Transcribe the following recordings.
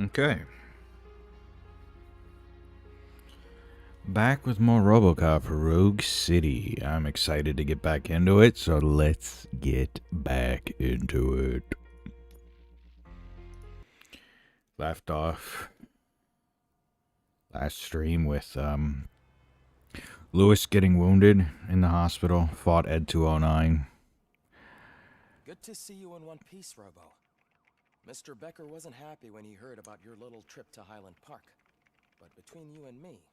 Okay. Back with more RoboCop Rogue City. I'm excited to get back into it, so let's get back into it. Left off last stream with Lewis getting wounded in the hospital, fought Ed 209. Good to see you in one piece, Robo. Mr. Becker wasn't happy when he heard about your little trip to Highland Park. But between you and me,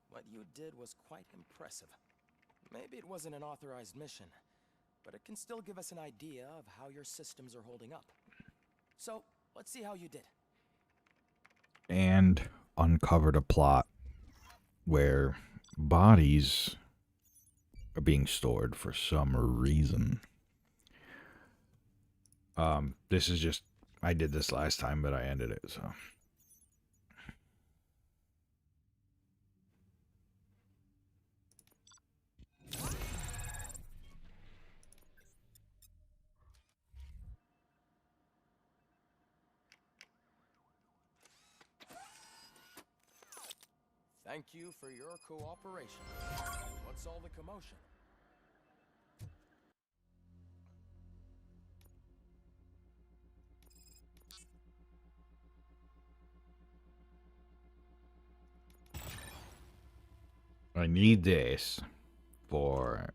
what you did was quite impressive. Maybe it wasn't an authorized mission, but it can still give us an idea of how your systems are holding up. So, let's see how you did. And uncovered a plot where bodies are being stored for some reason. This is just, I did this last time, but I ended it, so. Thank you for your cooperation. What's all the commotion? I need this for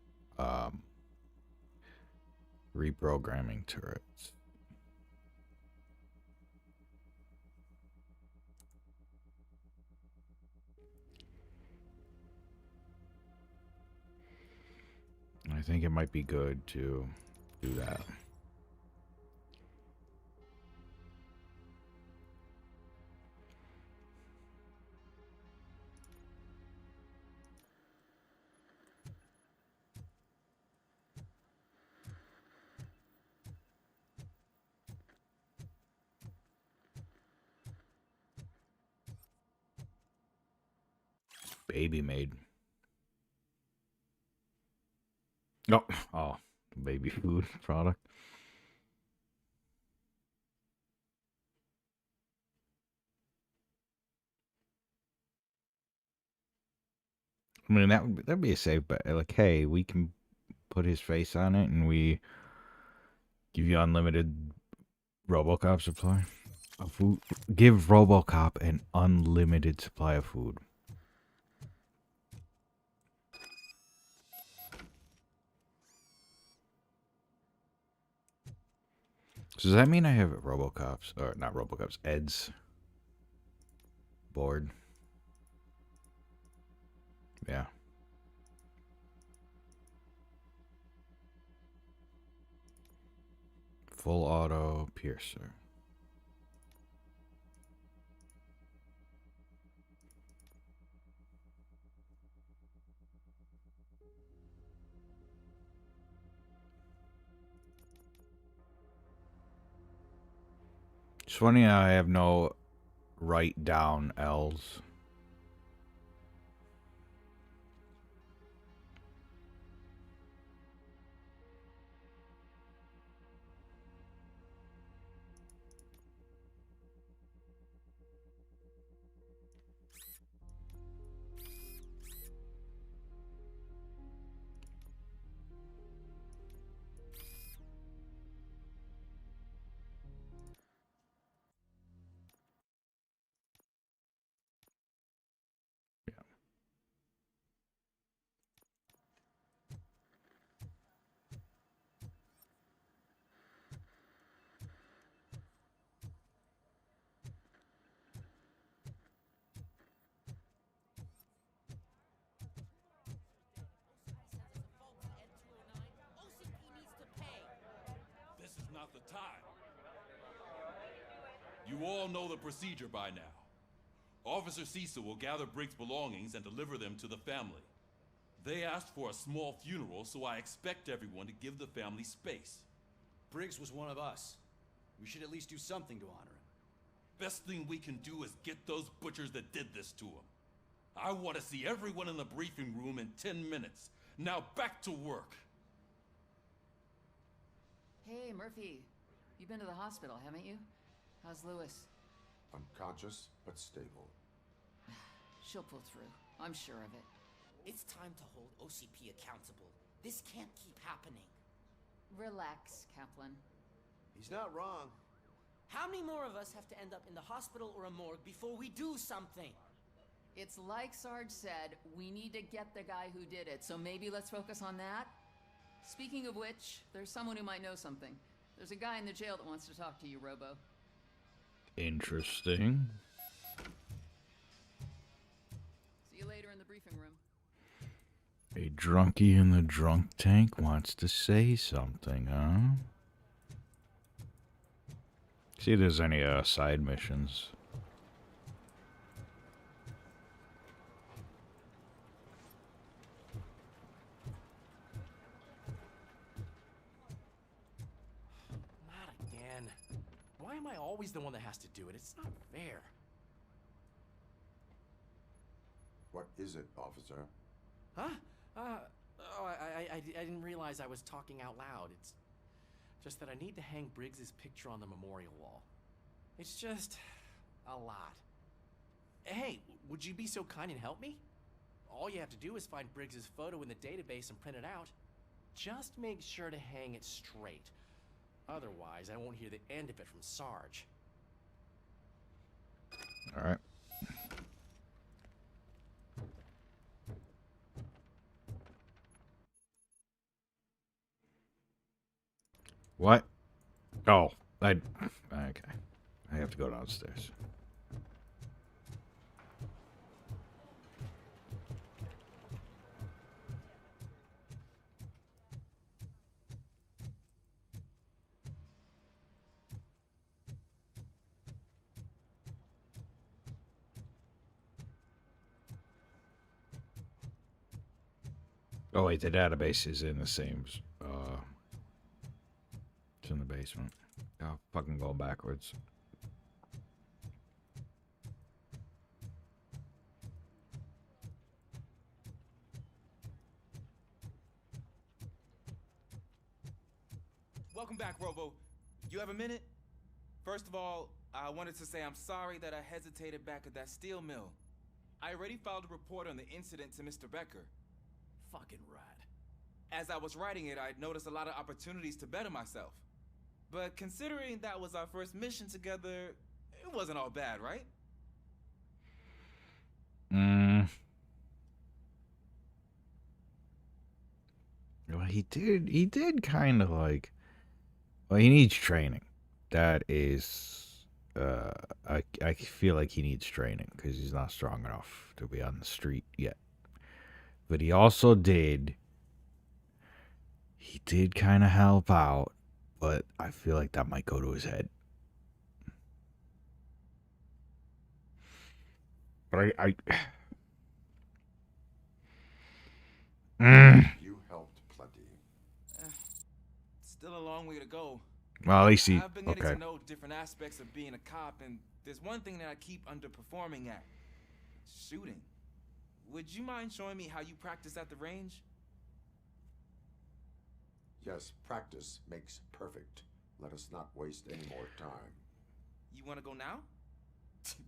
reprogramming turrets. I think it might be good to do that. Baby made. Oh, baby food product. I mean, that'd be a safe bet. Like, hey, we can put his face on it, and we give you unlimited RoboCop supply of food. Give RoboCop an unlimited supply of food. So does that mean I have RoboCop's, or not RoboCop's, Ed's board? Yeah. Full auto piercer. It's funny how I have no write down L's. Not the time. You all know the procedure by now. Officer Cecil will gather Briggs' belongings and deliver them to the family. They asked for a small funeral, so I expect everyone to give the family space. Briggs was one of us. We should at least do something to honor him. Best thing we can do is get those butchers that did this to him. I want to see everyone in the briefing room in 10 minutes. Now back to work. Hey, Murphy. You've been to the hospital, haven't you? How's Lewis? Unconscious, but stable. She'll pull through. I'm sure of it. It's time to hold OCP accountable. This can't keep happening. Relax, Kaplan. He's not wrong. How many more of us have to end up in the hospital or a morgue before we do something? It's like Sarge said, we need to get the guy who did it, so maybe let's focus on that? Speaking of which, there's someone who might know something. There's a guy in the jail that wants to talk to you, Robo. Interesting. See you later in the briefing room. A drunkie in the drunk tank wants to say something, huh? See if there's any side missions. Not again. Why am I always the one that has to do it? It's not fair. What is it, officer? Huh? I didn't realize I was talking out loud. It's just that I need to hang Briggs's picture on the memorial wall. It's just a lot. Hey, would you be so kind and help me? All you have to do is find Briggs's photo in the database and print it out. Just make sure to hang it straight. Otherwise, I won't hear the end of it from Sarge. All right. What? Oh, okay. I have to go downstairs. Oh wait, the database is in the same. It's in the basement. Oh, fucking going backwards. Welcome back, Robo. You have a minute? First of all, I wanted to say I'm sorry that I hesitated back at that steel mill. I already filed a report on the incident to Mr. Becker. Fucking rad. As I was writing it, I noticed a lot of opportunities to better myself. But considering that was our first mission together, it wasn't all bad, right? Well, he did kind of like. Well, he needs training. That is, I feel like he needs training because he's not strong enough to be on the street yet. But he also did. He did kind of help out, but I feel like that might go to his head. But You helped plenty. Still a long way to go. Well, at least he. I've been getting Okay. to know different aspects of being a cop, and there's one thing that I keep underperforming at. Shooting. Would you mind showing me how you practice at the range? Yes, practice makes perfect. Let us not waste any more time. You want to go now?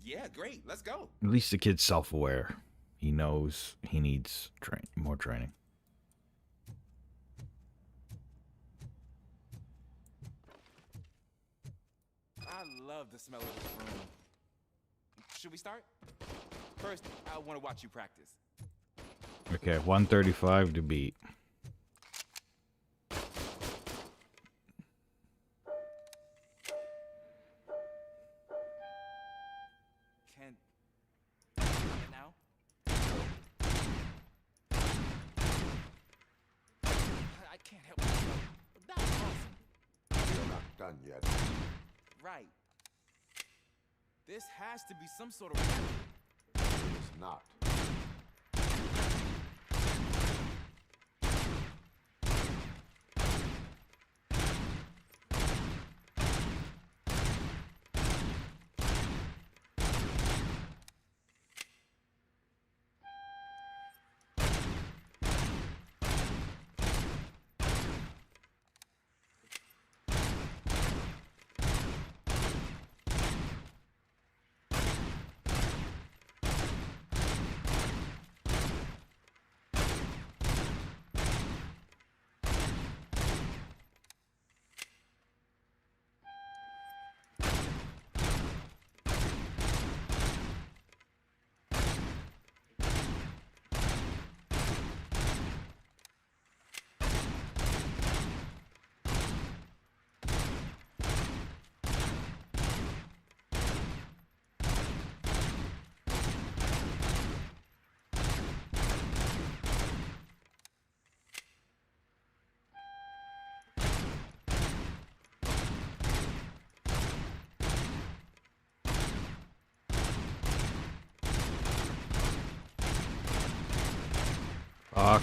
Yeah, great. Let's go. At least the kid's self-aware. He knows he needs more training. I love the smell of this room. Should we start? First, I want to watch you practice. Okay, 135 to beat. Can now? I can't help myself. That was awesome. You're not done yet. Right. This has to be some sort of. It is not. Fuck.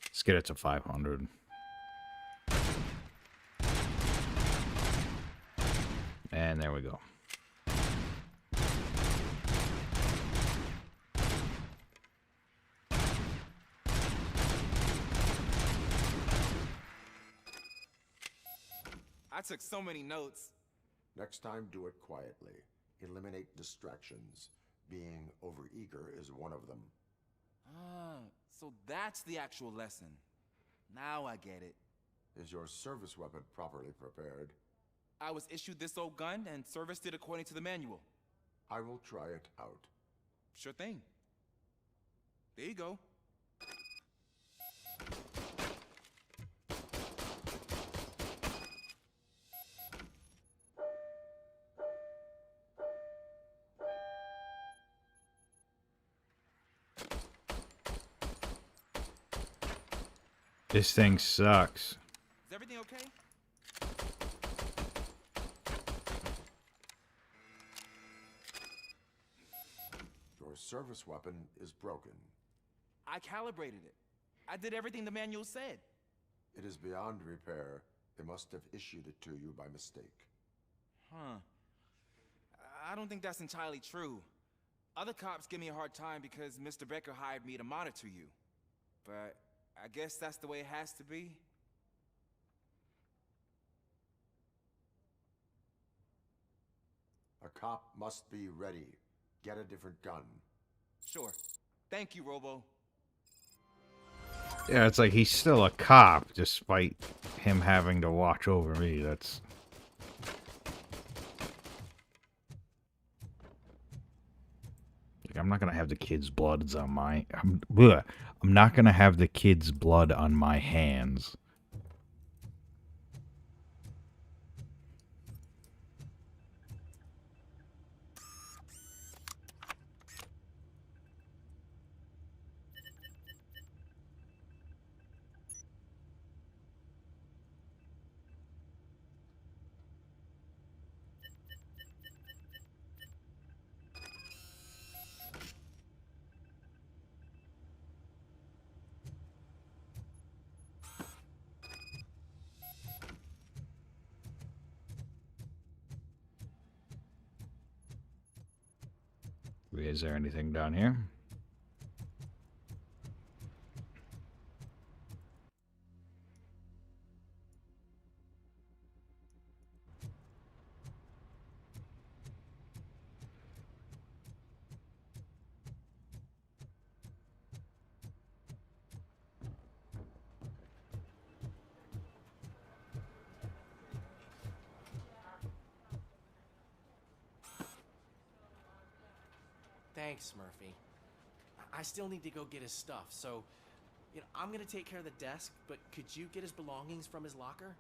Let's get it to 500. And there we go. I took so many notes. Next time, do it quietly. Eliminate distractions. Being overeager is one of them. Ah, so that's the actual lesson. Now I get it. Is your service weapon properly prepared? I was issued this old gun and serviced it according to the manual. I will try it out. Sure thing. There you go. This thing sucks. Is everything okay? Your service weapon is broken. I calibrated it. I did everything the manual said. It is beyond repair. They must have issued it to you by mistake. Huh. I don't think that's entirely true. Other cops give me a hard time because Mr. Becker hired me to monitor you. But I guess that's the way it has to be. A cop must be ready. Get a different gun. Sure. Thank you, Robo. Yeah, it's like he's still a cop despite him having to watch over me. That's... Like, I'm not gonna have the kid's blood on my... I'm not gonna have the kid's blood on my hands. Is there anything down here? Thanks, Murphy. I still need to go get his stuff, so, I'm gonna take care of the desk, but could you get his belongings from his locker?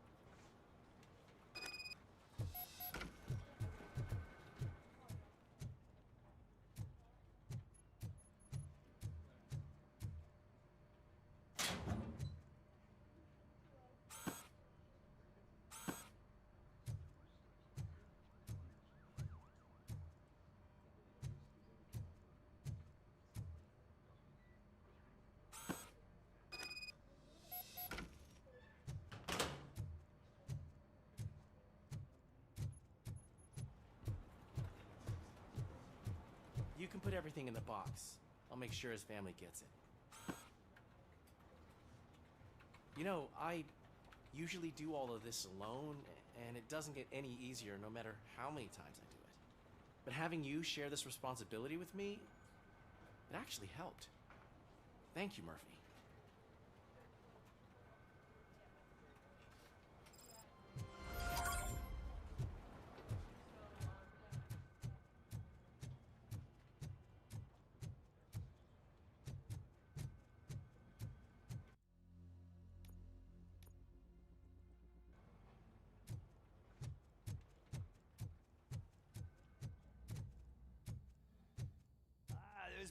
You can put everything in the box. I'll make sure his family gets it. I usually do all of this alone, and it doesn't get any easier no matter how many times I do it. But having you share this responsibility with me, it actually helped. Thank you, Murphy.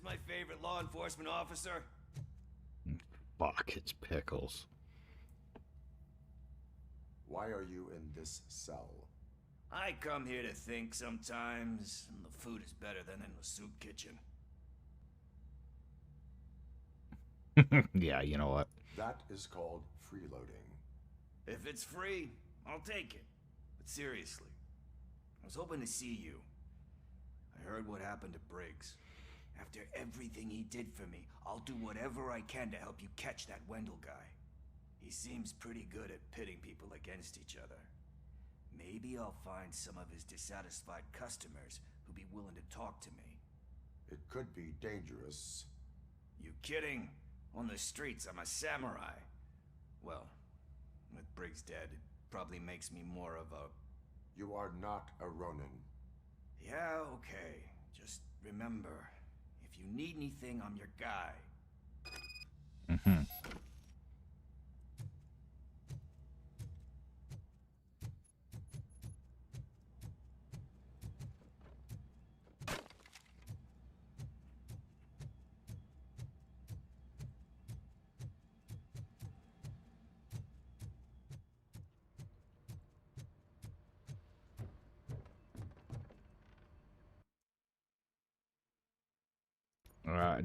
my favorite law enforcement officer. Fuck, it's Pickles. Why are you in this cell? I come here to think sometimes, and the food is better than in the soup kitchen. Yeah, you know what? That is called freeloading. If it's free, I'll take it. But seriously, I was hoping to see you. I heard what happened to Briggs. After everything he did for me, I'll do whatever I can to help you catch that Wendell guy. He seems pretty good at pitting people against each other. Maybe I'll find some of his dissatisfied customers who'd be willing to talk to me. It could be dangerous. You kidding? On the streets, I'm a samurai. Well, with Briggs dead, it probably makes me more of a... You are not a Ronin. Yeah, okay. Just remember, if you need anything, I'm your guy. Mm-hmm.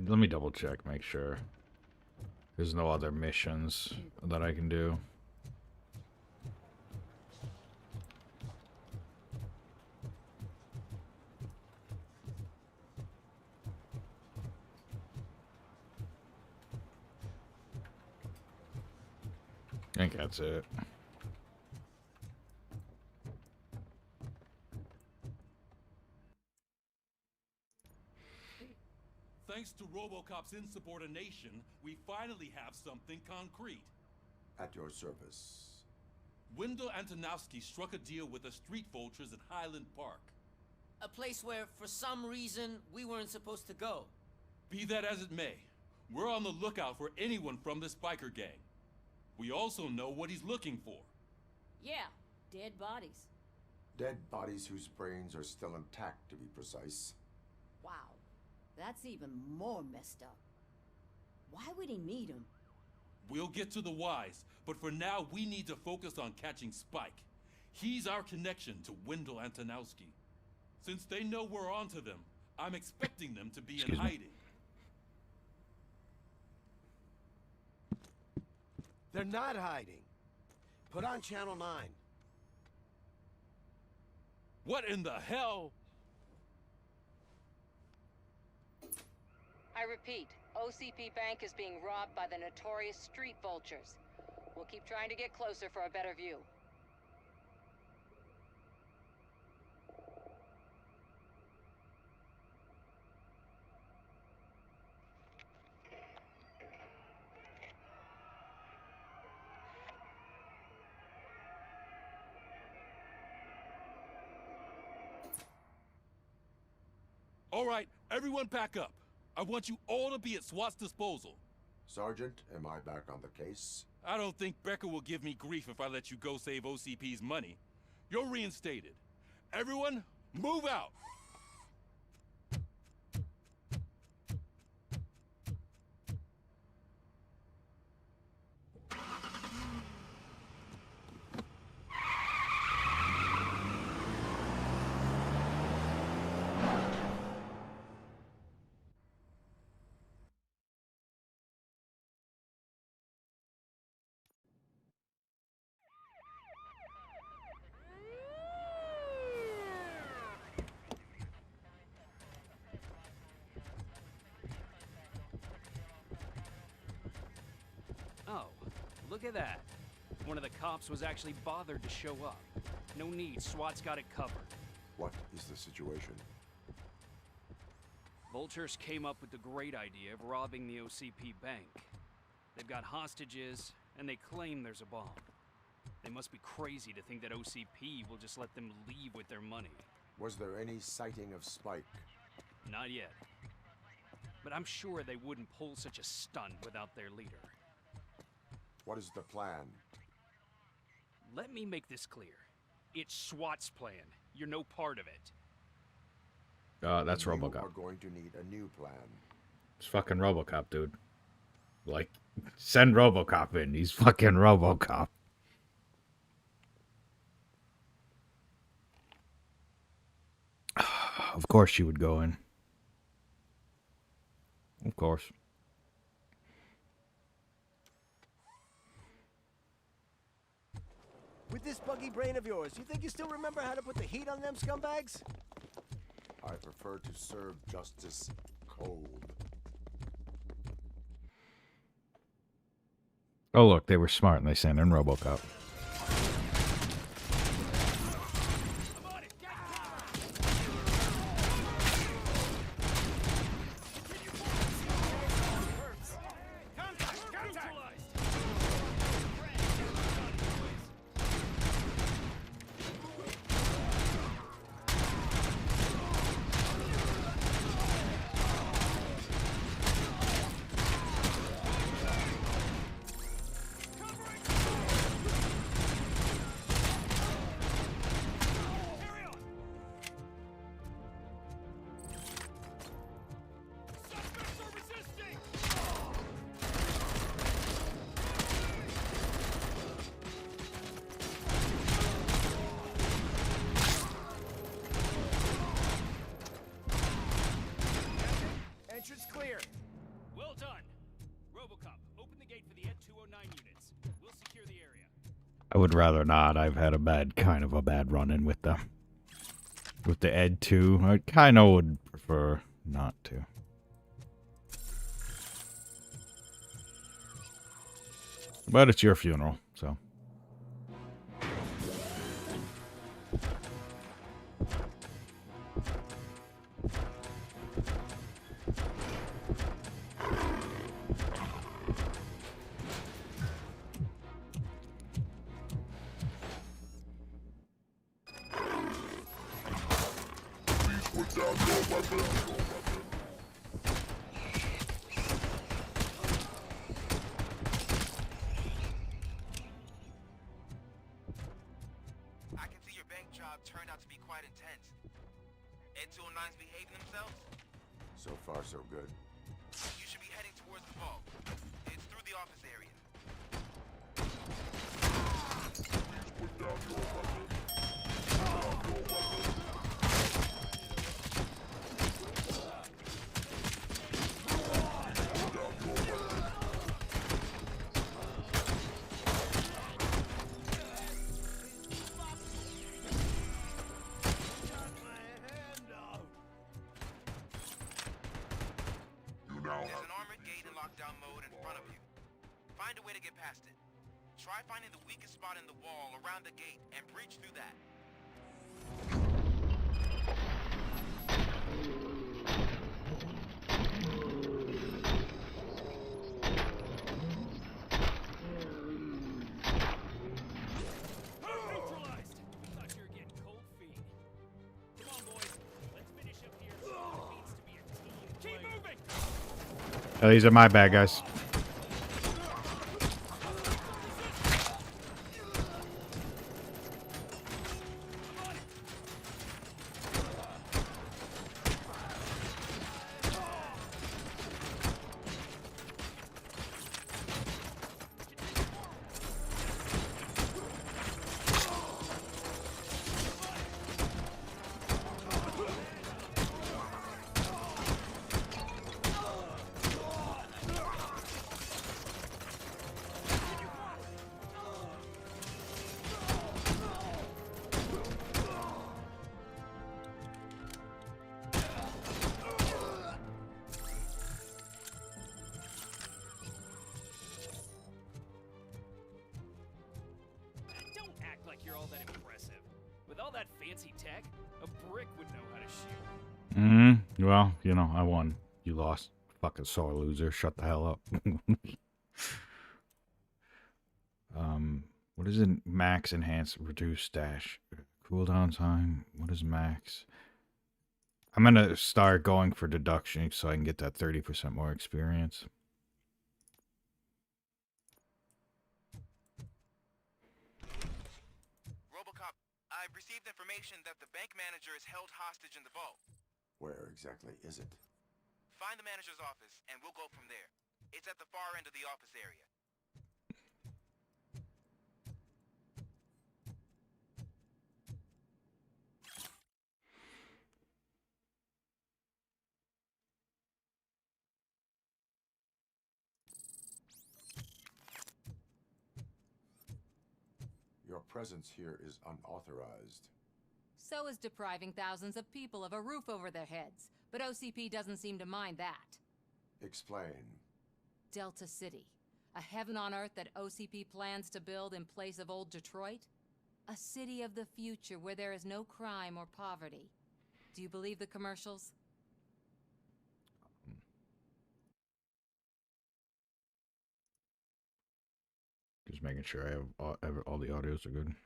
Let me double check, make sure. There's no other missions that I can do. I think that's it. Thanks to RoboCop's insubordination, we finally have something concrete. At your service. Wendell Antonowski struck a deal with the street vultures at Highland Park. A place where, for some reason, we weren't supposed to go. Be that as it may, we're on the lookout for anyone from this biker gang. We also know what he's looking for. Yeah, dead bodies. Dead bodies whose brains are still intact, to be precise. Wow, that's even more messed up. Why would he need them? We'll get to the whys, but for now we need to focus on catching Spike. He's our connection to Wendell Antonowski. Since they know we're onto them, I'm expecting them to be in hiding. They're not hiding. Put on Channel 9. What in the hell? I repeat, OCP Bank is being robbed by the notorious street vultures. We'll keep trying to get closer for a better view. All right, everyone back up. I want you all to be at SWAT's disposal. Sergeant, am I back on the case? I don't think Becker will give me grief if I let you go save OCP's money. You're reinstated. Everyone, move out! Oh, look at that. One of the cops was actually bothered to show up. No need, SWAT's got it covered. What is the situation? Vultures came up with the great idea of robbing the OCP bank. They've got hostages, and they claim there's a bomb. They must be crazy to think that OCP will just let them leave with their money. Was there any sighting of Spike? Not yet. But I'm sure they wouldn't pull such a stunt without their leader. What is the plan? Let me make this clear. It's SWAT's plan. You're no part of it. That's RoboCop. You are going to need a new plan. It's fucking RoboCop, dude. Like, send RoboCop in. He's fucking RoboCop. Of course she would go in. Of course. With this buggy brain of yours, you think you still remember how to put the heat on them scumbags? I prefer to serve justice cold. Oh, look, they were smart and they sent in RoboCop. Entrance clear. Well done. RoboCop, open the gate for the Ed 209 units. We'll secure the area. I would rather not. I've had kind of a bad run-in with them. With the Ed 2, I kind of would prefer not to. But it's your funeral, so. I can see your bank job turned out to be quite intense. Ed 209's behaving themselves? So far, so good. You should be heading towards the vault. It's through the office area. Please put down your weapon. Put down your weapon. There's an armored gate in lockdown mode in front of you. Find a way to get past it. Try finding the weakest spot in the wall around the gate and breach through that. Neutralized! Thought you were getting cold feet. Come on, boys. Let's finish up here. It needs to be a team. Keep moving! Oh, these are my bad guys. Don't act like you're all that impressive. With all that fancy tech, a brick would know how to shoot. Mm-hmm. Well, you know, I won. You lost. Fucking sore loser. Shut the hell up. What is it? Max enhance reduce dash cooldown time. What is max? I'm gonna start going for deduction so I can get that 30% more experience. RoboCop, I've received information that the bank manager is held hostage in the vault. Where exactly is it? Find the manager's office, and we'll go from there. It's at the far end of the office area. Your presence here is unauthorized. So is depriving thousands of people of a roof over their heads. But OCP doesn't seem to mind that. Explain. Delta City. A heaven on earth that OCP plans to build in place of old Detroit? A city of the future where there is no crime or poverty. Do you believe the commercials? Just making sure I have all the audios are good.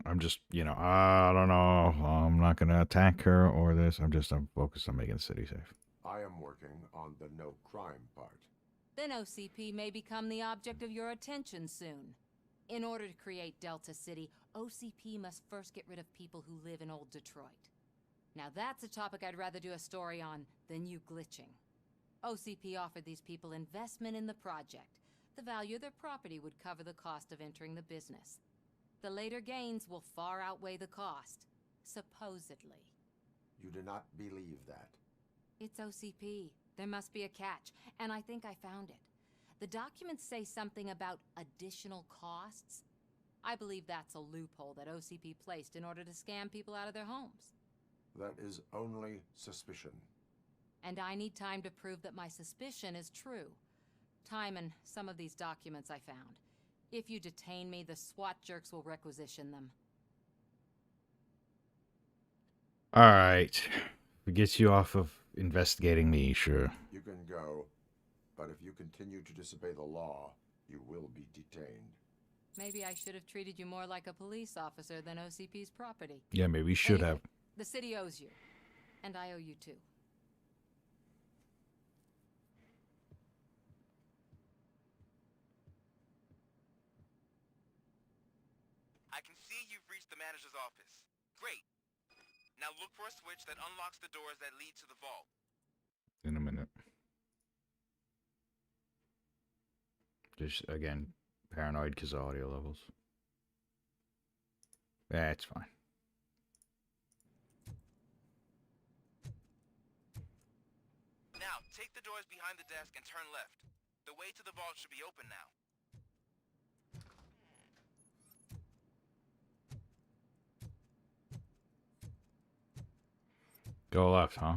I'm just, you know, I don't know. I'm not going to attack her or this. I'm focused on making the city safe. I am working on the no crime part. Then OCP may become the object of your attention soon. In order to create Delta City, OCP must first get rid of people who live in old Detroit. Now that's a topic I'd rather do a story on than you glitching. OCP offered these people investment in the project. The value of their property would cover the cost of entering the business. The later gains will far outweigh the cost, supposedly. You do not believe that. It's OCP. There must be a catch, and I think I found it. The documents say something about additional costs. I believe that's a loophole that OCP placed in order to scam people out of their homes. That is only suspicion. And I need time to prove that my suspicion is true. Time and some of these documents I found. If you detain me, the SWAT jerks will requisition them. Alright. If it gets you off of investigating me, sure. You can go, but if you continue to disobey the law, you will be detained. Maybe I should have treated you more like a police officer than OCP's property. Yeah, maybe you should have. The city owes you. And I owe you too. I can see you've reached the manager's office. Great. Now look for a switch that unlocks the doors that lead to the vault. In a minute. Just, again, paranoid because of audio levels. Yeah, it's fine. Now, take the doors behind the desk and turn left. The way to the vault should be open now. Go left, huh?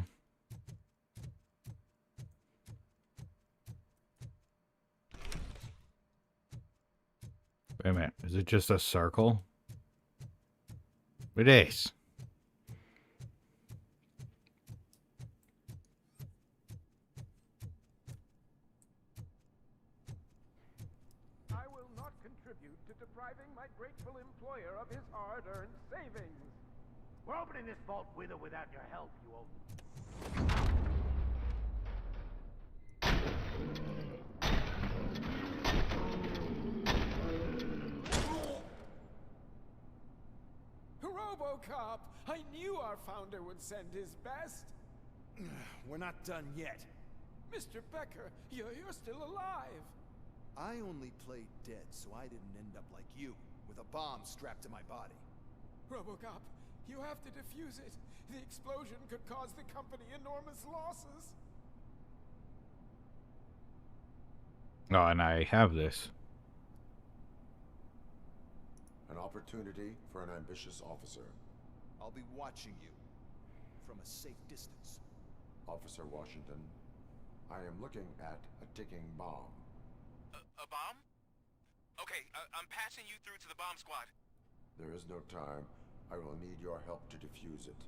Wait a minute. Is it just a circle? It is. I will not contribute to depriving my grateful employer of his hard-earned savings. We're opening this vault with or without your help, you old... RoboCop! I knew our founder would send his best. We're not done yet. Mr. Becker, you're still alive. I only played dead, so I didn't end up like you, with a bomb strapped to my body. RoboCop, you have to defuse it. The explosion could cause the company enormous losses. Oh, and I have this. An opportunity for an ambitious officer. I'll be watching you from a safe distance. Officer Washington, I am looking at a ticking bomb. A bomb? Okay, I'm passing you through to the bomb squad. There is no time. I will need your help to defuse it.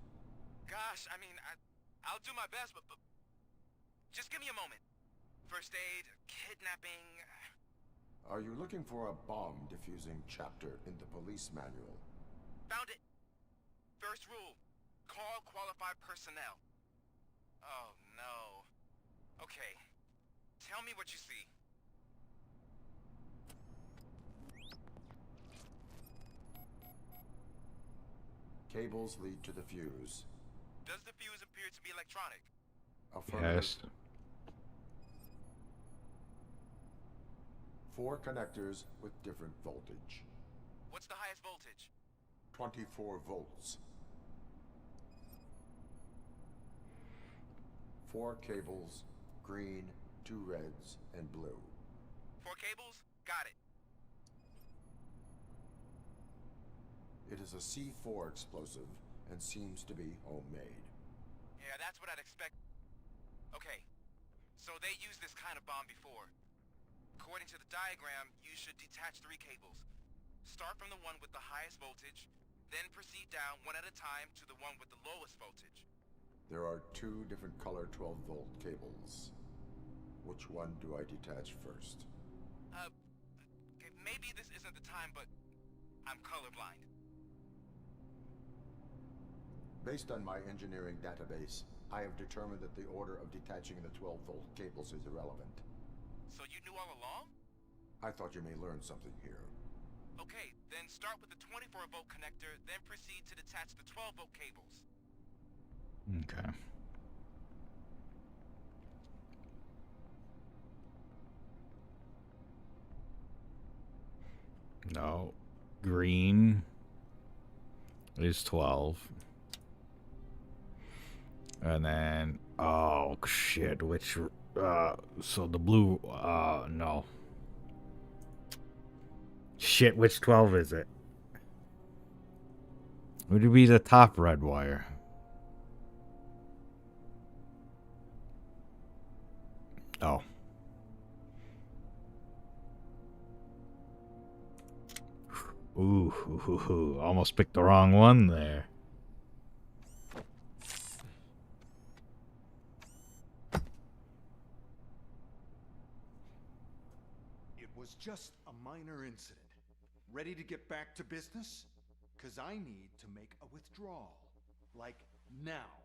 Gosh, I mean, I'll do my best, but just give me a moment. First aid, kidnapping... Are you looking for a bomb defusing chapter in the police manual? Found it! First rule, call qualified personnel. Oh, no. Okay, tell me what you see. Cables lead to the fuse. Does Yes. 4 connectors with different voltage. What's the highest voltage? 24 volts. 4 cables, green, 2 reds, and blue. 4 cables? Got it. It is a C4 explosive and seems to be homemade. Yeah, that's what I'd expect. Okay, so they used this kind of bomb before. According to the diagram, you should detach 3 cables. Start from the one with the highest voltage, then proceed down one at a time to the one with the lowest voltage. There are 2 different color 12-volt cables. Which one do I detach first? Okay, maybe this isn't the time, but I'm colorblind. Based on my engineering database, I have determined that the order of detaching the 12-volt cables is irrelevant. So you knew all along? I thought you may learn something here. Okay, then start with the 24-volt connector, then proceed to detach the 12-volt cables. Okay. No. Green is 12. And then, oh shit, which, so the blue, no. Shit, which 12 is it? Would it be the top red wire? Oh. Ooh, almost picked the wrong one there. It was just a minor incident. Ready to get back to business? 'Cause I need to make a withdrawal. Like, now.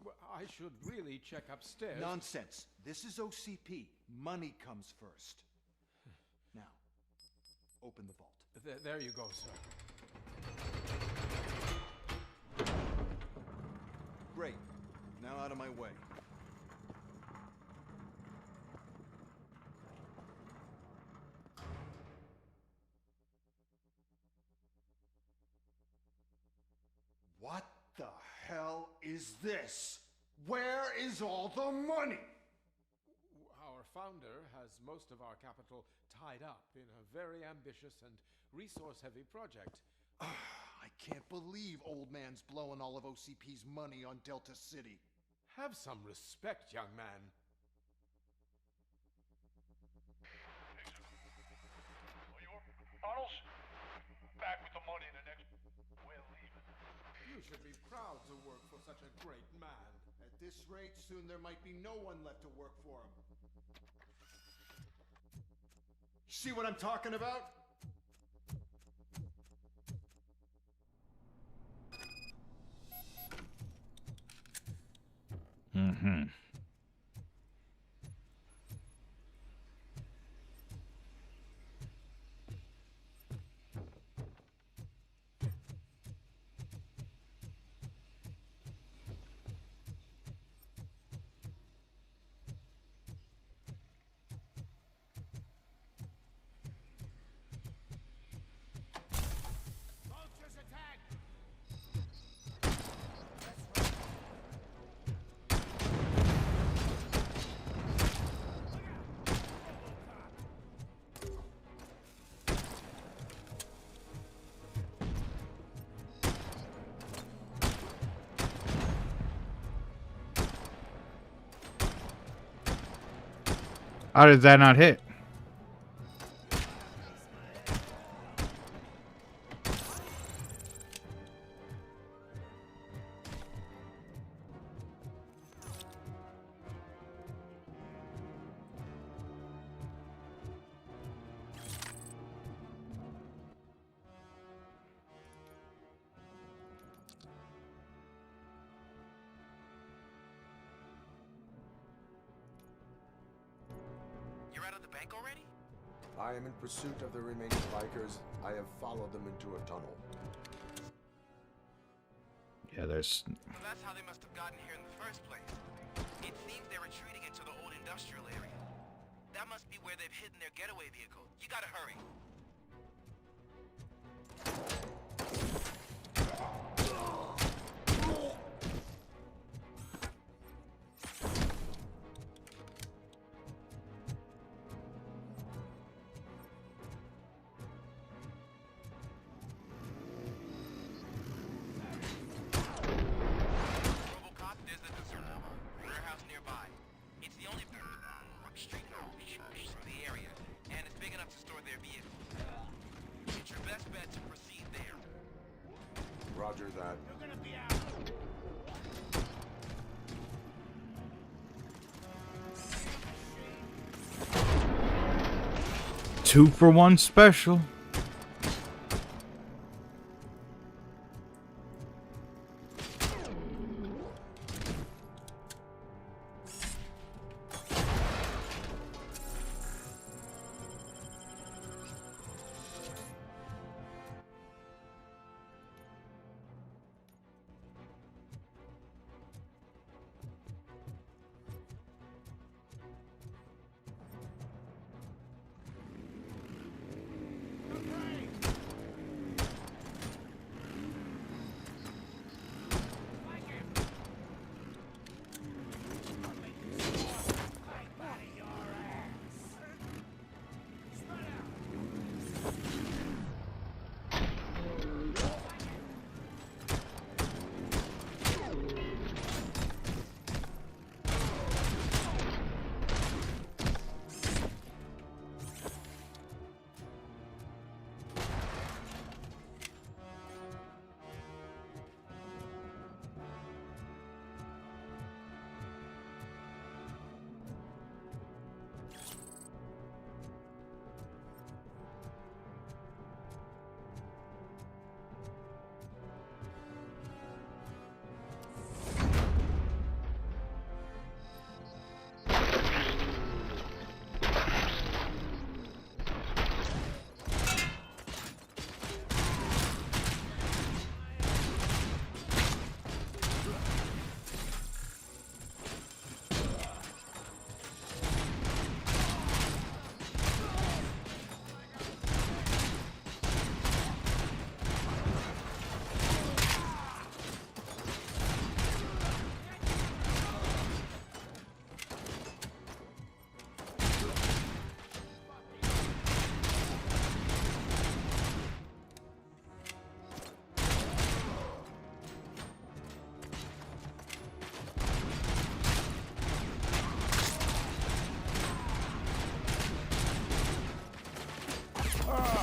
Well, I should really check upstairs. Nonsense. This is OCP. Money comes first. Now, open the vault. There you go, sir. Great. Now out of my way. What the hell is this? Where is all the money? Our founder has most of our capital tied up in a very ambitious and resource-heavy project. I can't believe old man's blowing all of OCP's money on Delta City. Have some respect, young man. Arnold's back with the money in the next. We're leaving. You should be proud to work for such a great man. At this rate, soon there might be no one left to work for him. See what I'm talking about? Mm-hmm. Vultures attack! How did that not hit? You're out of the bank already? I am in pursuit of the remaining bikers. I have followed them into a tunnel. Yeah, there's... So that's how they must have gotten here in the first place. It seems they're retreating into the old industrial area. That must be where they've hidden their getaway vehicle. You gotta hurry. RoboCop, there's a warehouse nearby. It's the only street for the area, and it's big enough to store their vehicles. It's your best bet to proceed there. Roger that. You're gonna be out. 2-for-1 special.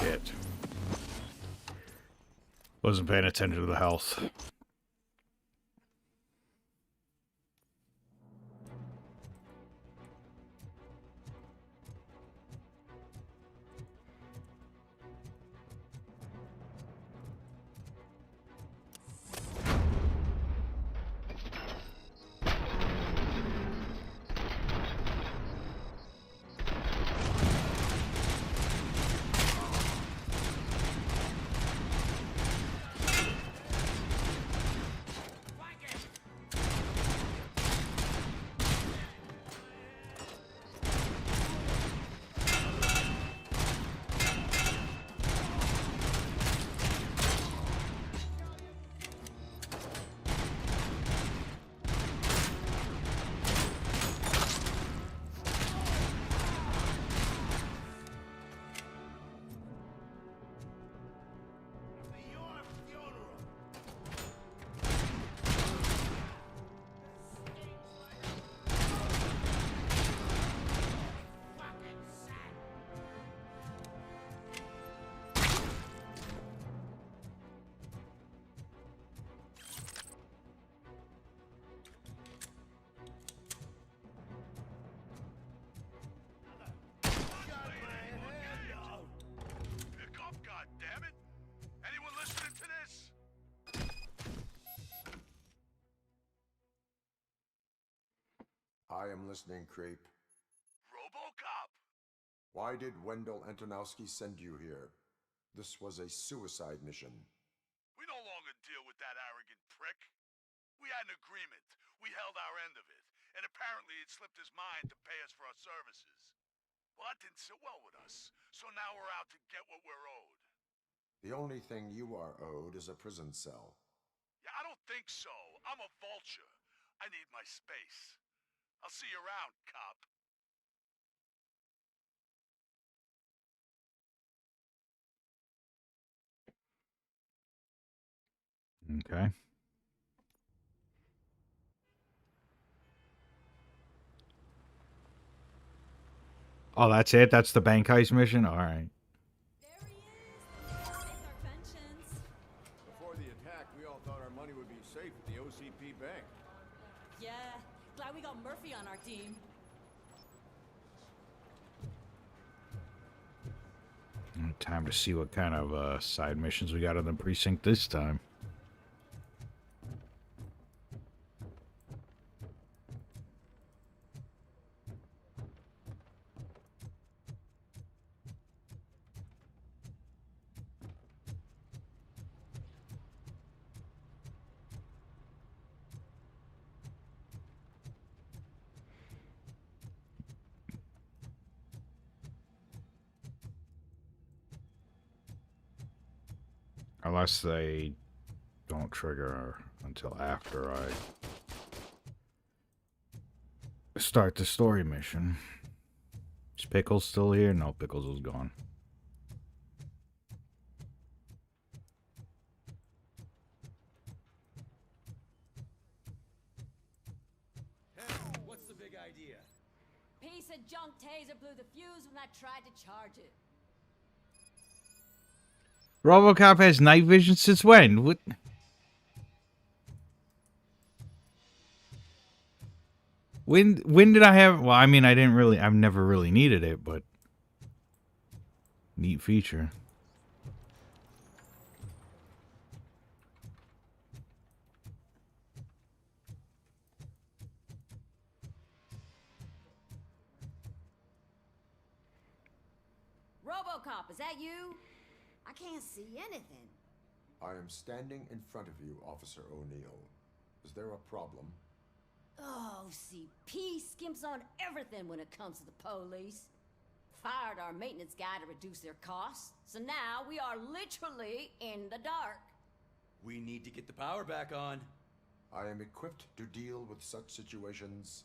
Shit. Wasn't paying attention to the health. I am listening, Creep. RoboCop! Why did Wendell Antonowski send you here? This was a suicide mission. We no longer deal with that arrogant prick. We had an agreement. We held our end of it. And apparently it slipped his mind to pay us for our services. Well, that didn't sit well with us. So now we're out to get what we're owed. The only thing you are owed is a prison cell. Yeah, I don't think so. I'm a vulture. I need my space. I'll see you around, cop. Okay. Oh, that's it? That's the bank heist mission? Alright. Before the attack, we all thought our money would be safe at the OCP bank. Yeah, glad we got Murphy on our team. Time to see what kind of side missions we got in the precinct this time. Unless they don't trigger until after I start the story mission. Is Pickles still here? No, Pickles is gone. What's the big idea? Piece of junk taser blew the fuse when I tried to charge it. RoboCop has night vision since when? What? When did I have? Well, I mean, I've never really needed it, but neat feature. RoboCop, is that you? I can't see anything. I am standing in front of you, Officer O'Neill. Is there a problem? OCP skimps on everything when it comes to the police. Fired our maintenance guy to reduce their costs, so now we are literally in the dark. We need to get the power back on. I am equipped to deal with such situations.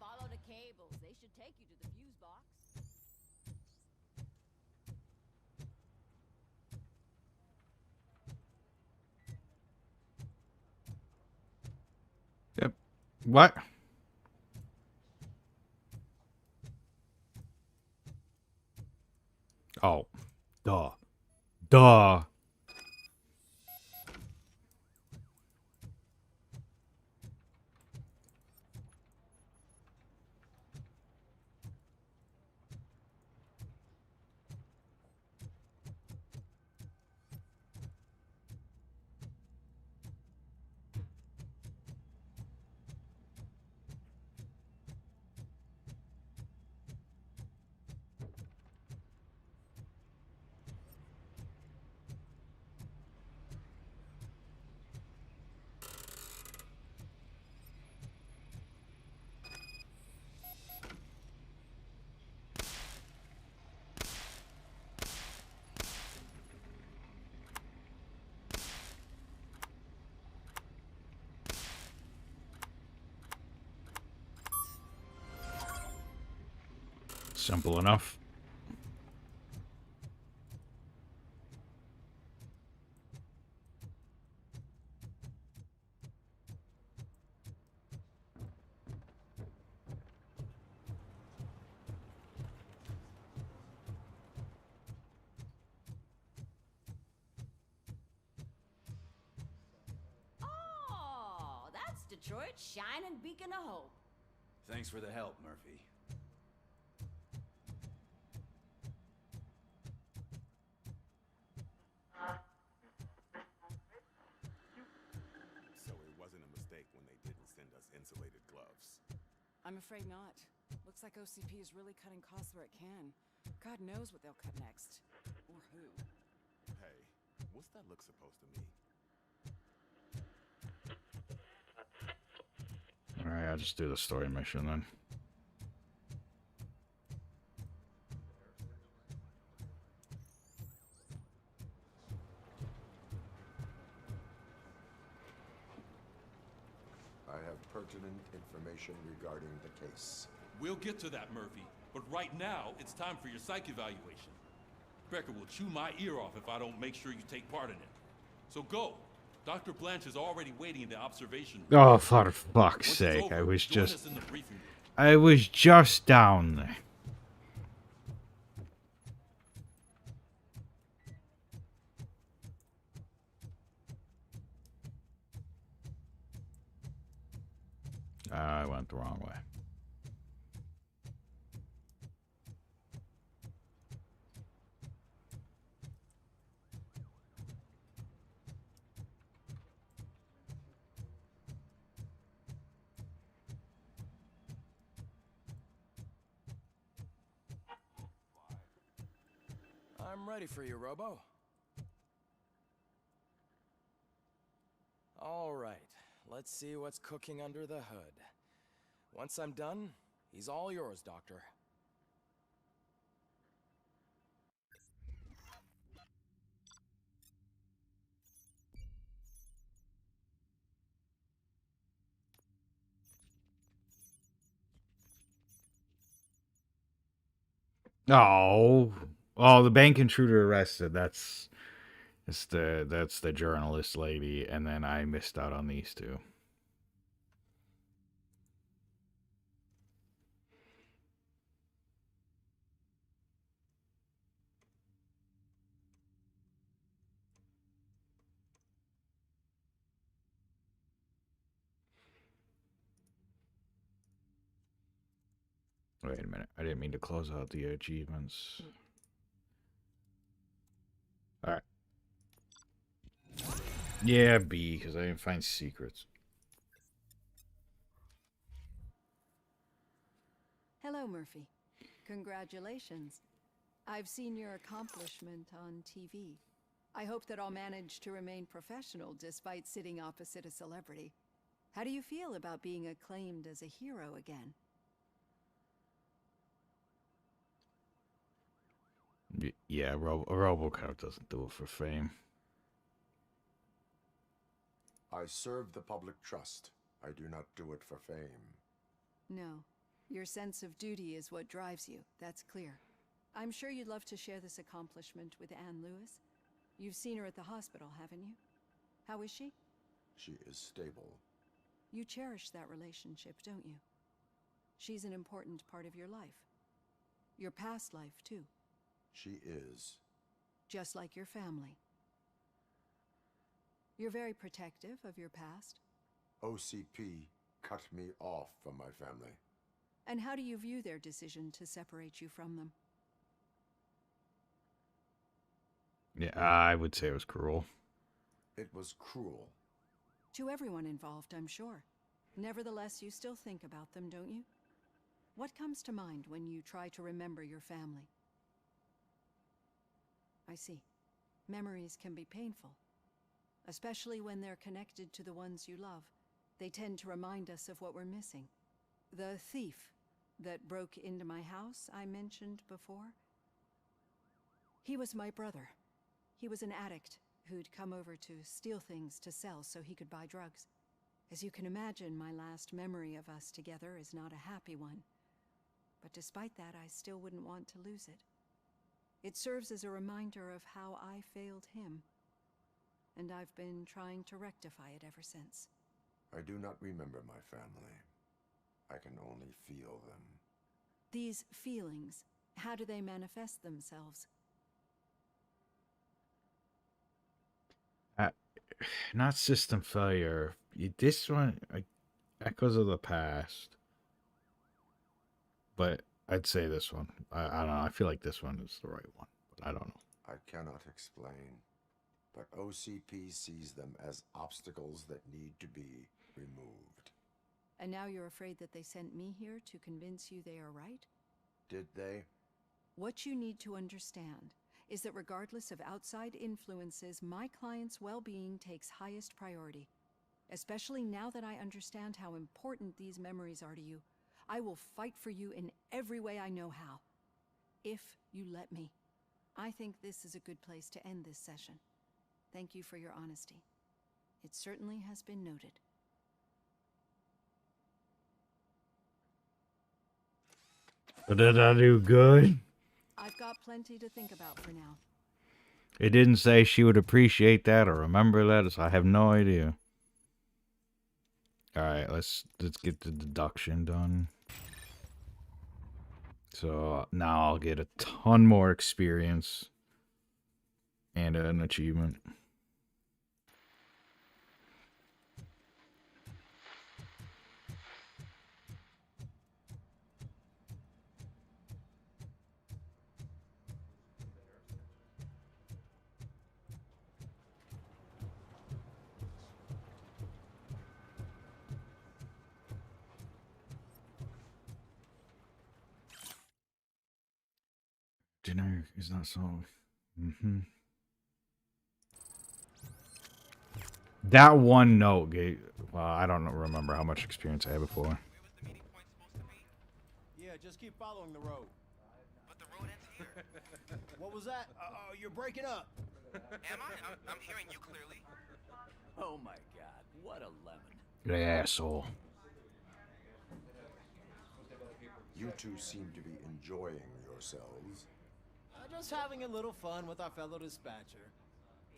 Follow the cables. They should take you to the fuse box. Yep. What? Oh. Duh. Duh. Simple enough. Oh, that's Detroit's shining beacon of hope. Thanks for the help, Murphy. So it wasn't a mistake when they didn't send us insulated gloves. I'm afraid not. Looks like OCP is really cutting costs where it can. God knows what they'll cut next. Or who. Hey, what's that look supposed to mean? Alright, I'll just do the story mission then. I have pertinent information regarding the case. We'll get to that, Murphy. But right now, it's time for your psych evaluation. Becker will chew my ear off if I don't make sure you take part in it. So go. Dr. Blanche is already waiting in the observation room. Oh, for fuck's sake, I was just... I was just down there. I went the wrong way. I'm ready for you, Robo. All right, let's see what's cooking under the hood. Once I'm done, he's all yours, Doctor. Oh, the bank intruder arrested. That's the journalist lady, and then I missed out on these two. Wait a minute. I didn't mean to close out the achievements. Alright. Yeah, B, because I didn't find secrets. Hello, Murphy. Congratulations. I've seen your accomplishment on TV. I hope that I'll manage to remain professional despite sitting opposite a celebrity. How do you feel about being acclaimed as a hero again? Yeah, RoboCop doesn't do it for fame. I serve the public trust. I do not do it for fame. No. Your sense of duty is what drives you. That's clear. I'm sure you'd love to share this accomplishment with Anne Lewis. You've seen her at the hospital, haven't you? How is she? She is stable. You cherish that relationship, don't you? She's an important part of your life. Your past life, too. She is. Just like your family. You're very protective of your past. OCP cut me off from my family. And how do you view their decision to separate you from them? Yeah, I would say it was cruel. It was cruel. To everyone involved, I'm sure. Nevertheless, you still think about them, don't you? What comes to mind when you try to remember your family? I see. Memories can be painful. Especially when they're connected to the ones you love. They tend to remind us of what we're missing. The thief that broke into my house I mentioned before? He was my brother. He was an addict who'd come over to steal things to sell so he could buy drugs. As you can imagine, my last memory of us together is not a happy one. But despite that, I still wouldn't want to lose it. It serves as a reminder of how I failed him. And I've been trying to rectify it ever since. I do not remember my family. I can only feel them. These feelings, how do they manifest themselves? Not system failure. This one, echoes of the past. But I'd say this one. I don't know. I feel like this one is the right one. But I don't know. I cannot explain. But OCP sees them as obstacles that need to be removed. And now you're afraid that they sent me here to convince you they are right? Did they? What you need to understand is that regardless of outside influences, my client's well-being takes highest priority. Especially now that I understand how important these memories are to you, I will fight for you in every way I know how. If you let me. I think this is a good place to end this session. Thank you for your honesty. It certainly has been noted. Did I do good? I've got plenty to think about for now. It didn't say she would appreciate that or remember that, so I have no idea. Alright, let's get the deduction done. So now I'll get a ton more experience and an achievement. Dinner is not so. That one note gave. Well, I don't remember how much experience I had before. Yeah, just keep following the road. But the road ends here. What was that? You're breaking up. Am I? I'm hearing you clearly. Oh my god, what a lemon. The asshole. You two seem to be enjoying yourselves. Just having a little fun with our fellow dispatcher.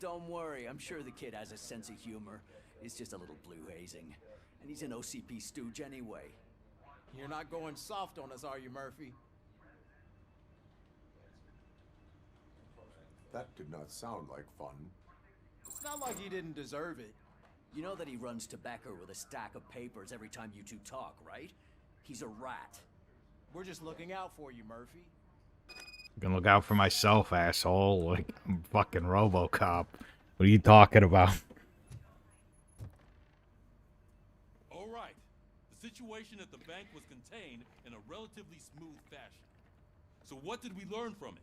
Don't worry, I'm sure the kid has a sense of humor. It's just a little blue hazing. And he's an OCP stooge anyway. You're not going soft on us, are you, Murphy? That did not sound like fun. It's not like he didn't deserve it. You know that he runs to Becker with a stack of papers every time you two talk, right? He's a rat. We're just looking out for you, Murphy. I'm gonna look out for myself, asshole. Like, I'm fucking RoboCop. What are you talking about? All right. The situation at the bank was contained in a relatively smooth fashion. So what did we learn from it?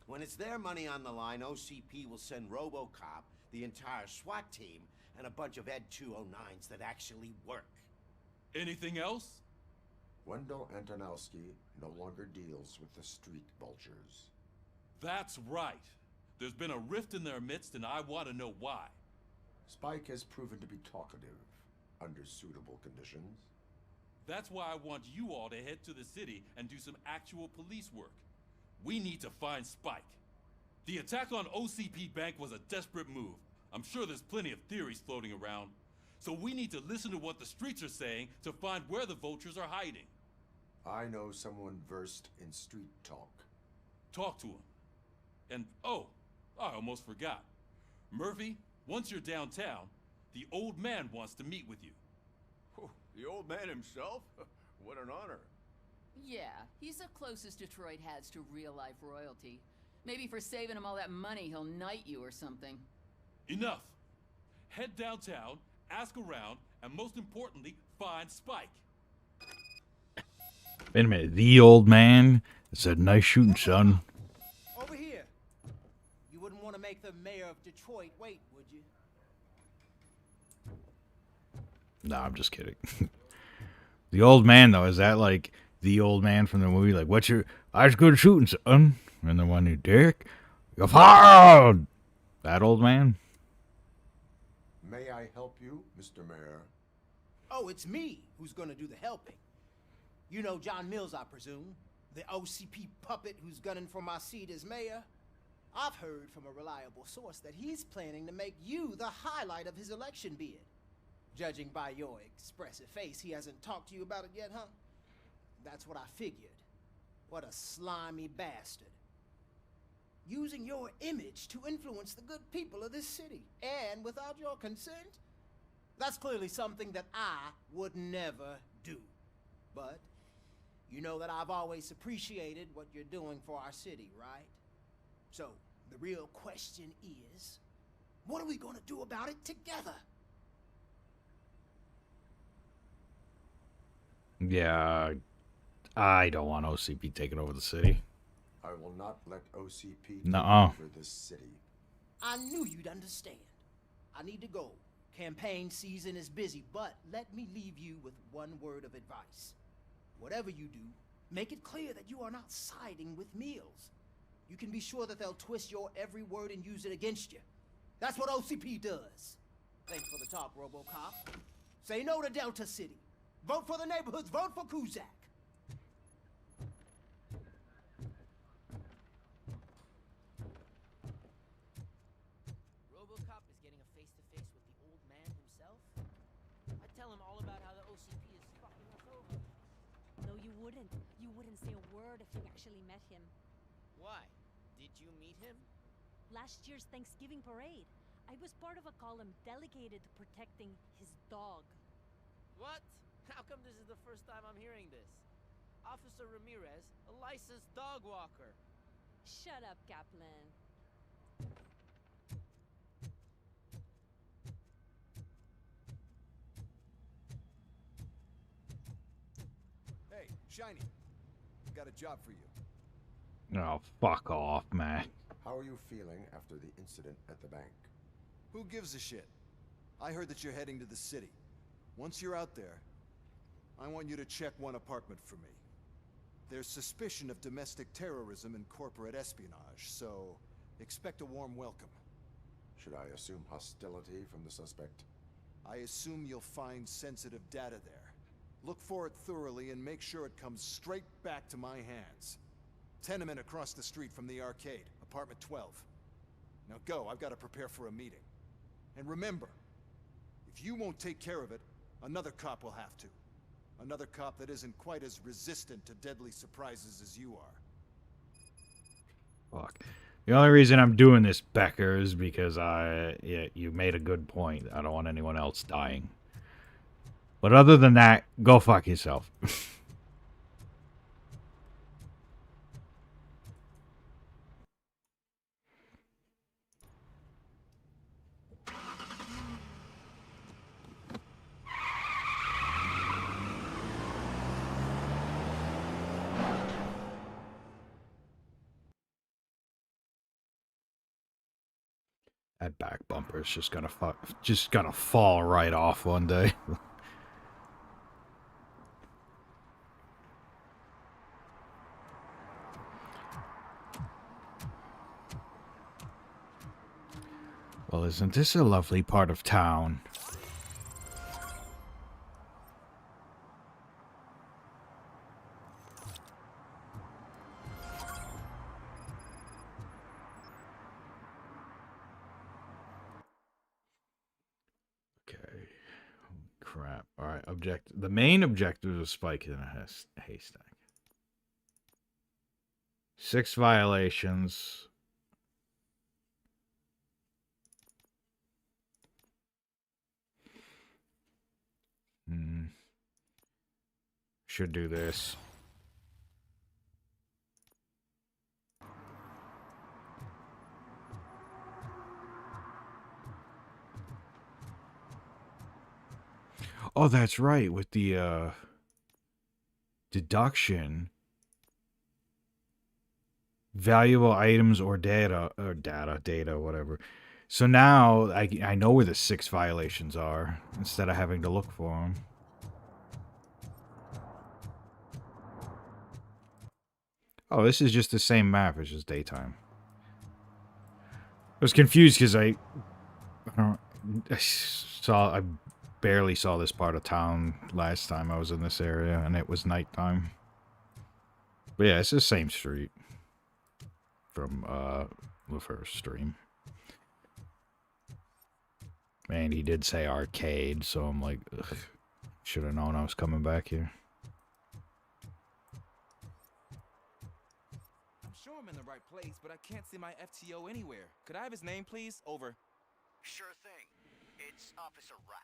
When it's their money on the line, OCP will send RoboCop, the entire SWAT team, and a bunch of Ed 209s that actually work. Anything else? Wendell Antonowski no longer deals with the street vultures. That's right. There's been a rift in their midst, and I want to know why. Spike has proven to be talkative under suitable conditions. That's why I want you all to head to the city and do some actual police work. We need to find Spike. The attack on OCP Bank was a desperate move. I'm sure there's plenty of theories floating around. So we need to listen to what the streets are saying to find where the vultures are hiding. I know someone versed in street talk. Talk to him. And, oh, I almost forgot. Murphy, once you're downtown, the old man wants to meet with you. Oh, the old man himself? What an honor. Yeah, he's the closest Detroit has to real-life royalty. Maybe for saving him all that money, he'll knight you or something. Enough. Head downtown, ask around, and most importantly, find Spike. Wait a minute, the old man said, "Nice shooting, son." Over here. You wouldn't want to make the mayor of Detroit wait, would you? No, I'm just kidding. The old man, though, is that like the old man from the movie? Like, what's your eyes good shooting, son? And the one who, Derek, you're fired. That old man? May I help you, Mr. Mayor? Oh, it's me who's gonna do the helping. You know John Mills, I presume. The OCP puppet who's gunning for my seat as mayor. I've heard from a reliable source that he's planning to make you the highlight of his election bid. Judging by your expressive face, he hasn't talked to you about it yet, huh? That's what I figured. What a slimy bastard. Using your image to influence the good people of this city, and without your consent? That's clearly something that I would never do. But you know that I've always appreciated what you're doing for our city, right? So, the real question is, what are we gonna do about it together? Yeah, I don't want OCP taking over the city. I will not let OCP take Nuh-uh. over this city. I knew you'd understand. I need to go. Campaign season is busy, but let me leave you with one word of advice. Whatever you do, make it clear that you are not siding with Mills. You can be sure that they'll twist your every word and use it against you. That's what OCP does. Thanks for the talk, RoboCop. Say no to Delta City. Vote for the neighborhoods. Vote for Kuzak. RoboCop is getting a face-to-face with the old man himself? I'd tell him all about how the OCP is fucking us over. No, you wouldn't. You wouldn't say a word if you actually met him. Why? Did you meet him? Last year's Thanksgiving parade, I was part of a column delegated to protecting his dog. What? How come this is the first time I'm hearing this? Officer Ramirez, a licensed dog walker. Shut up, Kaplan. Hey, Shiny. Got a job for you. Oh, fuck off, man. How are you feeling after the incident at the bank? Who gives a shit? I heard that you're heading to the city. Once you're out there, I want you to check one apartment for me. There's suspicion of domestic terrorism and corporate espionage, so expect a warm welcome. Should I assume hostility from the suspect? I assume you'll find sensitive data there. Look for it thoroughly and make sure it comes straight back to my hands. Tenement across the street from the arcade, apartment 12. Now go, I've got to prepare for a meeting. And remember, if you won't take care of it, another cop will have to. Another cop that isn't quite as resistant to deadly surprises as you are. Fuck. The only reason I'm doing this, Becker, is because you made a good point. I don't want anyone else dying. But other than that, go fuck yourself. That back bumper is just gonna fall right off one day. Well, isn't this a lovely part of town? Okay. Crap. Alright, the main objective is Spike in a haystack. 6 violations. Should do this. Oh, that's right. With the deduction, valuable items or data, whatever. So now I know where the 6 violations are instead of having to look for them. Oh, this is just the same map. It's just daytime. I was confused because I barely saw this part of town last time I was in this area, and it was nighttime. But yeah, it's the same street from the first stream. And he did say arcade, so I'm like, ugh, should have known I was coming back here. I'm sure I'm in the right place, but I can't see my FTO anywhere. Could I have his name, please? Over. Sure thing. It's Officer Rat.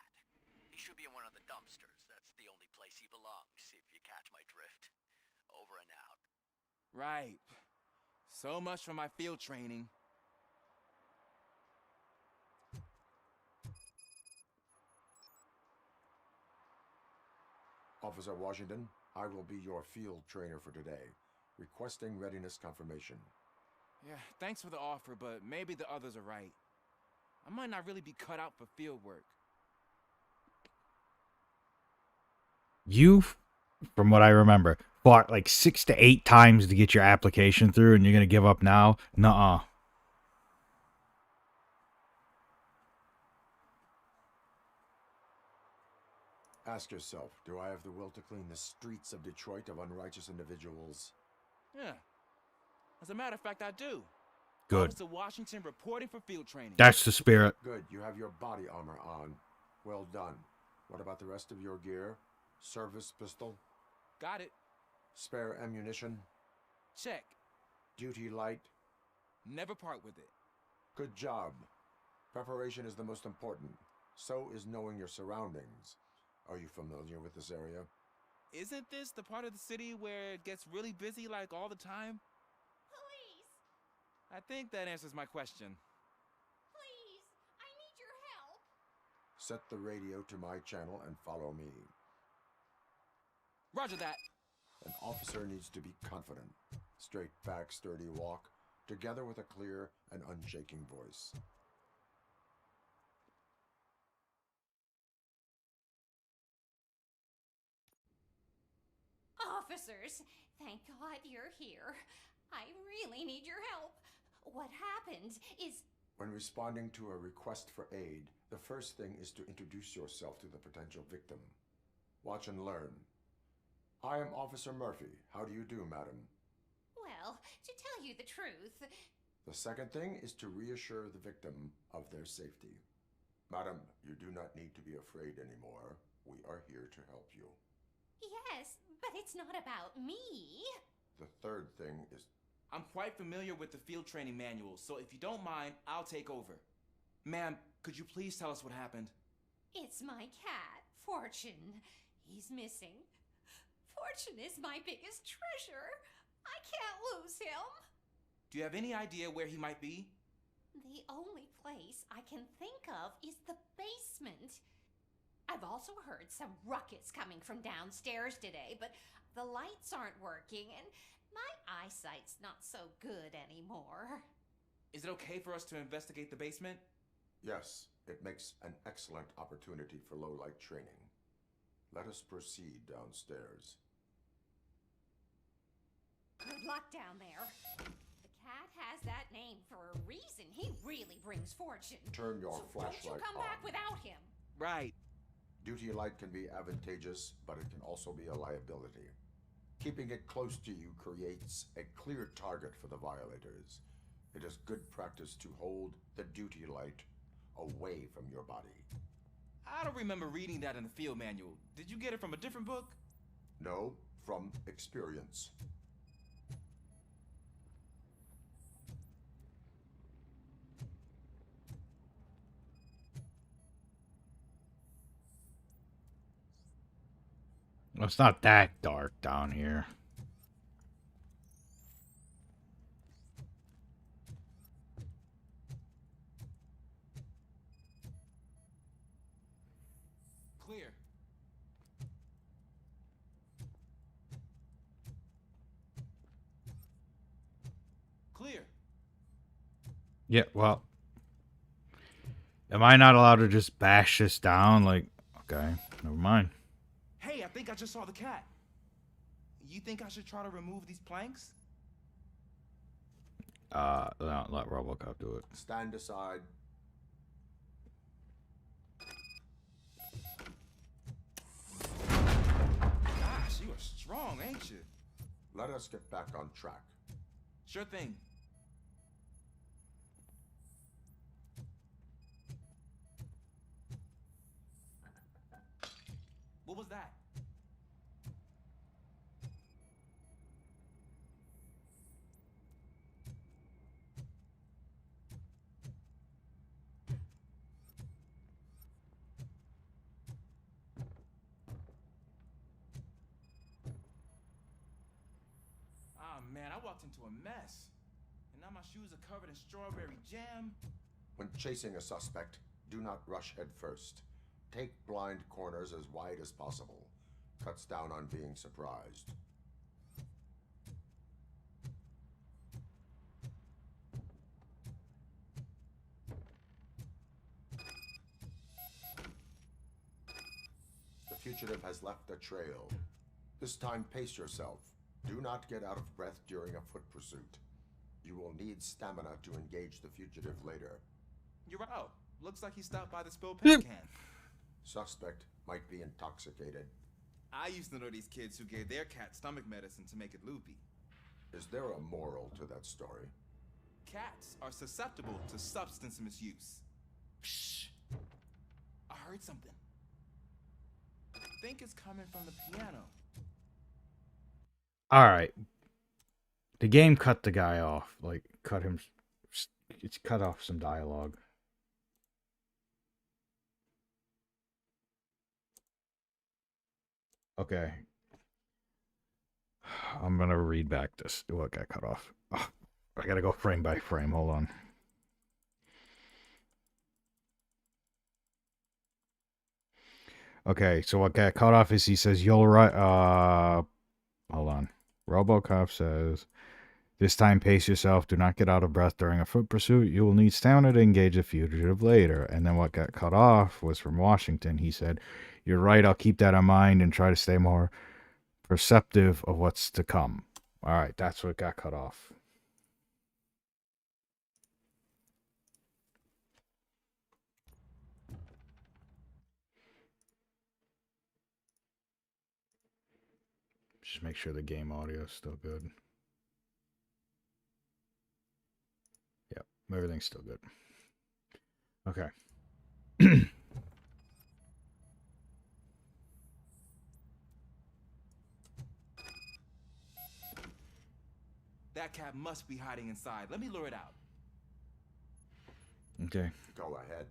He should be in one of the dumpsters. That's the only place he belongs, if you catch my drift. Over and out. Right. So much for my field training. Officer Washington, I will be your field trainer for today. Requesting readiness confirmation. Yeah, thanks for the offer, but maybe the others are right. I might not really be cut out for field work. You, from what I remember, fought like 6 to 8 times to get your application through, and you're gonna give up now? Nuh-uh. Ask yourself, do I have the will to clean the streets of Detroit of unrighteous individuals? Yeah. As a matter of fact, I do. Good. Officer Washington reporting for field training. That's the spirit. Good, you have your body armor on. Well done. What about the rest of your gear? Service pistol? Got it. Spare ammunition? Check. Duty light? Never part with it. Good job. Preparation is the most important. So is knowing your surroundings. Are you familiar with this area? Isn't this the part of the city where it gets really busy like all the time? Police! I think that answers my question. Please! I need your help! Set the radio to my channel and follow me. Roger that. An officer needs to be confident. Straight back, sturdy walk, together with a clear and unshaking voice. Officers, thank God you're here. I really need your help. What happened is... When responding to a request for aid, the first thing is to introduce yourself to the potential victim. Watch and learn. I am Officer Murphy. How do you do, madam? Well, to tell you the truth... The second thing is to reassure the victim of their safety. Madam, you do not need to be afraid anymore. We are here to help you. Yes, but it's not about me. The third thing is... I'm quite familiar with the field training manual, so if you don't mind, I'll take over. Ma'am, could you please tell us what happened? It's my cat, Fortune. He's missing. Fortune is my biggest treasure. I can't lose him. Do you have any idea where he might be? The only place I can think of is the basement. I've also heard some ruckus coming from downstairs today, but the lights aren't working and my eyesight's not so good anymore. Is it okay for us to investigate the basement? Yes, it makes an excellent opportunity for low-light training. Let us proceed downstairs. Good luck down there. The cat has that name for a reason. He really brings fortune. Turn your so flashlight don't you come on. back without him. Right. Duty light can be advantageous, but it can also be a liability. Keeping it close to you creates a clear target for the violators. It is good practice to hold the duty light away from your body. I don't remember reading that in the field manual. Did you get it from a different book? No, from experience. Well, it's not that dark down here. Clear. Clear. Yeah, well. Am I not allowed to just bash this down? Like, okay, never mind. Hey, I think I just saw the cat. You think I should try to remove these planks? Let RoboCop do it. Stand aside. Gosh, you are strong, ain't you? Let us get back on track. Sure thing. What was that? Ah, man, I walked into a mess. And now my shoes are covered in strawberry jam. When chasing a suspect, do not rush head first. Take blind corners as wide as possible. Cuts down on being surprised. The fugitive has left a trail. This time, pace yourself. Do not get out of breath during a foot pursuit. You will need stamina to engage the fugitive later. You're out. Looks like he stopped by the spilled paint can. Suspect might be intoxicated. I used to know these kids who gave their cat stomach medicine to make it loopy. Is there a moral to that story? Cats are susceptible to substance misuse. Shh. I heard something. I think it's coming from the piano. All right. The game cut the guy off. Like, cut him. It's cut off some dialogue. Okay. I'm going to read back this. What got cut off? Oh, I got to go frame by frame. Hold on. Okay, so what got cut off is he says, you'll right. Hold on. RoboCop says, this time pace yourself. Do not get out of breath during a foot pursuit. You will need stamina to engage a fugitive later. And then what got cut off was from Washington. He said, you're right. I'll keep that in mind and try to stay more perceptive of what's to come. All right, that's what got cut off. Just make sure the game audio is still good. Yep, everything's still good. Okay. That cat must be hiding inside. Let me lure it out. Okay. Go ahead.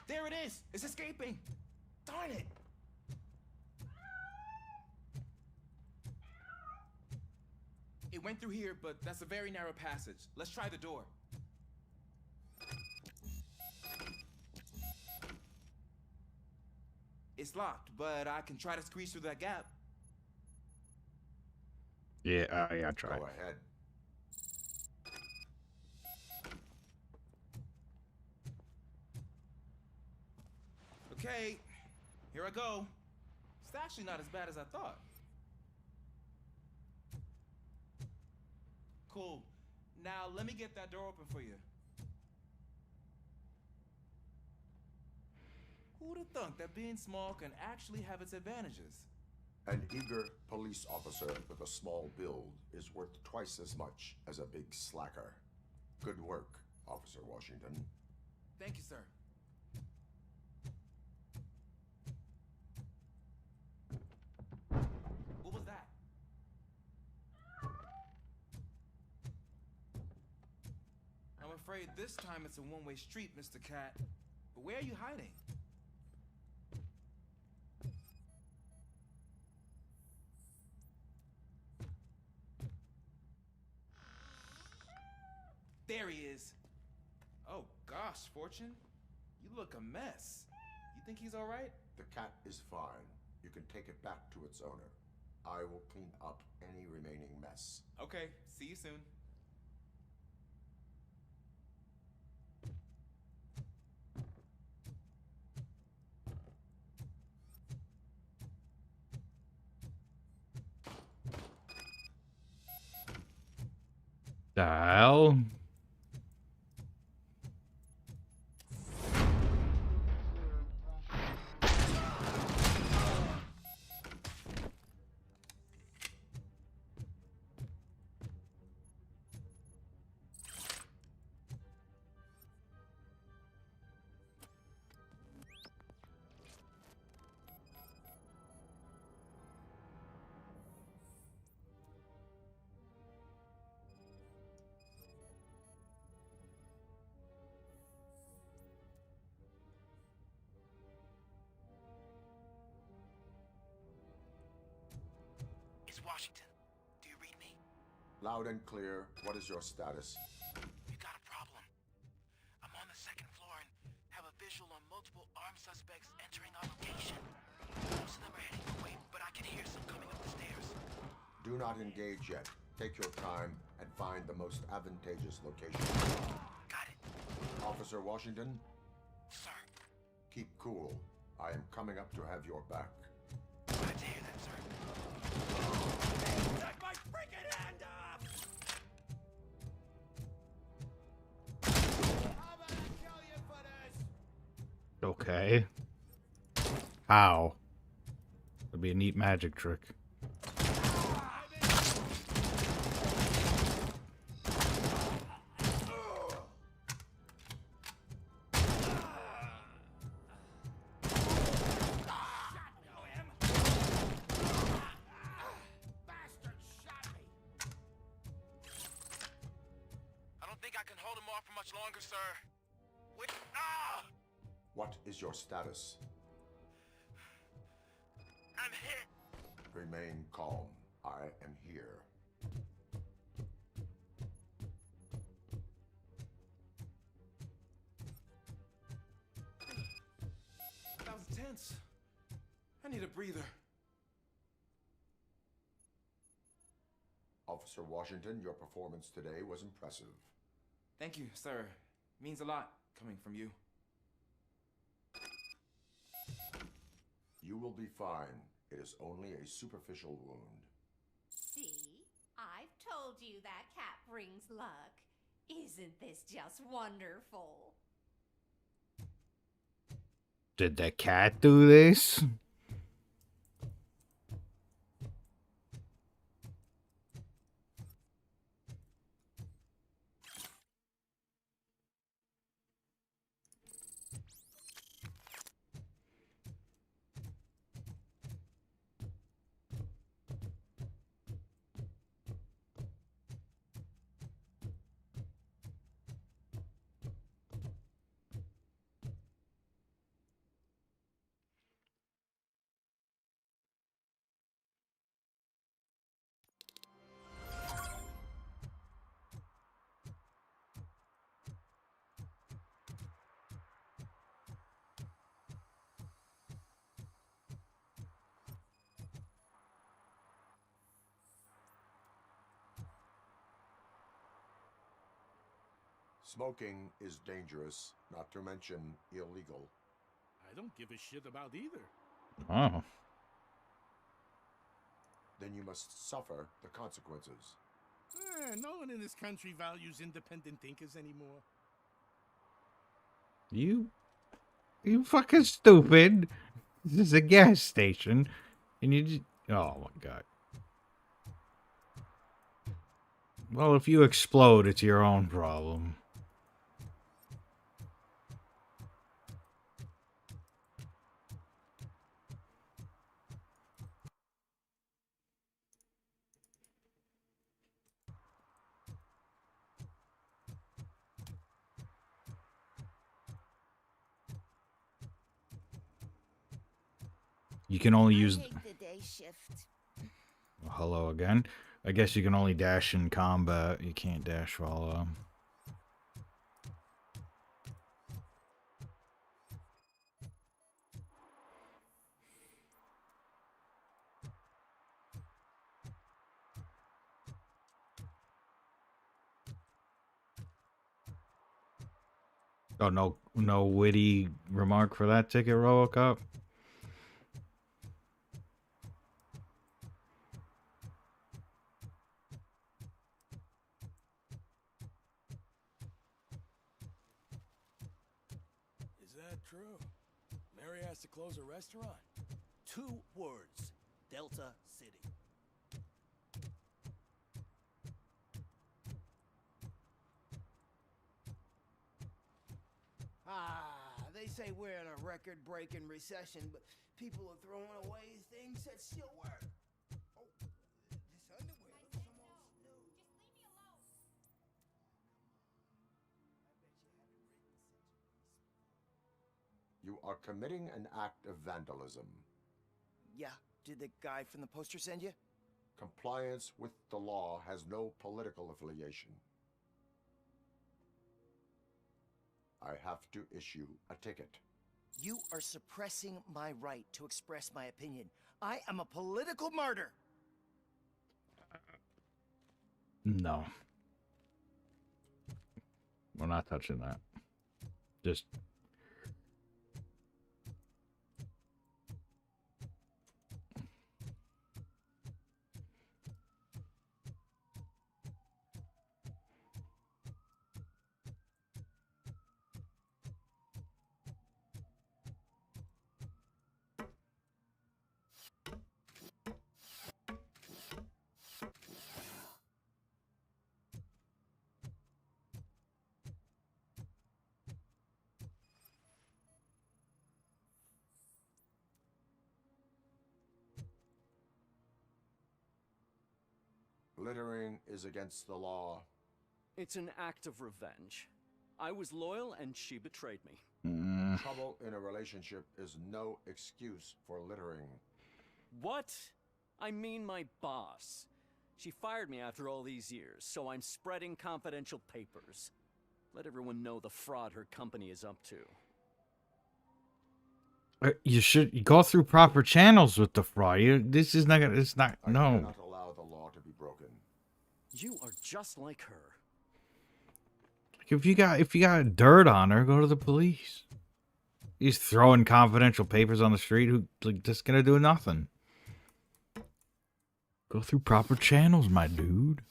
There it is! It's escaping! Darn it! It went through here, but that's a very narrow passage. Let's try the door. It's locked, but I can try to squeeze through that gap. Yeah, yeah, try. Go ahead. Okay, here I go. It's actually not as bad as I thought. Cool. Now let me get that door open for you. Who'd have thunk that being small can actually have its advantages? An eager police officer with a small build is worth twice as much as a big slacker. Good work, Officer Washington. Thank you, sir. What was that? I'm afraid this time it's a one-way street, Mr. Cat. But where are you hiding? There he is. Oh gosh, Fortune. You look a mess. You think he's all right? The cat is fine. You can take it back to its owner. I will clean up any remaining mess. Okay, see you soon. The hell? It's Washington. Do you read me? Loud and clear. What is your status? We got a problem. I'm on the second floor suspects entering our location. Most of them are heading away, but I can hear some coming up the stairs. Do not engage yet. Take your time and find the most advantageous location. Got it. Officer Washington? Sir. Keep cool. I am coming up to have your back. Glad to hear that, sir. Take my freaking hand off! How about I kill you for this? Okay. How? That'd be a neat magic trick. Longer, sir. Wait. Ah! What is your status? I'm hit. Remain calm. I am here. That was tense. I need a breather. Officer Washington, your performance today was impressive. Thank you, sir. Means a lot coming from you. You will be fine. It is only a superficial wound. See? I've told you that cat brings luck. Isn't this just wonderful? Did the cat do this? Smoking is dangerous, not to mention illegal. I don't give a shit about either. Oh. Then you must suffer the consequences. No one in this country values independent thinkers anymore. You fucking stupid. This is a gas station. And you just... Oh my god. Well, if you explode, it's your own problem. You can only use... I hate the day shift. Well, hello again. I guess you can only dash in combat. You can't dash while... Oh, no witty remark for that ticket, RoboCop? Is that true? Mary has to close a restaurant? 2 words. Delta City. They say we're in a record-breaking recession, but people are throwing away things that still work. Oh, this underwear looks almost new. Just leave me alone. You are committing an act of vandalism. Yeah, did the guy from the poster send you? Compliance with the law has no political affiliation. I have to issue a ticket. You are suppressing my right to express my opinion. I am a political martyr. No. We're not touching that. Just... Littering is against the law. It's an act of revenge. I was loyal and she betrayed me. Trouble in a relationship is no excuse for littering. What? I mean my boss. She fired me after all these years, so I'm spreading confidential papers. Let everyone know the fraud her company is up to. You should go through proper channels with the fraud. This is not gonna... It's not... I No. cannot allow the law to be broken. You are just like her. If you got dirt on her, go to the police. He's throwing confidential papers on the street who like just gonna do nothing. Go through proper channels, my dude.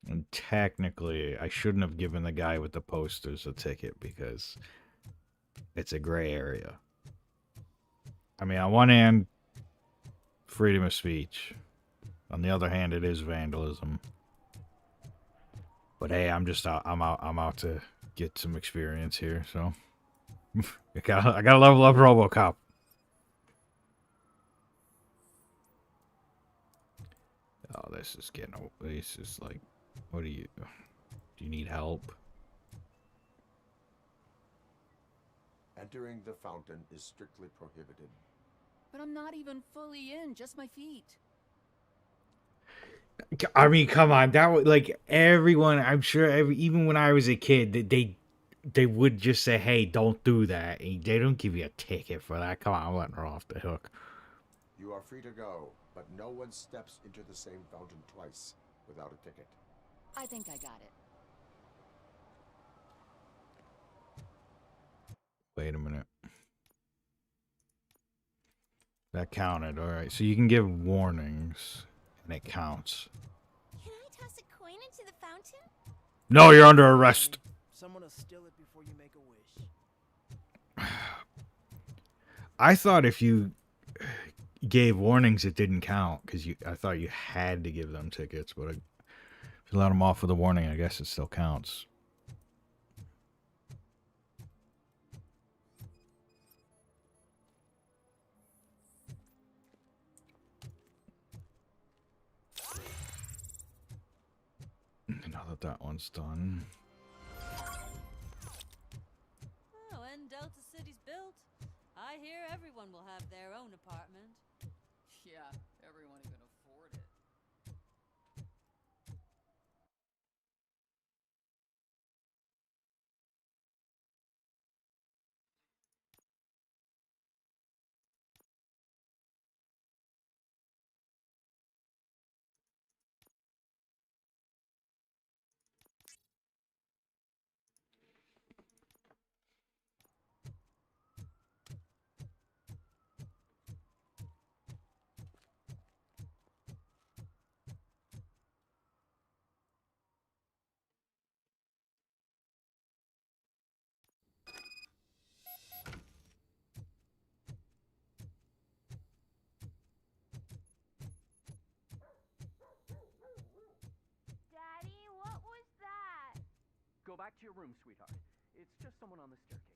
And technically, I shouldn't have given the guy with the posters a ticket because it's a gray area. I mean, on one hand, freedom of speech. On the other hand, it is vandalism. But hey, I'm out to get some experience here, so I gotta level up RoboCop. Oh, this is like, what do you need help? Entering the fountain is strictly prohibited. But I'm not even fully in, just my feet. I mean, come on, that was like everyone. I'm sure, even when I was a kid, they would just say, "Hey, don't do that." And they don't give you a ticket for that. Come on, I'm letting her off the hook. You are free to go, but no one steps into the same fountain twice without a ticket. I think I got it. Wait a minute. That counted. All right, so you can give warnings, and it counts. Can I toss a coin into the fountain? No, you're under arrest. Someone will steal it before you make a wish. I thought if you gave warnings, it didn't count because I thought you had to give them tickets. But if you let them off with a warning, I guess it still counts. Now that one's done. Oh, when Delta City's built, I hear everyone will have their own apartment. Yeah, everyone who can afford it. Daddy, what was that? Go back to your room, sweetheart. It's just someone on the staircase.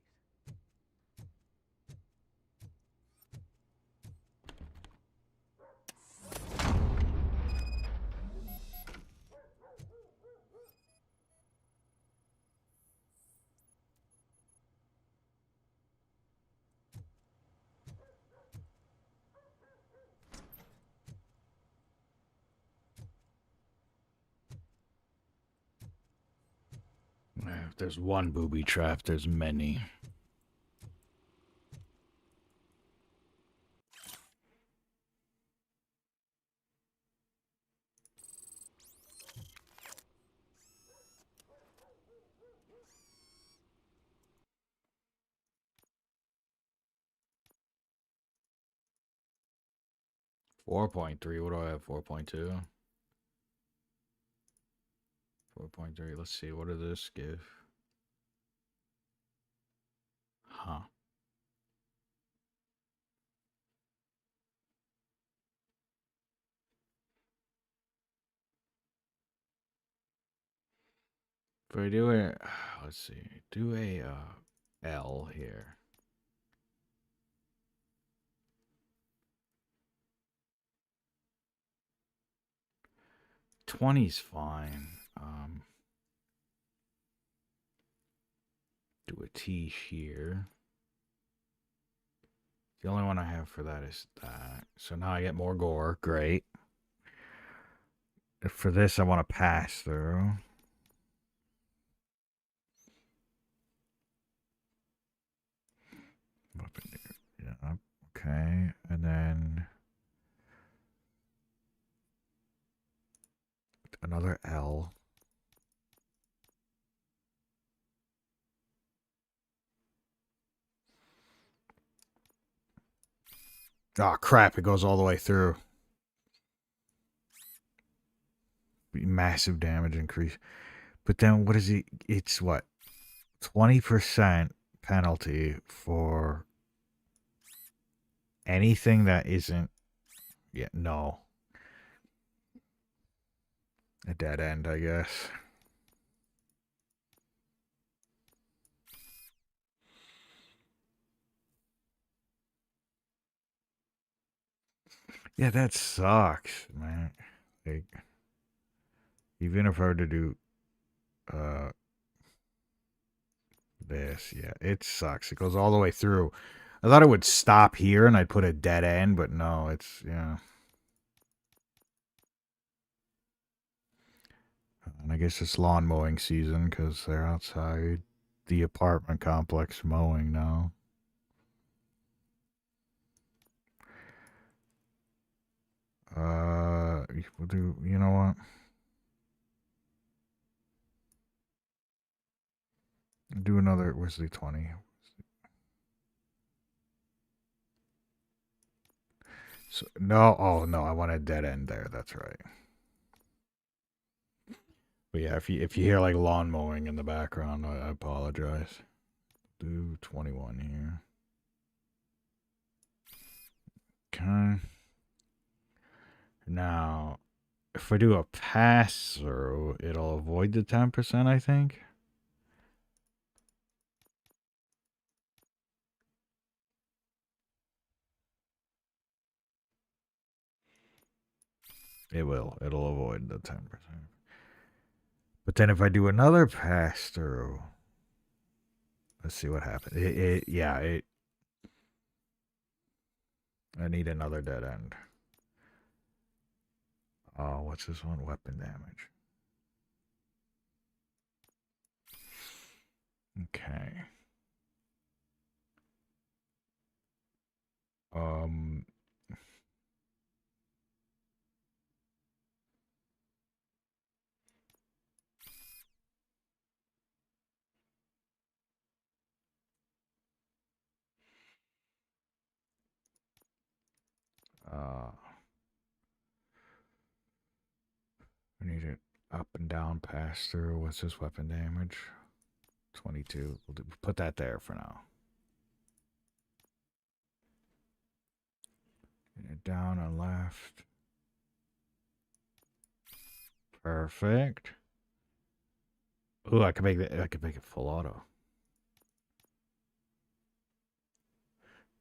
If there's one booby trap, there's many. .3. What do I have? 4.2. 4.3. Let's see. What does this give? Huh. If I do a, let's see, do a L here. $20's fine. Do a T here. The only one I have for that is that. So now I get more gore. Great. For this, I want to pass through. Yeah. Okay. And then another L. Oh, crap. It goes all the way through. Massive damage increase. But then what is it? It's what? 20% penalty for anything that isn't. Yeah, no. A dead end, I guess. Yeah, that sucks, man. Like, even if I were to do this, yeah, it sucks. It goes all the way through. I thought it would stop here and I'd put a dead end, but no, it's, yeah. And I guess it's lawn mowing season because they're outside the apartment complex mowing now. We'll do, you know what? Do another, where's the 20? So, no, oh no, I want a dead end there, that's right. But yeah, if you hear like lawn mowing in the background, I apologize. Do 21 here. Okay. Now, if I do a pass through, it'll avoid the 10%, I think. It will. It'll avoid the 10%. But then if I do another pass through, let's see what happens. I need another dead end. Oh, what's this one? Weapon damage. Okay. I need it up and down pass through. What's this weapon damage? 22. We'll put that there for now. Down and left. Perfect. Ooh, I could make it full auto.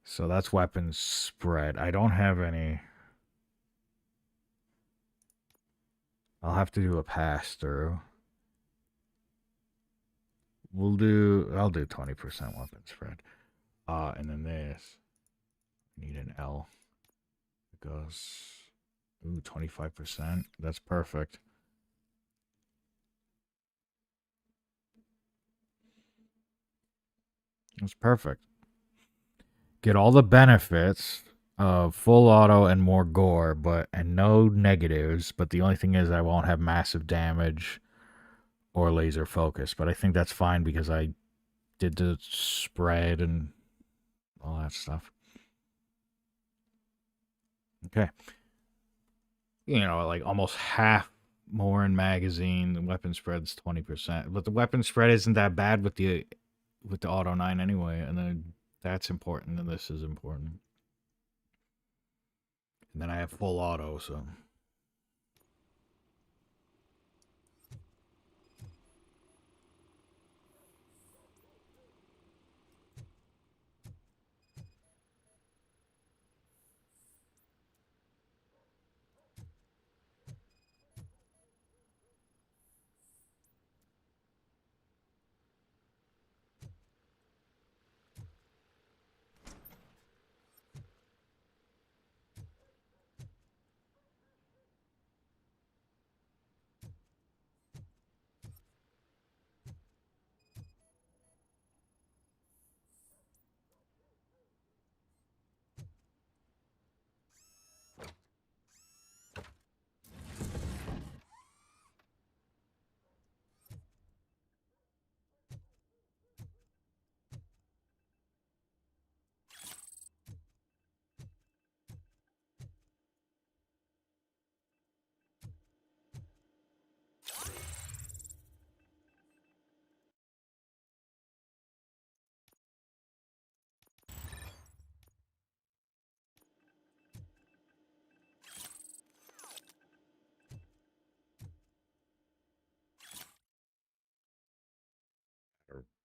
So that's weapons spread. I don't have any. I'll have to do a pass through. I'll do 20% weapon spread. And then this. Need an L. It goes, 25%. That's perfect. It's perfect. Get all the benefits of full auto and more gore, and no negatives. But the only thing is, I won't have massive damage or laser focus. But I think that's fine because I did the spread and all that stuff. Okay. You know, like almost half more in magazine. The weapon spread's 20%, but the weapon spread isn't that bad with the auto 9 anyway, and then that's important, and this is important. And then I have full auto, so.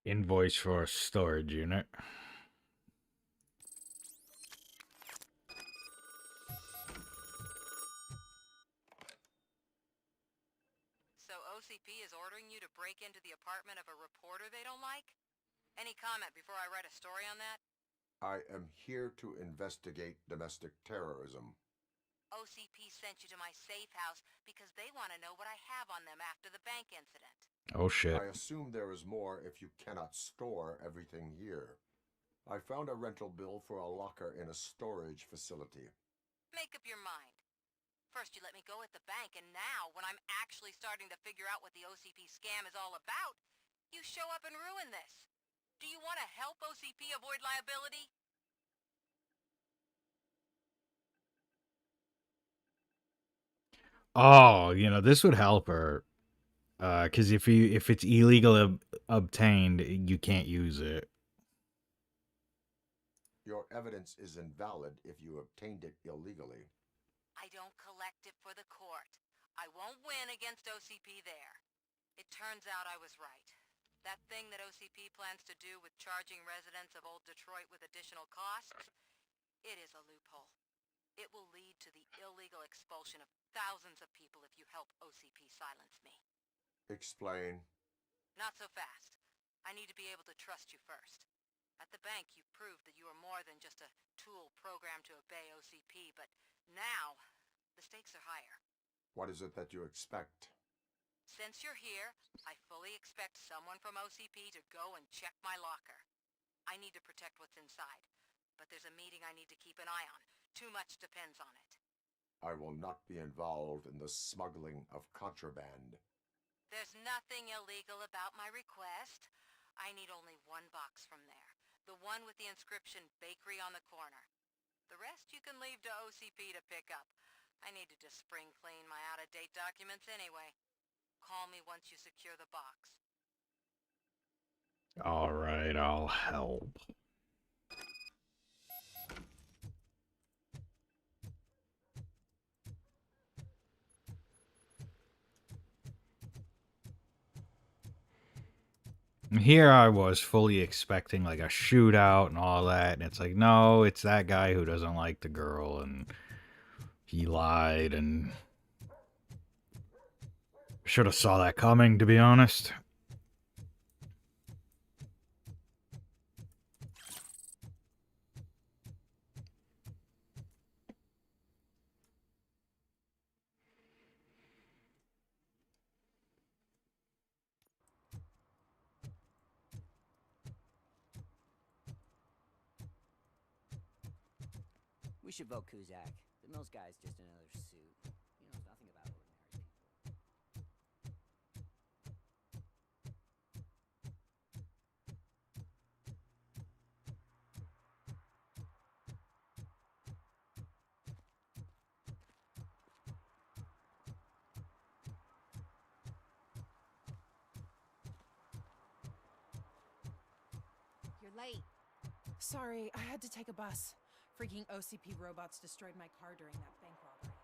Invoice for a storage unit. So OCP is ordering you to break into the apartment of a reporter they don't like? Any comment before I write a story on that? I am here to investigate domestic terrorism. OCP sent you to my safe house because they want to know what I have on them after the bank incident. Oh shit. I assume there is more if you cannot store everything here. I found a rental bill for a locker in a storage facility. Make up your mind. First you let me go at the bank, and now, when I'm actually starting to figure out what the OCP scam is all about, you show up and ruin this. Do you want to help OCP avoid liability? Oh, this would help her. Because if it's illegal obtained, you can't use it. Your evidence is invalid if you obtained it illegally. I don't collect it for the court. I won't win against OCP there. It turns out I was right. That thing that OCP plans to do with charging residents of Old Detroit with additional costs, it is a loophole. It will lead to the illegal expulsion of thousands of people if you help OCP silence me. Explain. Not so fast. I need to be able to trust you first. At the bank, you proved that you are more than just a tool programmed to obey OCP, but now, the stakes are higher. What is it that you expect? Since you're here, I fully expect someone from OCP to go and check my locker. I need to protect what's inside, but there's a meeting I need to keep an eye on. Too much depends on it. I will not be involved in the smuggling of contraband. There's nothing illegal about my request. I need only one box from there. The one with the inscription Bakery on the corner. The rest you can leave to OCP to pick up. I need to just spring clean my out-of-date documents anyway. Call me once you secure the box. All right, I'll help. Here I was fully expecting like a shootout and all that, and it's like, no, it's that guy who doesn't like the girl, and he lied, and should have saw that coming, to be honest. We should vote Kuzak. The Mills guy's just another suit. He knows nothing about ordinary people. You're late. Sorry, I had to take a bus. Freaking OCP robots destroyed my car during that bank robbery.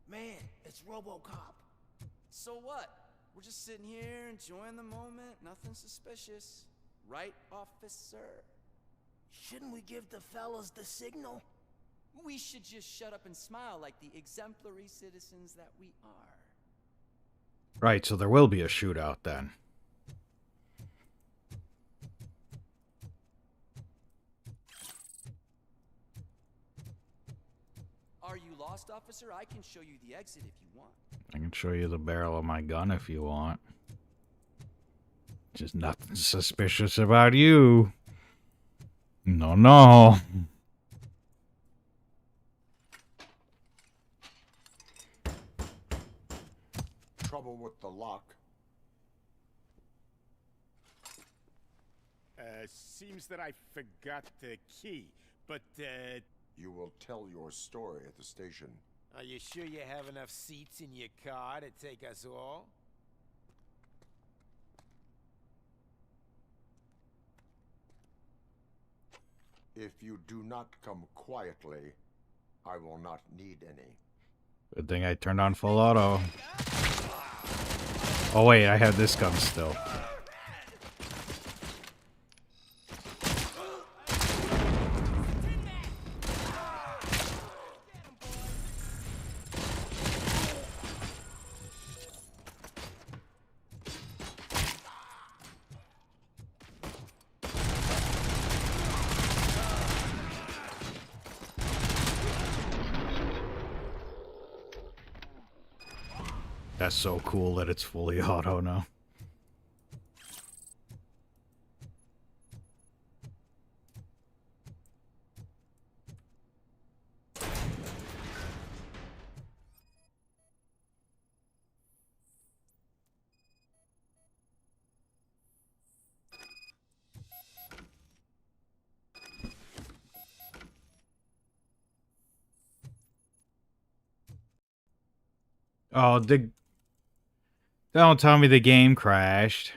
Man, it's RoboCop. So what? We're just sitting here enjoying the moment. Nothing suspicious. Right, officer? Shouldn't we give the fellas the signal? We should just shut up and smile like the exemplary citizens that we are. Right, so there will be a shootout then. Are you lost, officer? I can show you the exit if you want. I can show you the barrel of my gun if you want. Just nothing suspicious about you. No, no. Trouble with the lock. Seems that I forgot the key, but, You will tell your story at the station. Are you sure you have enough seats in your car to take us all? If you do not come quietly, I will not need any. Good thing I turned on full auto. Oh wait, I have this gun still. That's so cool that it's fully auto now. Oh, don't tell me the game crashed.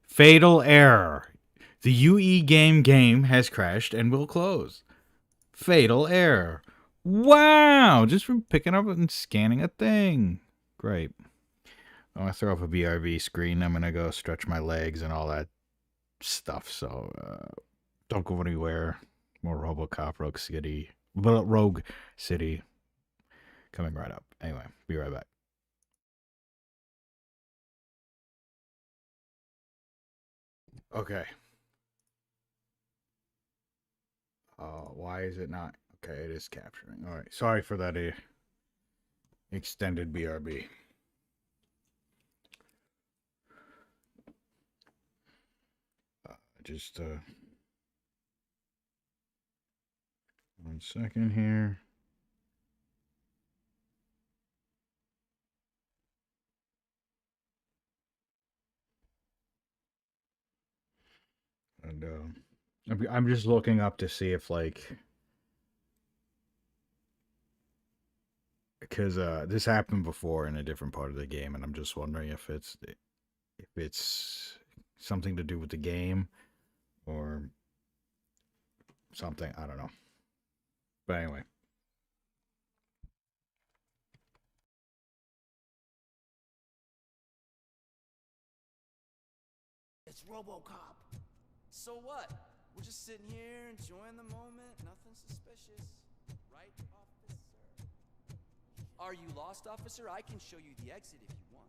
Fatal error. The UE game has crashed and will close. Fatal error. Wow! Just from picking up and scanning a thing. Great. I'm going to throw up a BRB screen. I'm going to go stretch my legs and all that stuff. So, don't go anywhere. More RoboCop, Rogue City. Coming right up. Anyway, be right back. Okay. Why is it not? Okay, it is capturing. All right. Sorry for that extended BRB. Just 1 second here. And I'm just looking up to see if, like, because this happened before in a different part of the game, and I'm just wondering if it's something to do with the game or something. I don't know. But anyway. It's RoboCop. So what? We're just sitting here enjoying the moment. Nothing suspicious. Right, officer? Are you lost, officer? I can show you the exit if you want.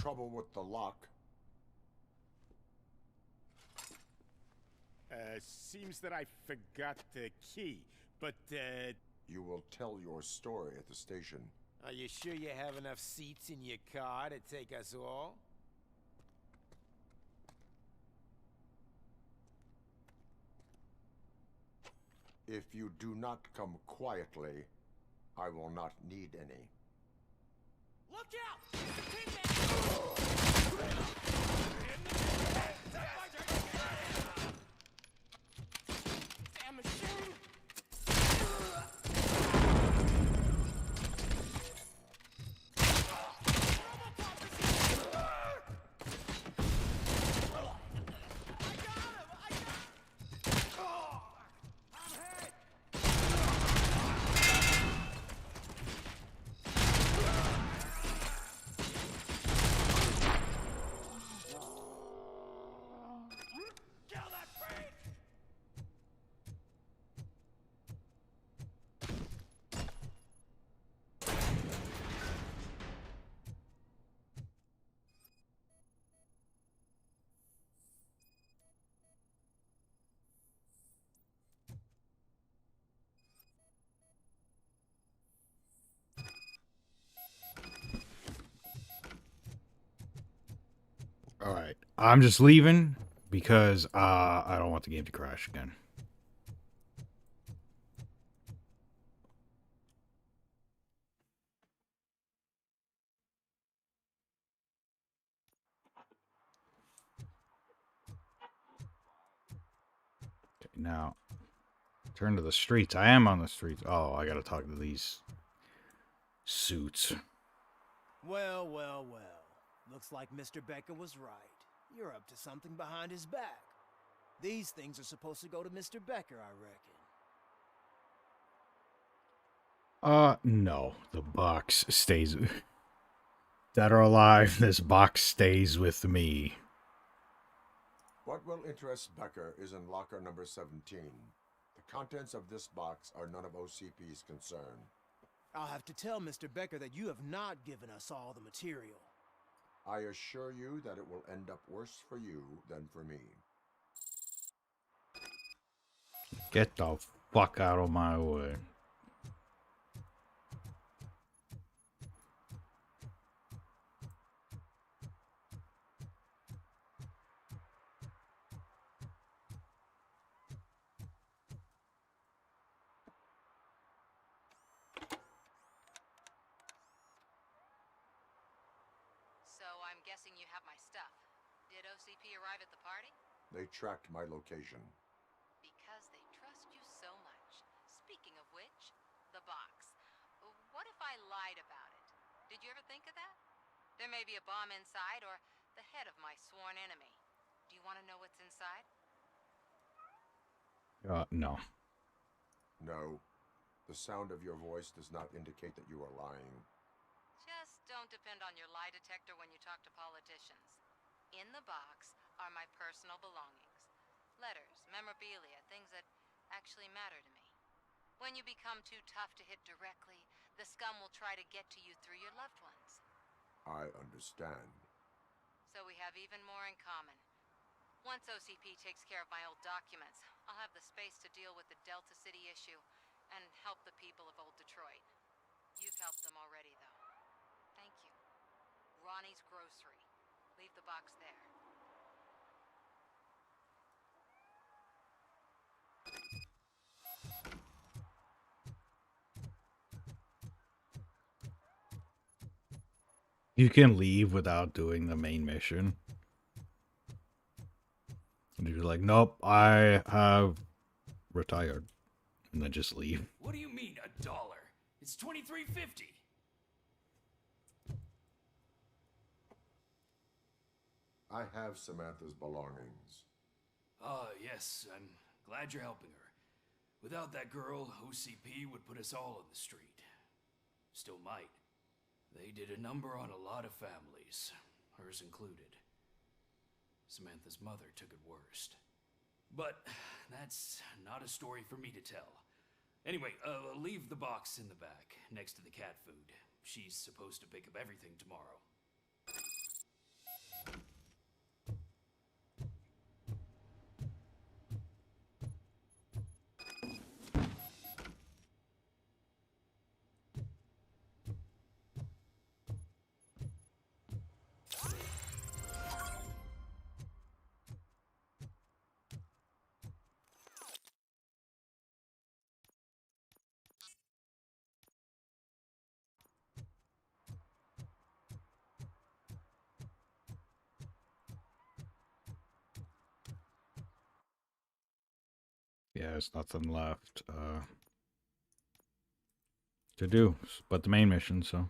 Trouble with the lock. Seems that I forgot the key, but, You will tell your story at the station. Are you sure you have enough seats in your car to take us all? If you do not come quietly, I will not need any. Look out! It's a Tin Man! Damn machine! All right, I'm just leaving because I don't want the game to crash again. Okay, now turn to the streets. I am on the streets. Oh, I gotta talk to these suits. Well, well, well. Looks like Mr. Becker was right. You're up to something behind his back. These things are supposed to go to Mr. Becker, I reckon. No. The box stays... Dead or alive, this box stays with me. What will interest Becker is in locker number 17. The contents of this box are none of OCP's concern. I'll have to tell Mr. Becker that you have not given us all the material. I assure you that it will end up worse for you than for me. Get the fuck out of my way. So I'm guessing you have my stuff. Did OCP arrive at the party? They tracked my location. Because they trust you so much. Speaking of which, the box. What if I lied about it? Did you ever think of that? There may be a bomb inside or the head of my sworn enemy. Do you want to know what's inside? No. No. The sound of your voice does not indicate that you are lying. Just don't depend on your lie detector when you talk to politicians. In the box are my personal belongings. Letters, memorabilia, things that actually matter to me. When you become too tough to hit directly, the scum will try to get to you through your loved ones. I understand. So we have even more in common. Once OCP takes care of my old documents, I'll have the space to deal with the Delta City issue and help the people of Old Detroit. You've helped them already, though. Thank you. Ronnie's Grocery. Leave the box there. You can leave without doing the main mission. And you're like, nope, I have retired. And then just leave. What do you mean, $1? It's $23.50. I have Samantha's belongings. Yes, I'm glad you're helping her. Without that girl, OCP would put us all on the street. Still might. They did a number on a lot of families, hers included. Samantha's mother took it worst. But that's not a story for me to tell. Anyway, leave the box in the back, next to the cat food. She's supposed to pick up everything tomorrow. Yeah, there's nothing left to do but the main mission, so.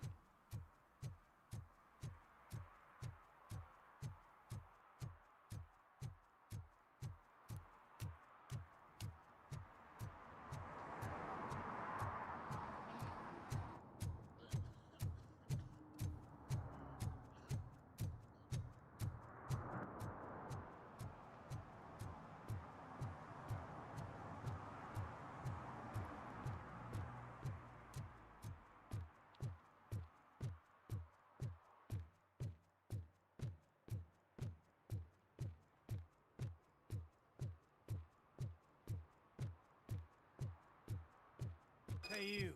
Hey, you.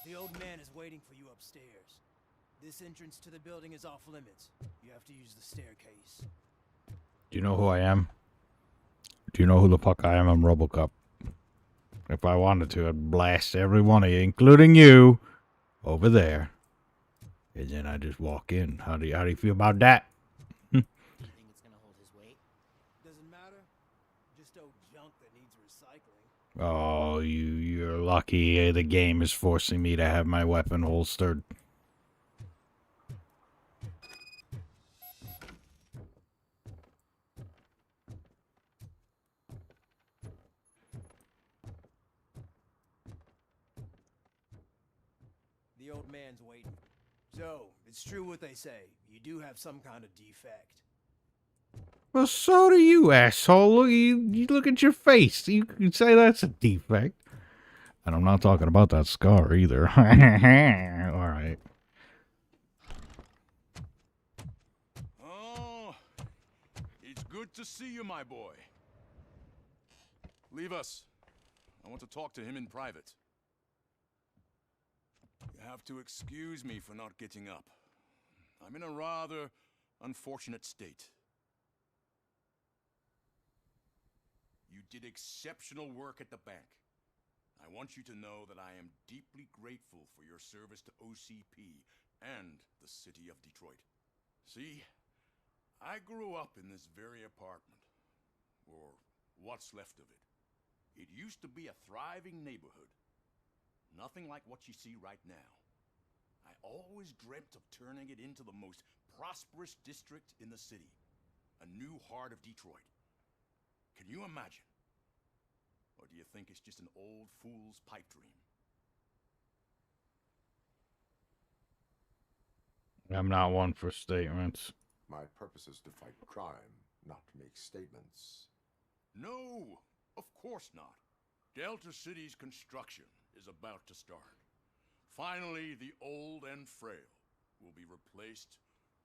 The old man is waiting for you upstairs. This entrance to the building is off limits. You have to use the staircase. Do you know who I am? Do you know who the fuck I am? I'm RoboCop. If I wanted to, I'd blast every one of you, including you, over there. And then I just walk in. How do you feel about that? You think it's gonna hold his weight? Doesn't matter. Just old junk that needs recycling. Oh, you're lucky the game is forcing me to have my weapon holstered. The old man's waiting. So, it's true what they say. You do have some kind of defect. Well, so do you, asshole. Look, you look at your face. You can say that's a defect. And I'm not talking about that scar either. Alright. Oh, it's good to see you, my boy. Leave us. I want to talk to him in private. You have to excuse me for not getting up. I'm in a rather unfortunate state. You did exceptional work at the bank. I want you to know that I am deeply grateful for your service to OCP and the city of Detroit. See, I grew up in this very apartment, or what's left of it. It used to be a thriving neighborhood. Nothing like what you see right now. I always dreamt of turning it into the most prosperous district in the city. A new heart of Detroit. Can you imagine? Or do you think it's just an old fool's pipe dream? I'm not one for statements. My purpose is to fight crime, not to make statements. No, of course not. Delta City's construction is about to start. Finally, the old and frail will be replaced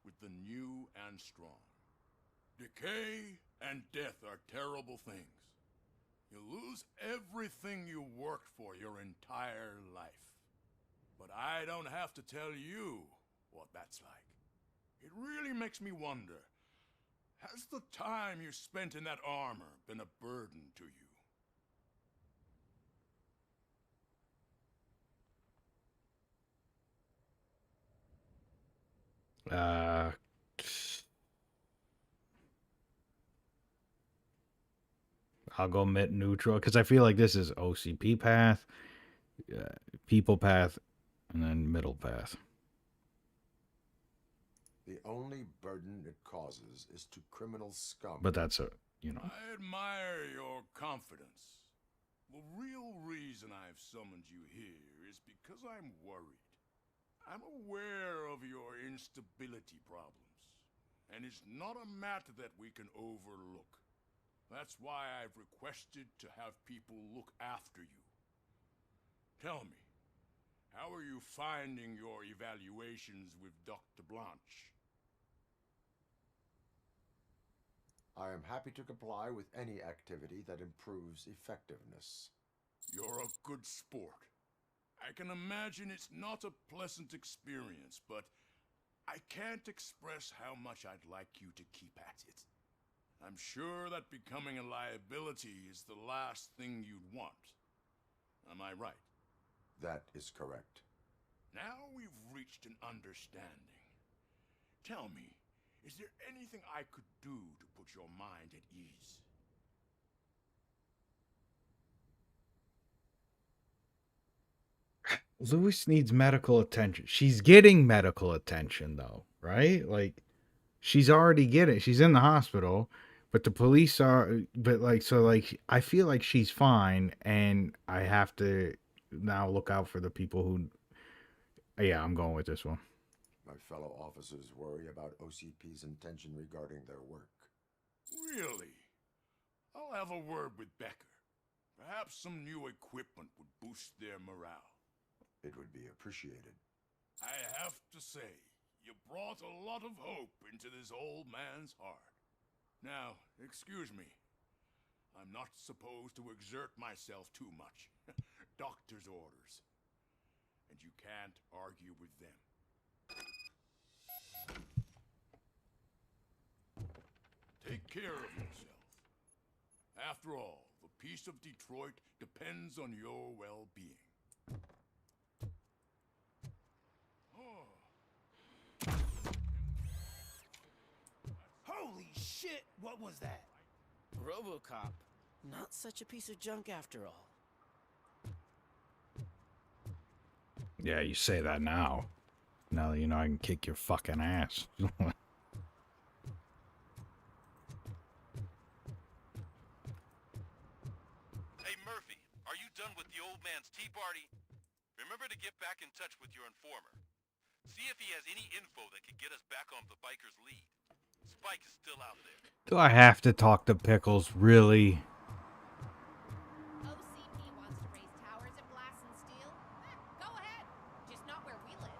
with the new and strong. Decay and death are terrible things. You lose everything you worked for your entire life. But I don't have to tell you what that's like. It really makes me wonder, has the time you spent in that armor been a burden to you? I'll go mid neutral because I feel like this is OCP path, people path, and then middle path. The only burden it causes is to criminal scum. But that's a, you know. I admire your confidence. The real reason I've summoned you here is because I'm worried. I'm aware of your instability problems, and it's not a matter that we can overlook. That's why I've requested to have people look after you. Tell me, how are you finding your evaluations with Dr. Blanche? I am happy to comply with any activity that improves effectiveness. You're a good sport. I can imagine it's not a pleasant experience, but I can't express how much I'd like you to keep at it. I'm sure that becoming a liability is the last thing you'd want. Am I right? That is correct. Now we've reached an understanding. Tell me, is there anything I could do to put your mind at ease? Lewis needs medical attention. She's getting medical attention though, right? Like she's already getting, she's in the hospital, but the police are, but like, so like, I feel like she's fine and I have to now look out for the people who, yeah, I'm going with this one. My fellow officers worry about OCP's intention regarding their work. Really? I'll have a word with Becker. Perhaps some new equipment would boost their morale. It would be appreciated. I have to say, you brought a lot of hope into this old man's heart. Now, excuse me. I'm not supposed to exert myself too much. Doctor's orders. And you can't argue with them. Take care of yourself. After all, the peace of Detroit depends on your well-being. Holy shit! What was that? RoboCop. Not such a piece of junk after all. Yeah, you say that now. Now that you know I can kick your fucking ass. Hey, Murphy, are you done with the old man's tea party? Remember to get back in touch with your informer. See if he has any info that could get us back on the biker's lead. Spike is still out there. Do I have to talk to Pickles? Really? OCP wants to raise towers in glass and steel? Go ahead. Just not where we live.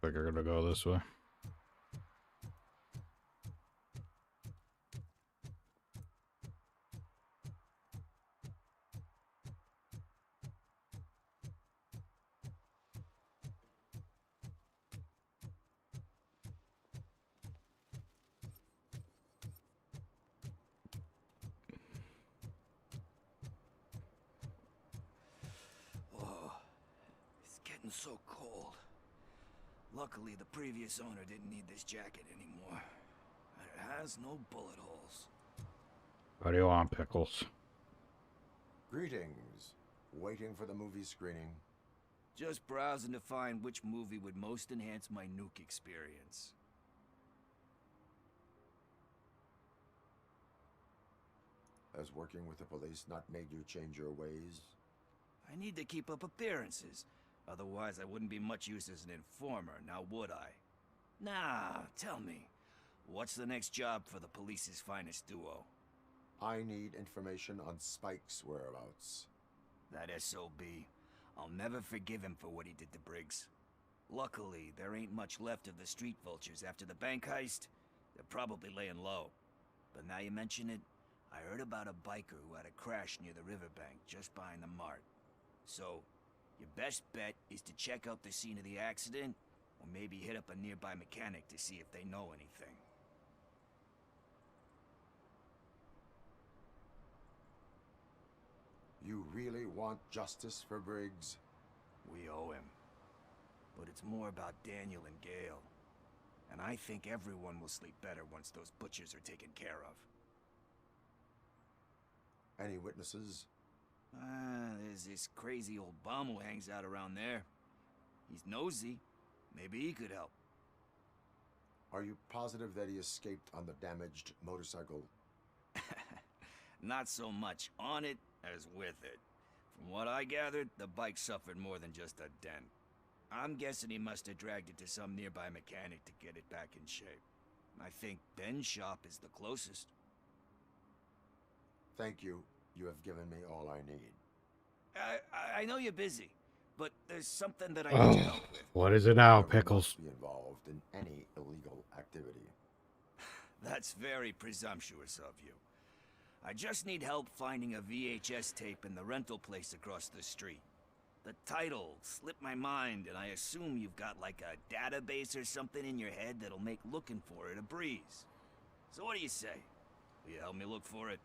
Like we're gonna go this way. Oh, it's getting so cold. Luckily, the previous owner didn't need this jacket anymore. It has no bullet holes. What do you want, Pickles? Greetings. Waiting for the movie screening. Just browsing to find which movie would most enhance my nuke experience. Has working with the police not made you change your ways? I need to keep up appearances. Otherwise, I wouldn't be much use as an informer, now would I? Nah, tell me. What's the next job for the police's finest duo? I need information on Spike's whereabouts. That SOB. I'll never forgive him for what he did to Briggs. Luckily, there ain't much left of the street vultures after the bank heist. They're probably laying low. But now you mention it, I heard about a biker who had a crash near the riverbank just behind the mart. So, your best bet is to check out the scene of the accident, or maybe hit up a nearby mechanic to see if they know anything. You really want justice for Briggs? We owe him. But it's more about Daniel and Gale. And I think everyone will sleep better once those butchers are taken care of. Any witnesses? There's this crazy old bum who hangs out around there. He's nosy. Maybe he could help. Are you positive that he escaped on the damaged motorcycle? Not so much on it as with it. From what I gathered, the bike suffered more than just a dent. I'm guessing he must have dragged it to some nearby mechanic to get it back in shape. I think Ben's shop is the closest. Thank you. You have given me all I need. I know you're busy, but there's something that I need your help with. What is it now, I will Pickles? not be involved in any illegal activity. That's very presumptuous of you. I just need help finding a VHS tape in the rental place across the street. The title slipped my mind, and I assume you've got like a database or something in your head that'll make looking for it a breeze. So what do you say? Will you help me look for it?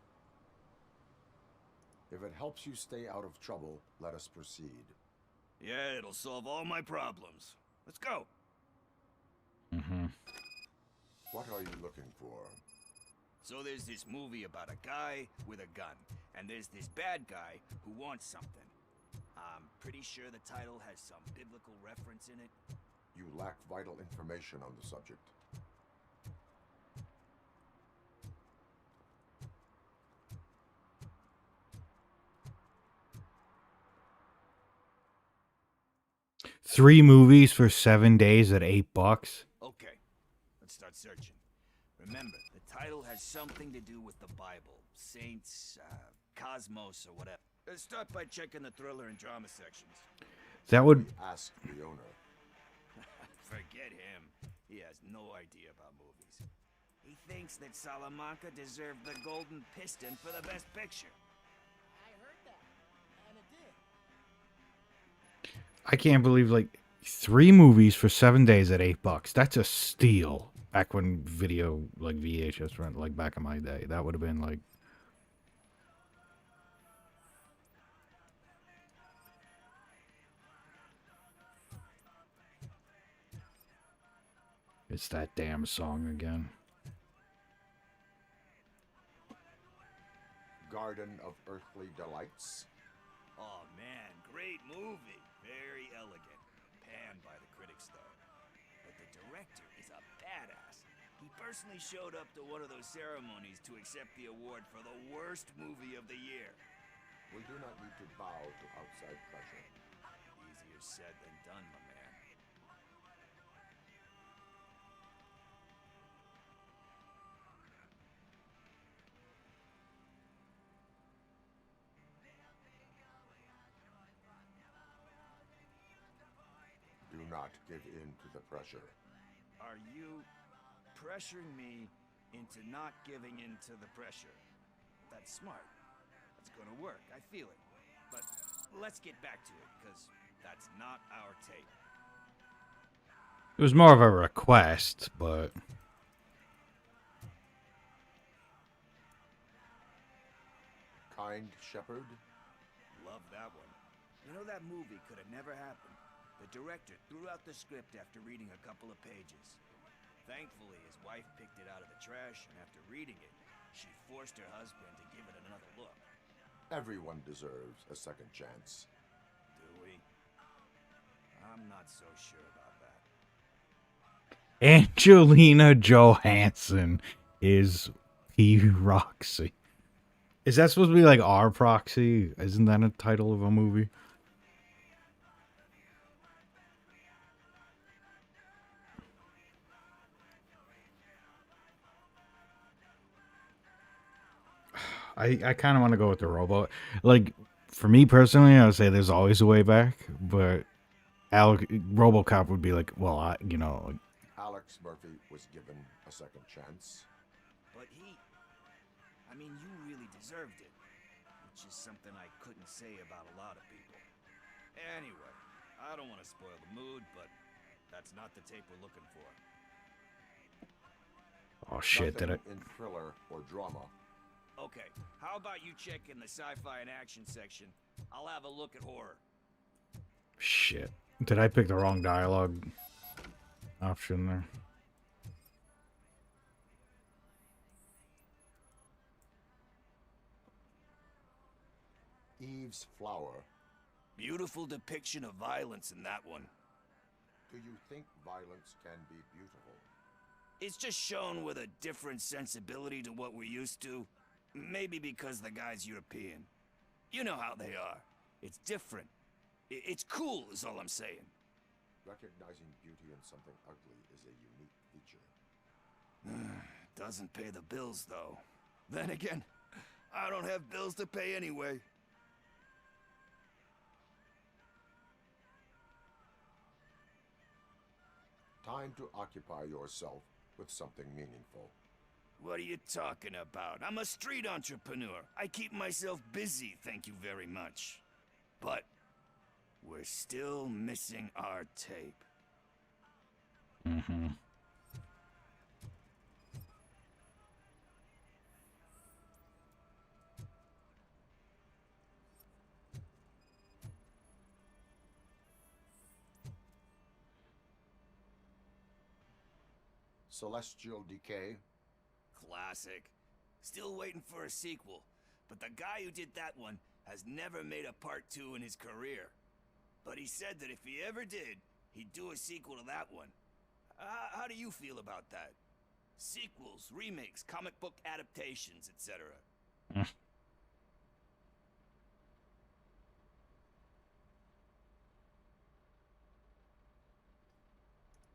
If it helps you stay out of trouble, let us proceed. Yeah, it'll solve all my problems. Let's go. What are you looking for? So there's this movie about a guy with a gun, and there's this bad guy who wants something. I'm pretty sure the title has some biblical reference in it. You lack vital information on the subject. Three movies for 7 days at $8. Okay, let's start searching. Remember, the title has something to do with the Bible, saints, cosmos, or whatever. Let's start by checking the thriller and drama sections. That would Ask the owner. Forget him. He has no idea about movies. He thinks that Salamanca deserved the Golden Piston for the Best Picture. I heard that, and it did. I can't believe like 3 movies for 7 days at $8. That's a steal. Back when video like VHS went like back in my day, that would have been like. It's that damn song again. Garden of Earthly Delights. Oh man, great movie. Very elegant. Panned by the critics though. But the director is a badass. He personally showed up to one of those ceremonies to accept the award for the worst movie of the year. We do not need to bow to outside pressure. Easier said than done, my man. Do not give in to the pressure. Are you pressuring me into not giving in to the pressure? That's smart. That's gonna work. I feel it. But let's get back to it, because that's not our tape. It was more of a request, but Kind Shepherd. Love that one. You know, that movie could have never happened. The director threw out the script after reading a couple of pages. Thankfully, his wife picked it out of the trash, and after reading it, she forced her husband to give it another look. Everyone deserves a second chance. Do we? I'm not so sure about that. Angelina Johansson is P. Roxy. Is that supposed to be like our proxy? Isn't that a title of a movie? I kind of want to go with the robot. Like, for me personally, I would say there's always a way back, but RoboCop would be like, well, you know. Like, Alex Murphy was given a second chance. But I mean, you really deserved it. Which is something I couldn't say about a lot of people. Anyway, I don't want to spoil the mood, but that's not the tape we're looking for. Oh shit, did Nothing it? in thriller or drama. Okay, how about you check in the sci-fi and action section? I'll have a look at horror. Shit. Did I pick the wrong dialogue option there? Eve's Flower. Beautiful depiction of violence in that one. Do you think violence can be beautiful? It's just shown with a different sensibility to what we're used to. Maybe because the guy's European. You know how they are. It's different. It's cool is all I'm saying. Recognizing beauty in something ugly is a unique feature. Doesn't pay the bills, though. Then again, I don't have bills to pay anyway. Time to occupy yourself with something meaningful. What are you talking about? I'm a street entrepreneur. I keep myself busy, thank you very much. But we're still missing our tape. Mm-hmm. Celestial Decay. Classic. Still waiting for a sequel. But the guy who did that one has never made a part 2 in his career. But he said that if he ever did, he'd do a sequel to that one. How do you feel about that? Sequels, remakes, comic book adaptations, etc.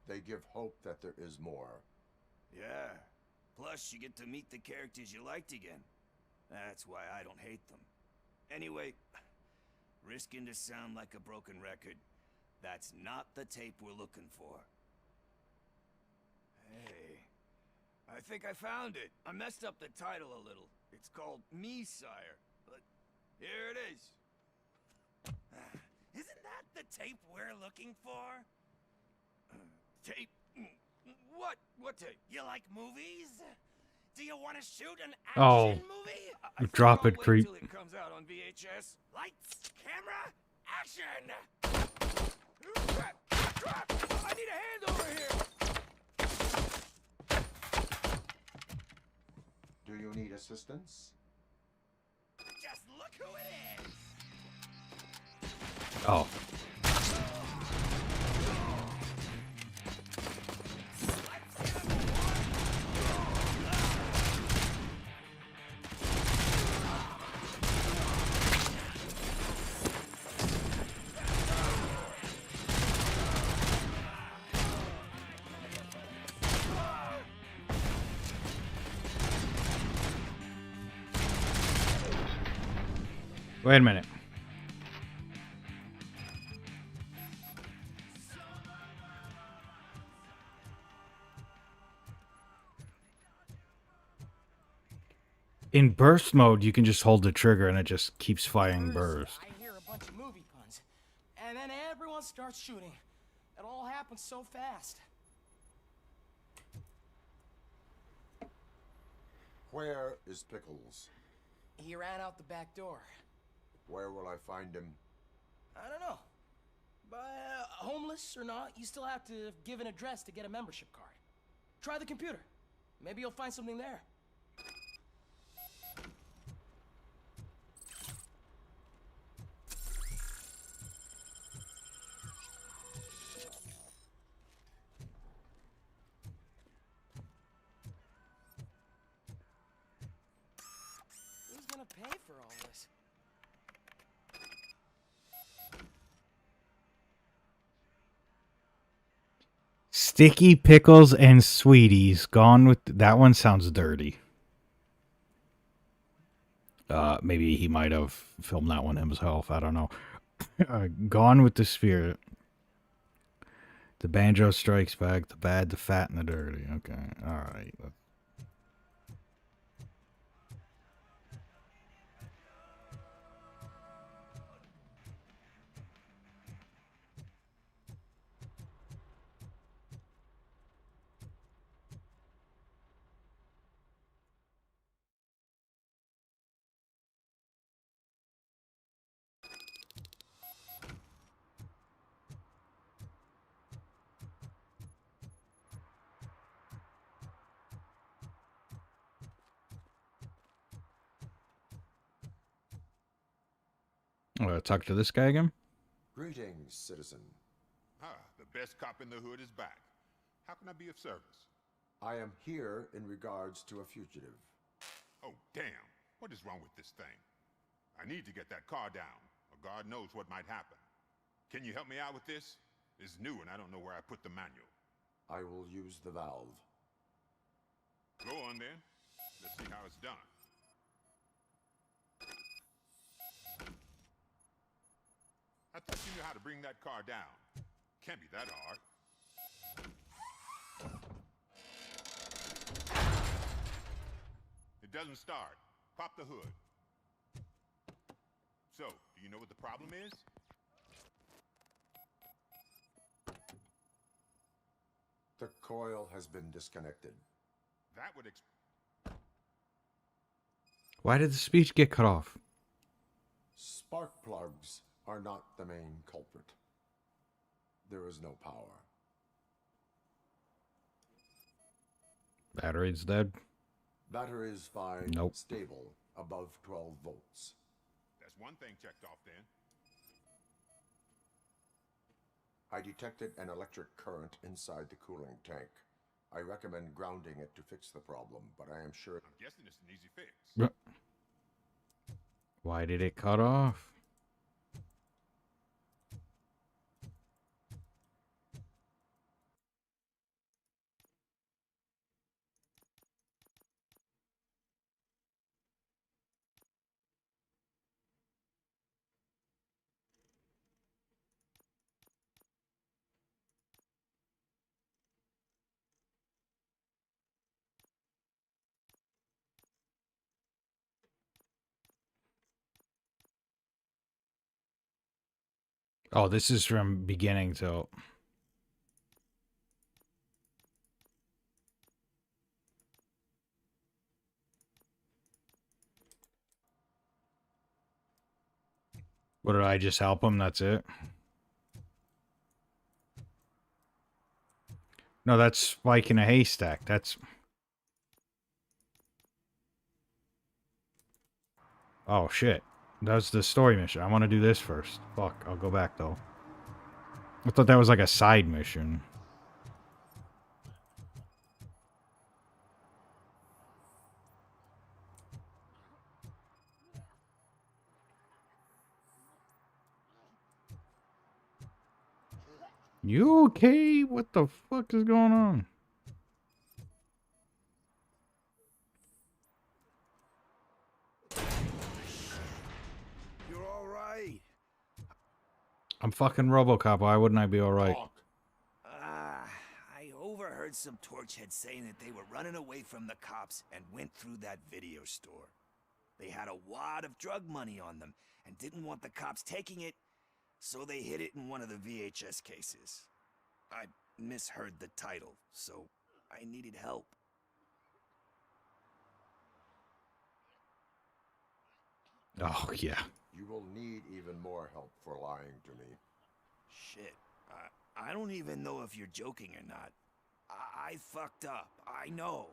They give hope that there is more. Yeah. Plus, you get to meet the characters you liked again. That's why I don't hate them. Anyway, risking to sound like a broken record, that's not the tape we're looking for. Hey, I think I found it. I messed up the title a little. It's called Me, Sire, but here it is. Isn't that the tape we're looking for? Tape? What? What tape? You like movies? Do you want to shoot an action movie? I Drop think it, I'll creep. wait till it comes out on VHS. Lights, camera, action! I need a hand over here. Do you need assistance? Just look who it is. Oh. Wait a minute. In burst mode, you can just hold the trigger and it just keeps firing burst. I hear a bunch of movie puns, and then everyone starts shooting. It all happens so fast. Where is Pickles? He ran out the back door. Where will I find him? I don't know. But homeless or not, you still have to give an address to get a membership card. Try the computer. Maybe you'll find something there. Who's gonna pay for all this? Sticky pickles and sweeties. Gone with that one sounds dirty. Maybe he might have filmed that one himself. I don't know. Gone with the Spirit. The banjo strikes back. The bad, the fat, and the dirty. Okay. All right. Talk to this guy again? Greetings, citizen. The best cop in the hood is back. How can I be of service? I am here in regards to a fugitive. Oh, damn. What is wrong with this thing? I need to get that car down, or God knows what might happen. Can you help me out with this? It's new and I don't know where I put the manual. I will use the valve. Go on then. Let's see how it's done. I thought you knew how to bring that car down. Can't be that hard. It doesn't start. Pop the hood. So, do you know what the problem is? The coil has been disconnected. That would Why did the speech get cut off? Spark plugs are not the main culprit. There is no power. Battery's dead. Battery is fine. Nope. Stable, above 12 volts. That's one thing checked off then. I detected an electric current inside the cooling tank. I recommend grounding it to fix the problem, but I am sure... I'm guessing it's an easy fix. Why did it cut off? Oh, this is from beginning to... What did I just help him? That's it? No, that's Spike in a haystack. That's... Oh, shit. That's the story mission. I want to do this first. Fuck, I'll go back, though. I thought that was like a side mission. You okay? What the fuck is going on? You're all right. I'm fucking RoboCop. Why wouldn't I be alright? I overheard some torchheads saying that they were running away from the cops and went through that video store. They had a wad of drug money on them and didn't want the cops taking it, so they hid it in one of the VHS cases. I misheard the title, so I needed help. Oh, yeah. You will need even more help for lying to me. Shit. I don't even know if you're joking or not. I fucked up. I know.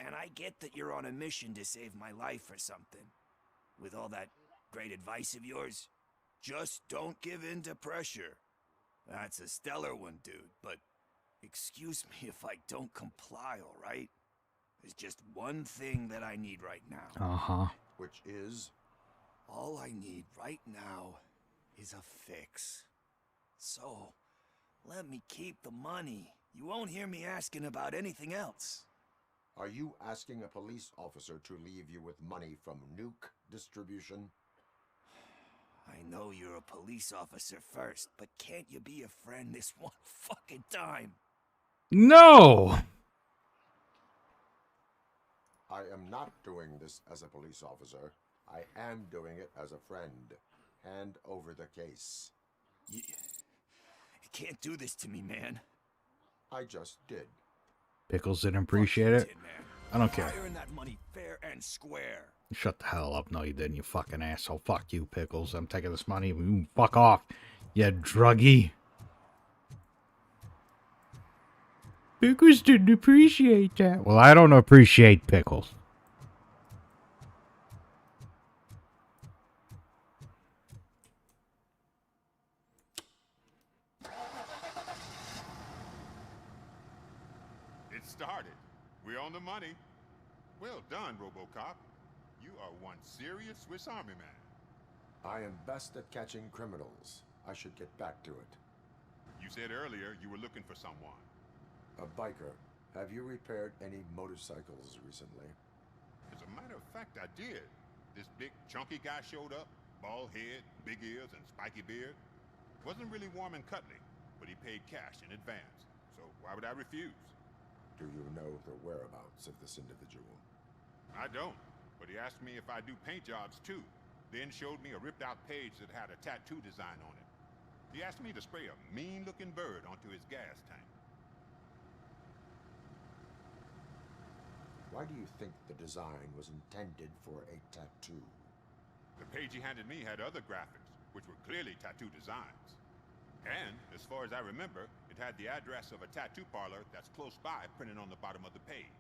And I get that you're on a mission to save my life or something. With all that great advice of yours, just don't give in to pressure. That's a stellar one, dude, but excuse me if I don't comply, all right? There's just one thing that I need right now. Uh-huh. Which is? All I need right now is a fix. So, let me keep the money. You won't hear me asking about anything else. Are you asking a police officer to leave you with money from nuke distribution? I know you're a police officer first, but can't you be a friend this one fucking time? No! I am not doing this as a police officer. I am doing it as a friend. Hand over the case. You can't do this to me, man. I just did. Pickles didn't appreciate it. I don't care. Firing that money fair and square. Shut the hell up. No, you didn't, you fucking asshole. Fuck you, Pickles. I'm taking this money. You fuck off, you druggie. Pickles didn't appreciate that. Well, I don't appreciate Pickles. started. We're on the money. Well done, RoboCop. You are one serious Swiss Army man. I am best at catching criminals. I should get back to it. You said earlier you were looking for someone. A biker. Have you repaired any motorcycles recently? As a matter of fact, I did. This big, chunky guy showed up. Bald head, big ears, and spiky beard. Wasn't really warm and cuddly, but he paid cash in advance. So why would I refuse? Do you know the whereabouts of this individual? I don't, but he asked me if I do paint jobs too. Then showed me a ripped out page that had a tattoo design on it. He asked me to spray a mean looking bird onto his gas tank. Why do you think the design was intended for a tattoo? The page he handed me had other graphics, which were clearly tattoo designs. And, as far as I remember, it had the address of a tattoo parlor that's close by printed on the bottom of the page.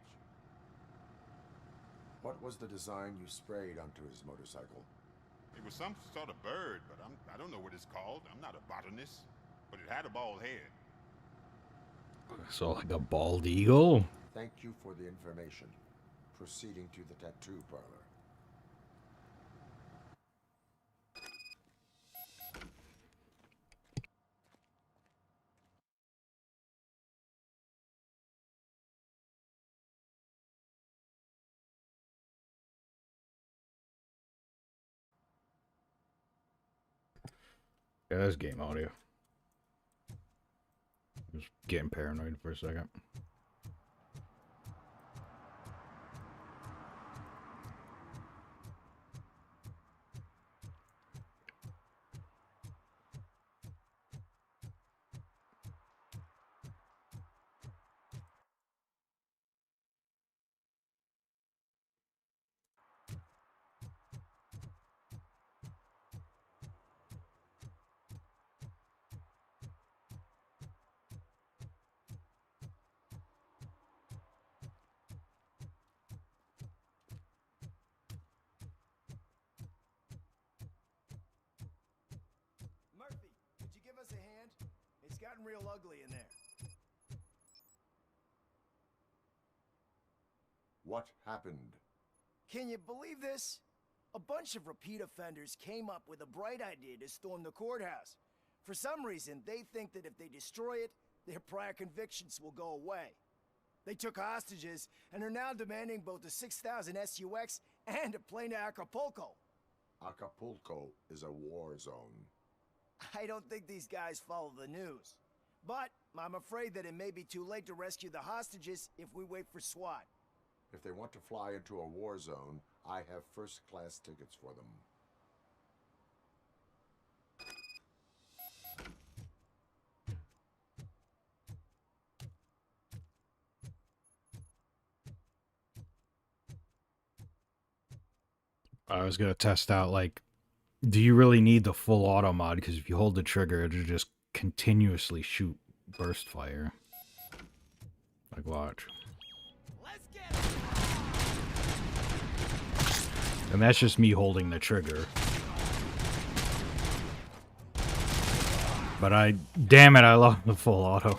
What was the design you sprayed onto his motorcycle? It was some sort of bird, but I don't know what it's called. I'm not a botanist. But it had a bald head. So like a bald eagle? Thank you for the information. Proceeding to the tattoo parlor. Yeah, that's game audio. Just getting paranoid for a second. Murphy, could you give us a hand? It's gotten real ugly in there. What happened? Can you believe this? A bunch of repeat offenders came up with a bright idea to storm the courthouse. For some reason, they think that if they destroy it, their prior convictions will go away. They took hostages and are now demanding both a 6,000 SUX and a plane to Acapulco. Acapulco is a war zone. I don't think these guys follow the news. But I'm afraid that it may be too late to rescue the hostages if we wait for SWAT. If they want to fly into a war zone, I have first-class tickets for them. I was gonna test out, like, do you really need the full auto mod? Because if you hold the trigger, it'll just continuously shoot burst fire. Like, watch. And that's just me holding the trigger. But damn it, I love the full auto.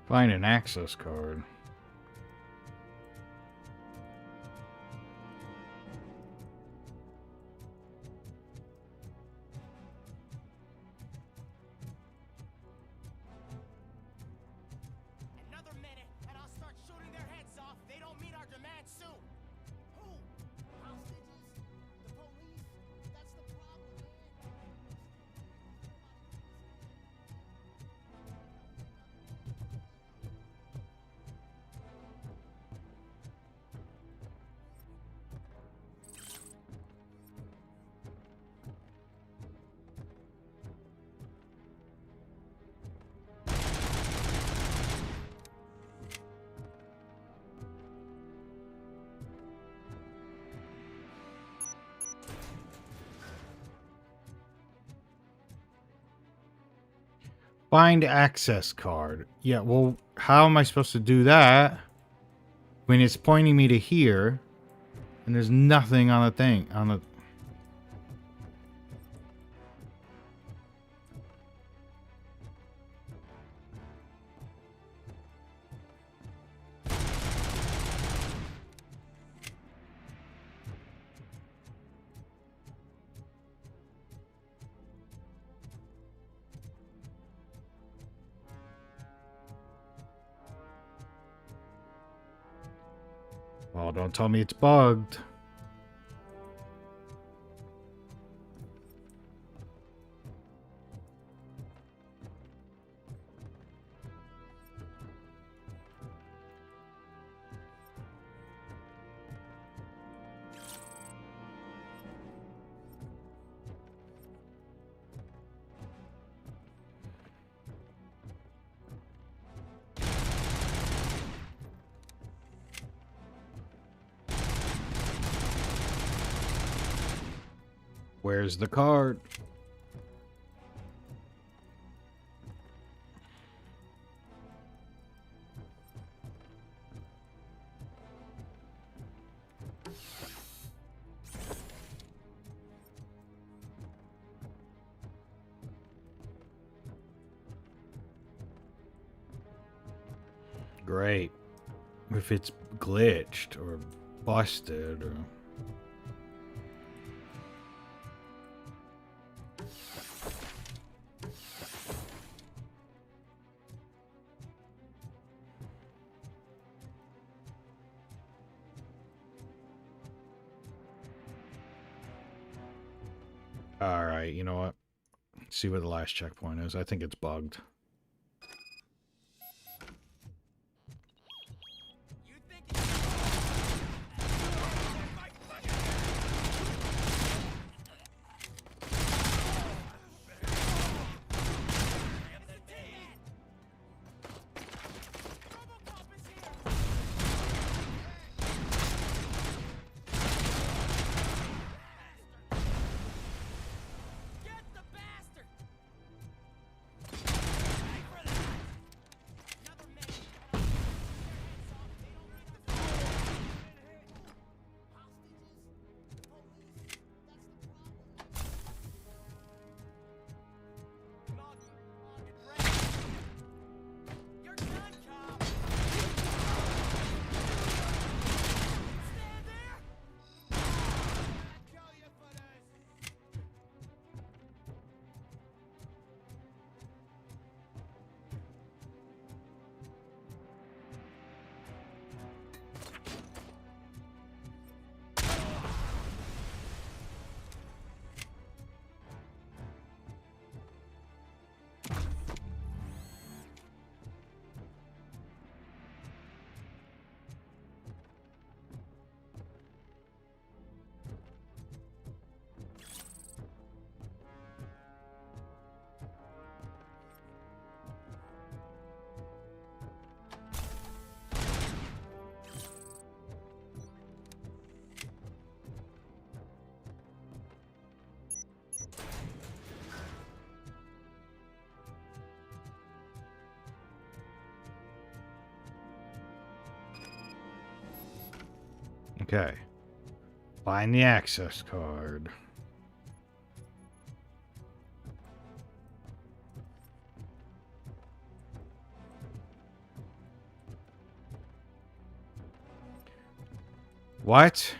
Find an access card. Another minute, and I'll start shooting their heads off. They don't meet our demands soon. Who? Hostages? The police? That's the problem, man. Find access card. Yeah, well, how am I supposed to do that when it's pointing me to here and there's nothing on the thing on the Oh, don't tell me it's bugged. Where's the card? Great. If it's glitched or busted or... Alright, you know what? Let's see where the last checkpoint is. I think it's bugged. Okay. Find the access card. What?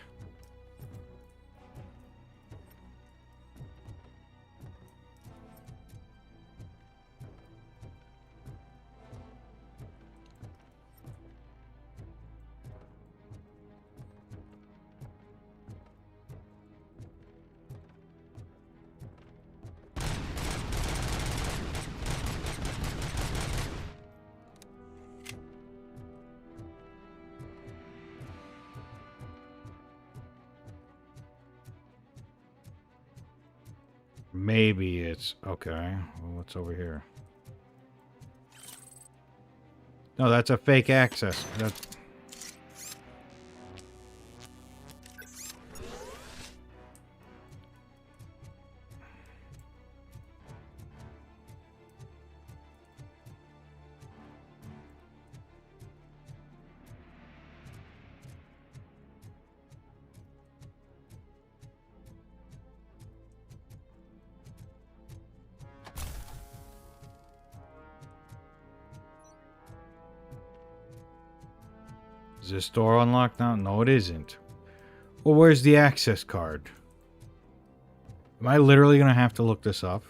Maybe it's okay. Well, what's over here? No, that's a fake access. That's... Is this door unlocked now? No, it isn't. Well, where's the access card? Am I literally going to have to look this up?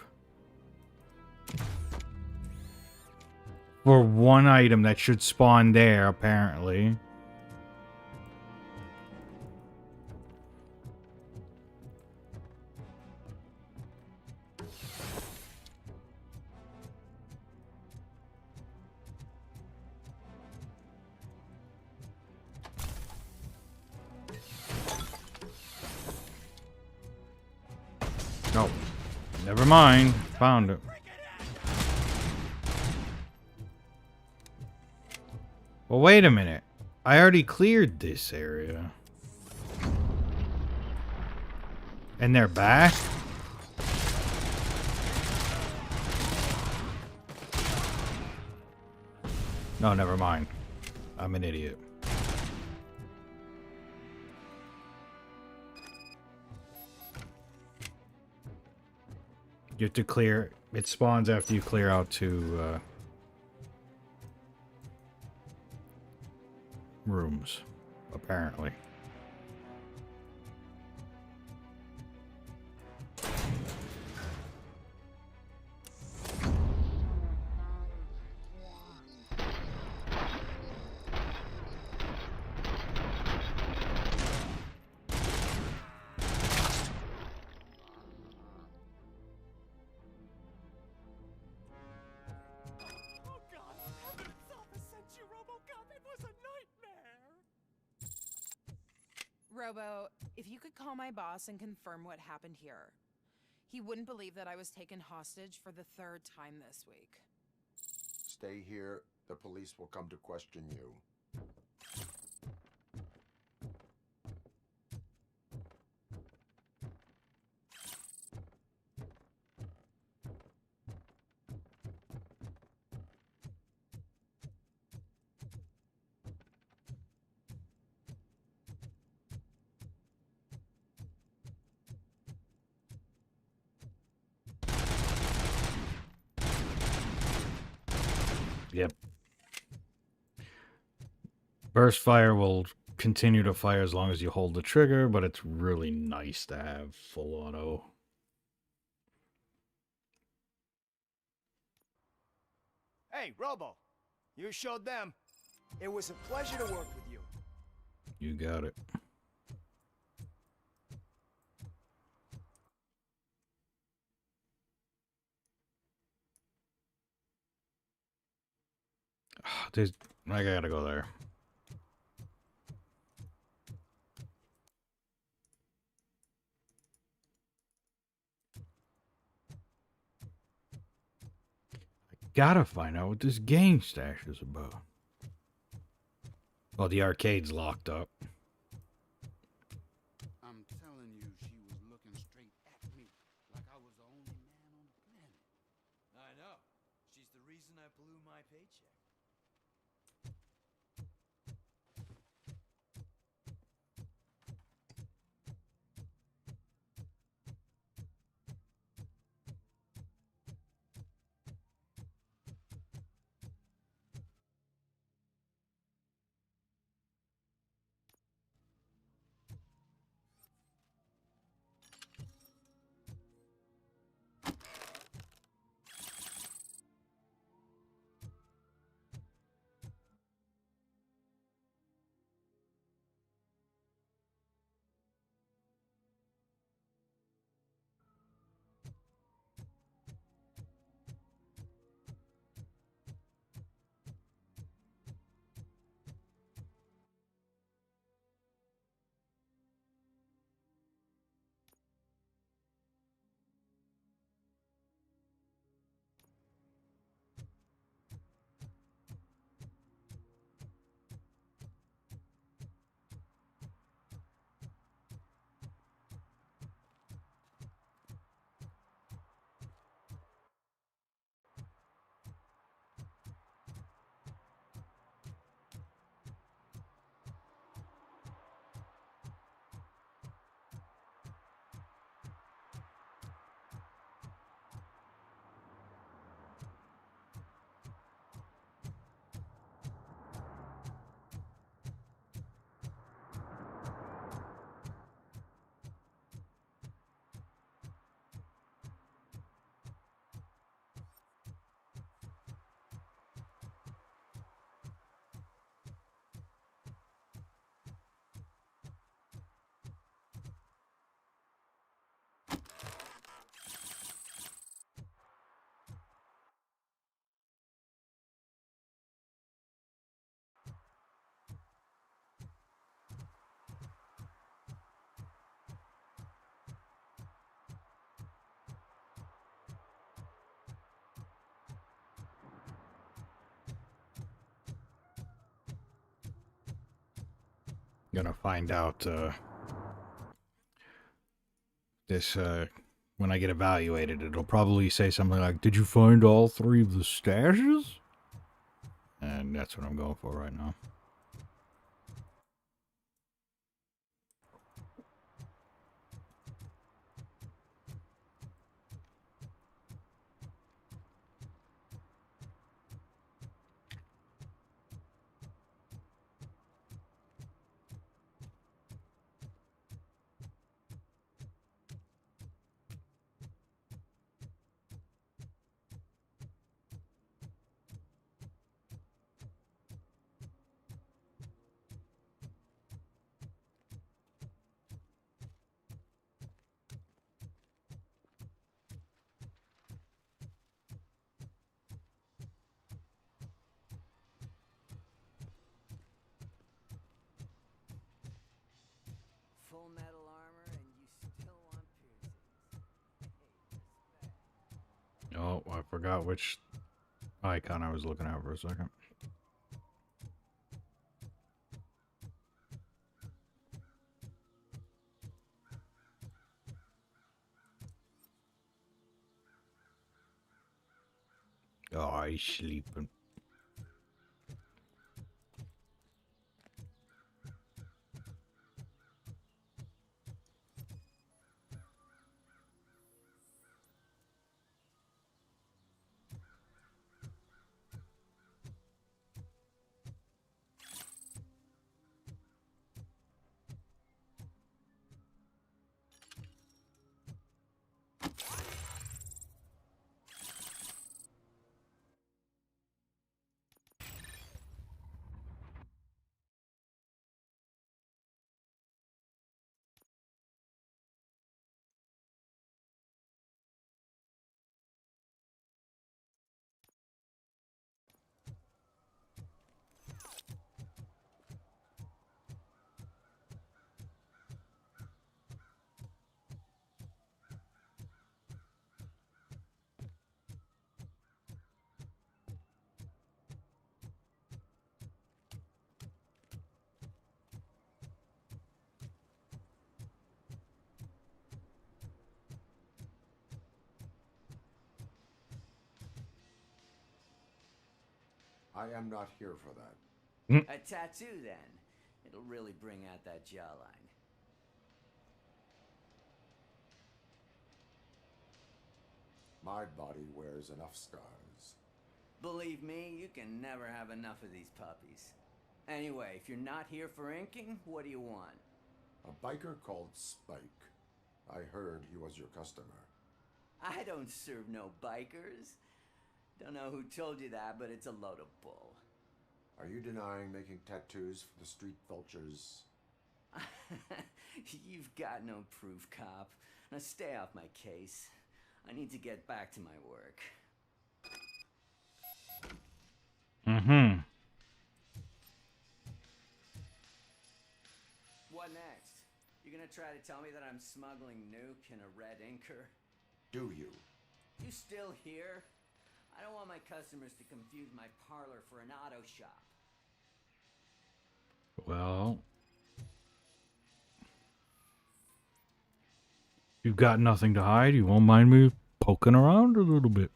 For one item that should spawn there, apparently. Oh, never mind. Found it. Well, wait a minute. I already cleared this area. And they're back? No, never mind. I'm an idiot. You have to clear... It spawns after you clear out two, rooms, apparently. Oh God! Heaven itself has sent you, RoboCop! It was a nightmare! Robo, if you could call my boss and confirm what happened here. He wouldn't believe that I was taken hostage for the third time this week. Stay here. The police will come to question you. Yep. Burst fire will continue to fire as long as you hold the trigger, but it's really nice to have full auto. Hey, Robo. You showed them. It was a pleasure to work with you. You got it. There's... I gotta go there. Gotta find out what this game stash is about. Well, the arcade's locked up. I'm telling you, she was looking straight at me, like I was the only man on the planet. I know. She's the reason I blew my paycheck. Gonna find out this when I get evaluated. It'll probably say something like, "Did you find all 3 of the stashes?" And that's what I'm going for right now. Full metal armor and you still want piercings. Oh, I forgot which icon I was looking at for a second. Oh, he's sleeping. I am not here for that. A tattoo, then. It'll really bring out that jawline. My body wears enough scars. Believe me, you can never have enough of these puppies. Anyway, if you're not here for inking, what do you want? A biker called Spike. I heard he was your customer. I don't serve no bikers. Don't know who told you that, but it's a load of bull. Are you denying making tattoos for the street vultures? You've got no proof, cop. Now stay off my case. I need to get back to my work. Mm-hmm. What next? You gonna try to tell me that I'm smuggling nuke in a red inker? Do you? You still here? I don't want my customers to confuse my parlor for an auto shop. Well, you've got nothing to hide. You won't mind me poking around a little bit.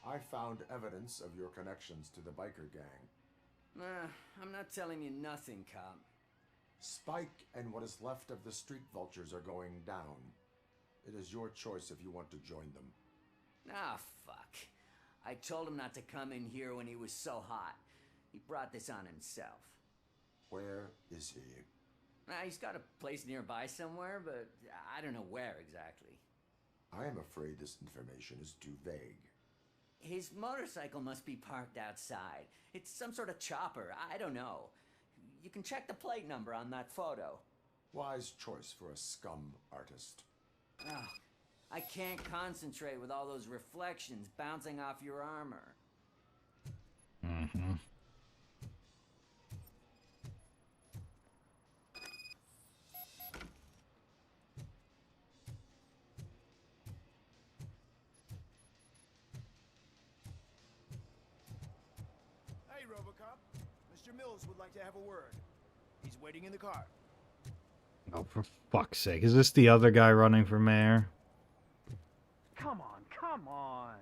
I found evidence of your connections to the biker gang. I'm not telling you nothing, cop. Spike and what is left of the street vultures are going down. It is your choice if you want to join them. Ah, fuck. I told him not to come in here when he was so hot. He brought this on himself. Where is he? He's got a place nearby somewhere, but I don't know where exactly. I am afraid this information is too vague. His motorcycle must be parked outside. It's some sort of chopper. I don't know. You can check the plate number on that photo. Wise choice for a scum artist. Oh, I can't concentrate with all those reflections bouncing off your armor. Mm-hmm. Mr. Mills would like to have a word. He's waiting in the car. Oh, for fuck's sake. Is this the other guy running for mayor? Come on, come on.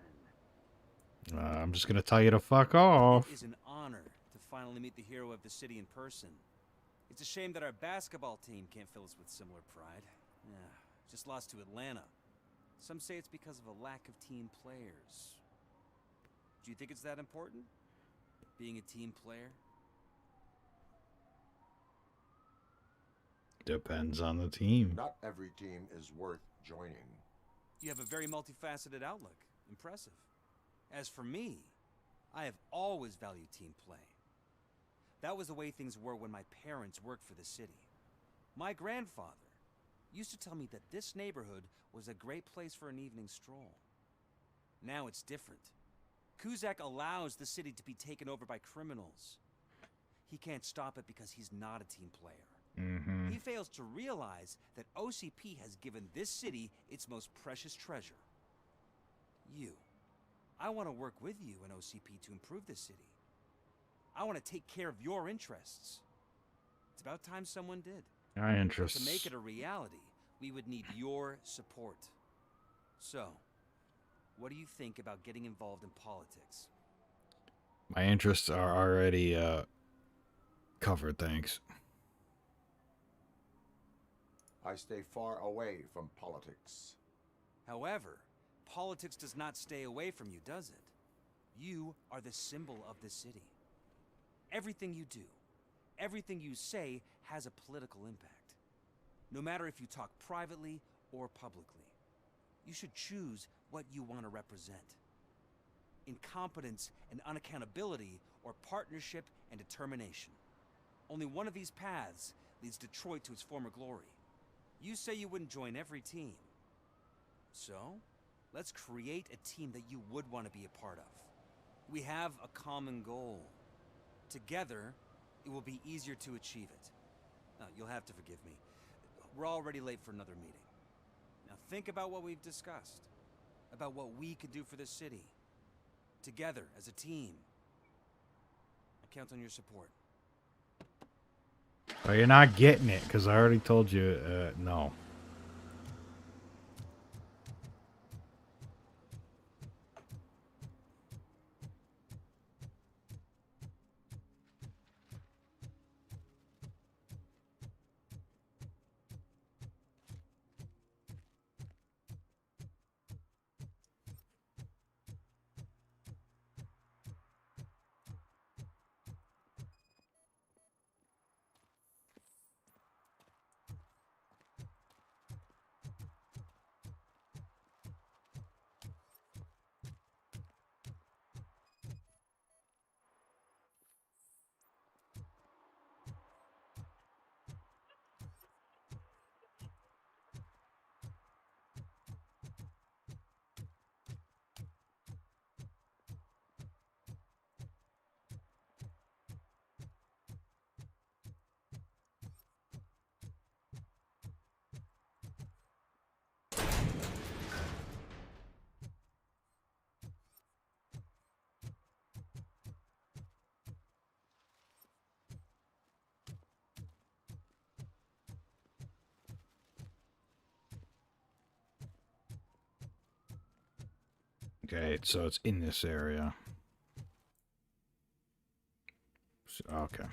I'm just gonna tell you to fuck off. It is an honor to finally meet the hero of the city in person. It's a shame that our basketball team can't fill us with similar pride. Yeah, just lost to Atlanta. Some say it's because of a lack of team players. Do you think it's that important? Being a team player? Depends on the team. Not every team is worth joining. You have a very multifaceted outlook. Impressive. As for me, I have always valued team play. That was the way things were when my parents worked for the city. My grandfather used to tell me that this neighborhood was a great place for an evening stroll. Now it's different. Cusack allows the city to be taken over by criminals. He can't stop it because he's not a team player. He fails to realize that OCP has given this city its most precious treasure. You. I want to work with you and OCP to improve this city. I want to take care of your interests. It's about time someone did. Our interests. But to make it a reality, we would need your support. So, what do you think about getting involved in politics? My interests are already covered, thanks. I stay far away from politics. However, politics does not stay away from you, does it? You are the symbol of the city. Everything you do, everything you say has a political impact. No matter if you talk privately or publicly. You should choose what you want to represent. Incompetence and unaccountability, or partnership and determination. Only one of these paths leads Detroit to its former glory. You say you wouldn't join every team. So, let's create a team that you would want to be a part of. We have a common goal. Together, it will be easier to achieve it. Now, you'll have to forgive me. We're already late for another meeting. Now think about what we've discussed. About what we could do for the city. Together, as a team. I count on your support. But you're not getting it, because I already told you, no. Okay, so it's in this area. Okay.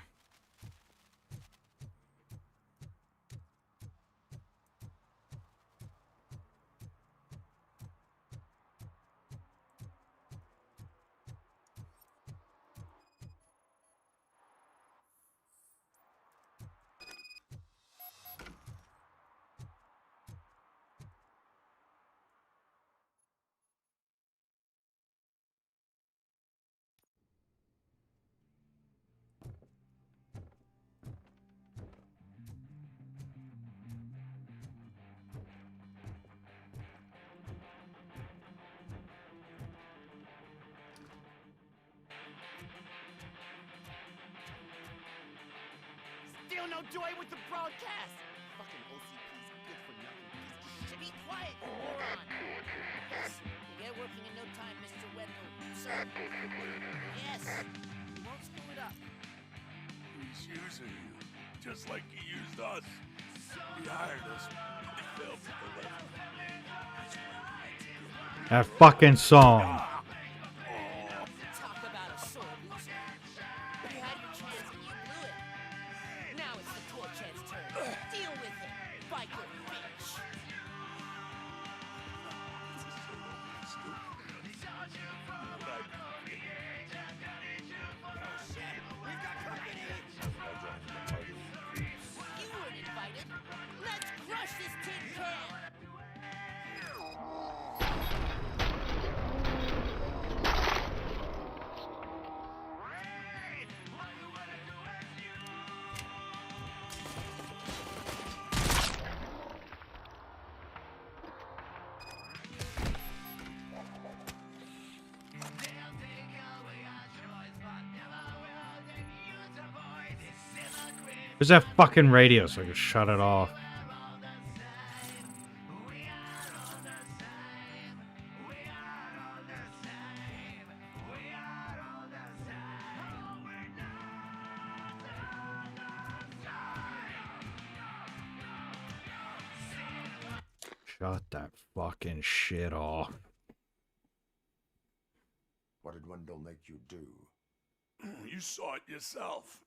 Still no joy with the broadcast! Fucking OCP's good for nothing. Should be quiet, you moron! Yes, we'll get working in no time, Mr. Wendell. Sir. Yes, we won't screw it up. He's using you, just like he used us. He hired us. He failed to deliver. That fucking song. Talk about a sore loser. You had your chance and you blew it. Now it's the Torchhead's turn. Deal with it, biker bitch. You weren't invited. Let's crush this tin can. Where's that fucking radio so I can shut it off? Shut that fucking shit off. What did Wendell make you do? You saw it yourself.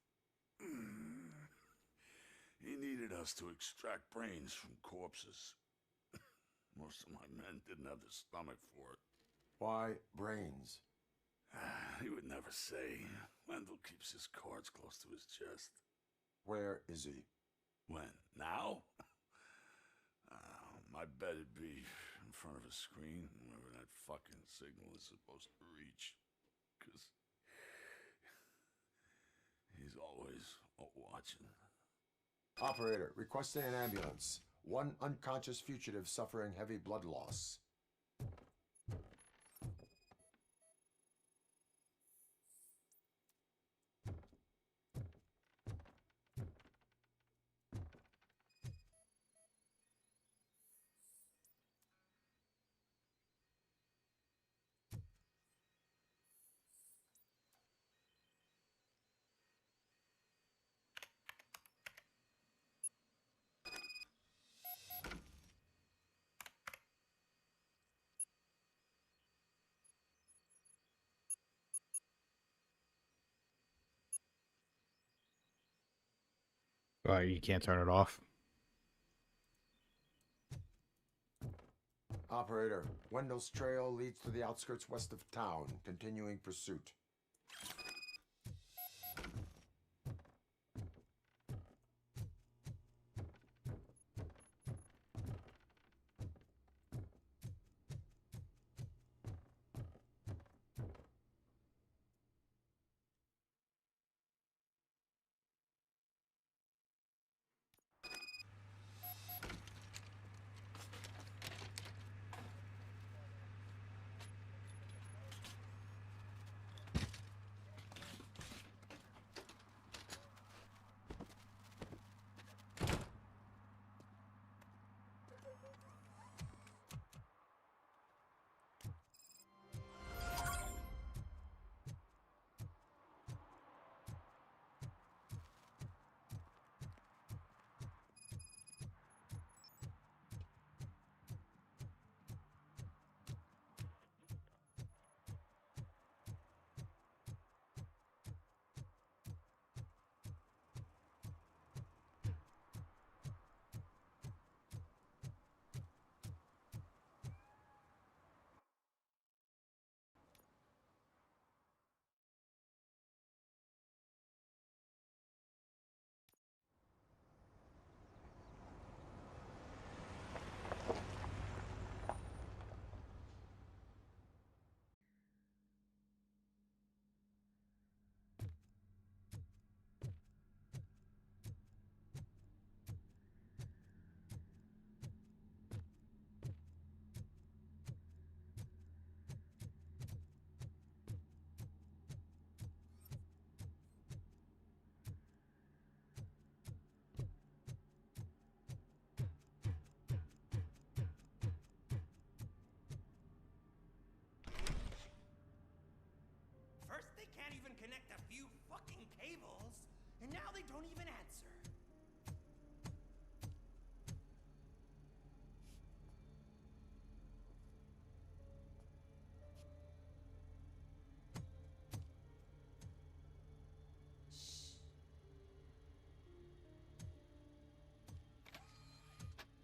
He needed us to extract brains from corpses. Most of my men didn't have the stomach for it. Why brains? He would never say. Wendell keeps his cards close to his chest. Where is he? When? Now? My bet it'd be in front of a screen, wherever that fucking signal is supposed to reach. 'Cause he's always watching. Operator, requesting an ambulance. One unconscious fugitive suffering heavy blood loss. You can't turn it off. Operator, Wendell's trail leads to the outskirts west of town, continuing pursuit. And now they don't even answer.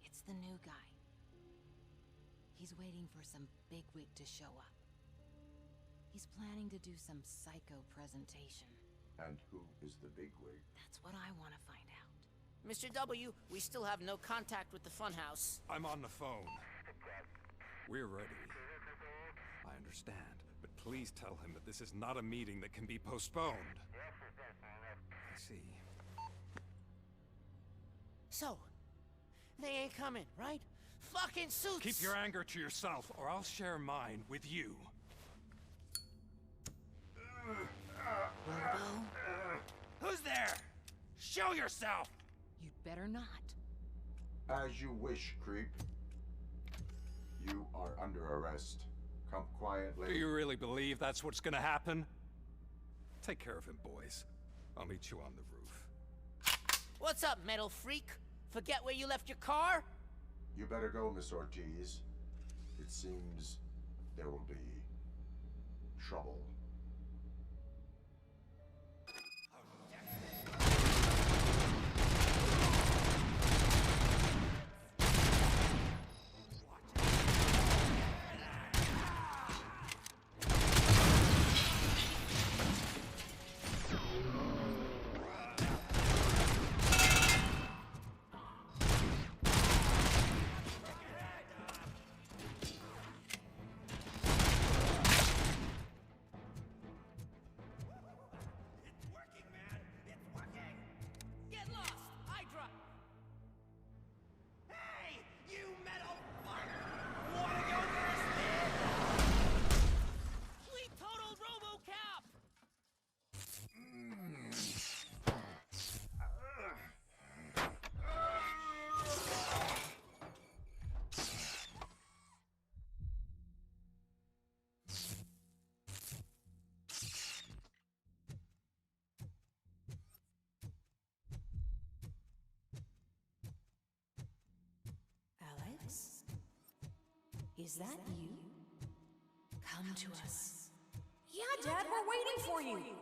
It's the new guy. He's waiting for some bigwig to show up. He's planning to do some psycho presentation. And who is the bigwig? That's what I want to find out. Mr. W, we still have no contact with the funhouse. I'm on the phone. We're ready. I understand, but please tell him that this is not a meeting that can be postponed. I see. So, they ain't coming, right? Fucking suits! Keep your anger to yourself, or I'll share mine with you. Robo? Who's there? Show yourself! You'd better not. As you wish, creep. You are under arrest. Come quietly. Do you really believe that's what's gonna happen? Take care of him, boys. I'll meet you on the roof. What's up, metal freak? Forget where you left your car? You better go, Miss Ortiz. It seems there will be trouble. Get lost! I drop! Hey! You metal fuck! Wanna go first, man? We totaled RoboCop! Alex? Is that you? Come to us. Yeah, Dad, we're waiting for you.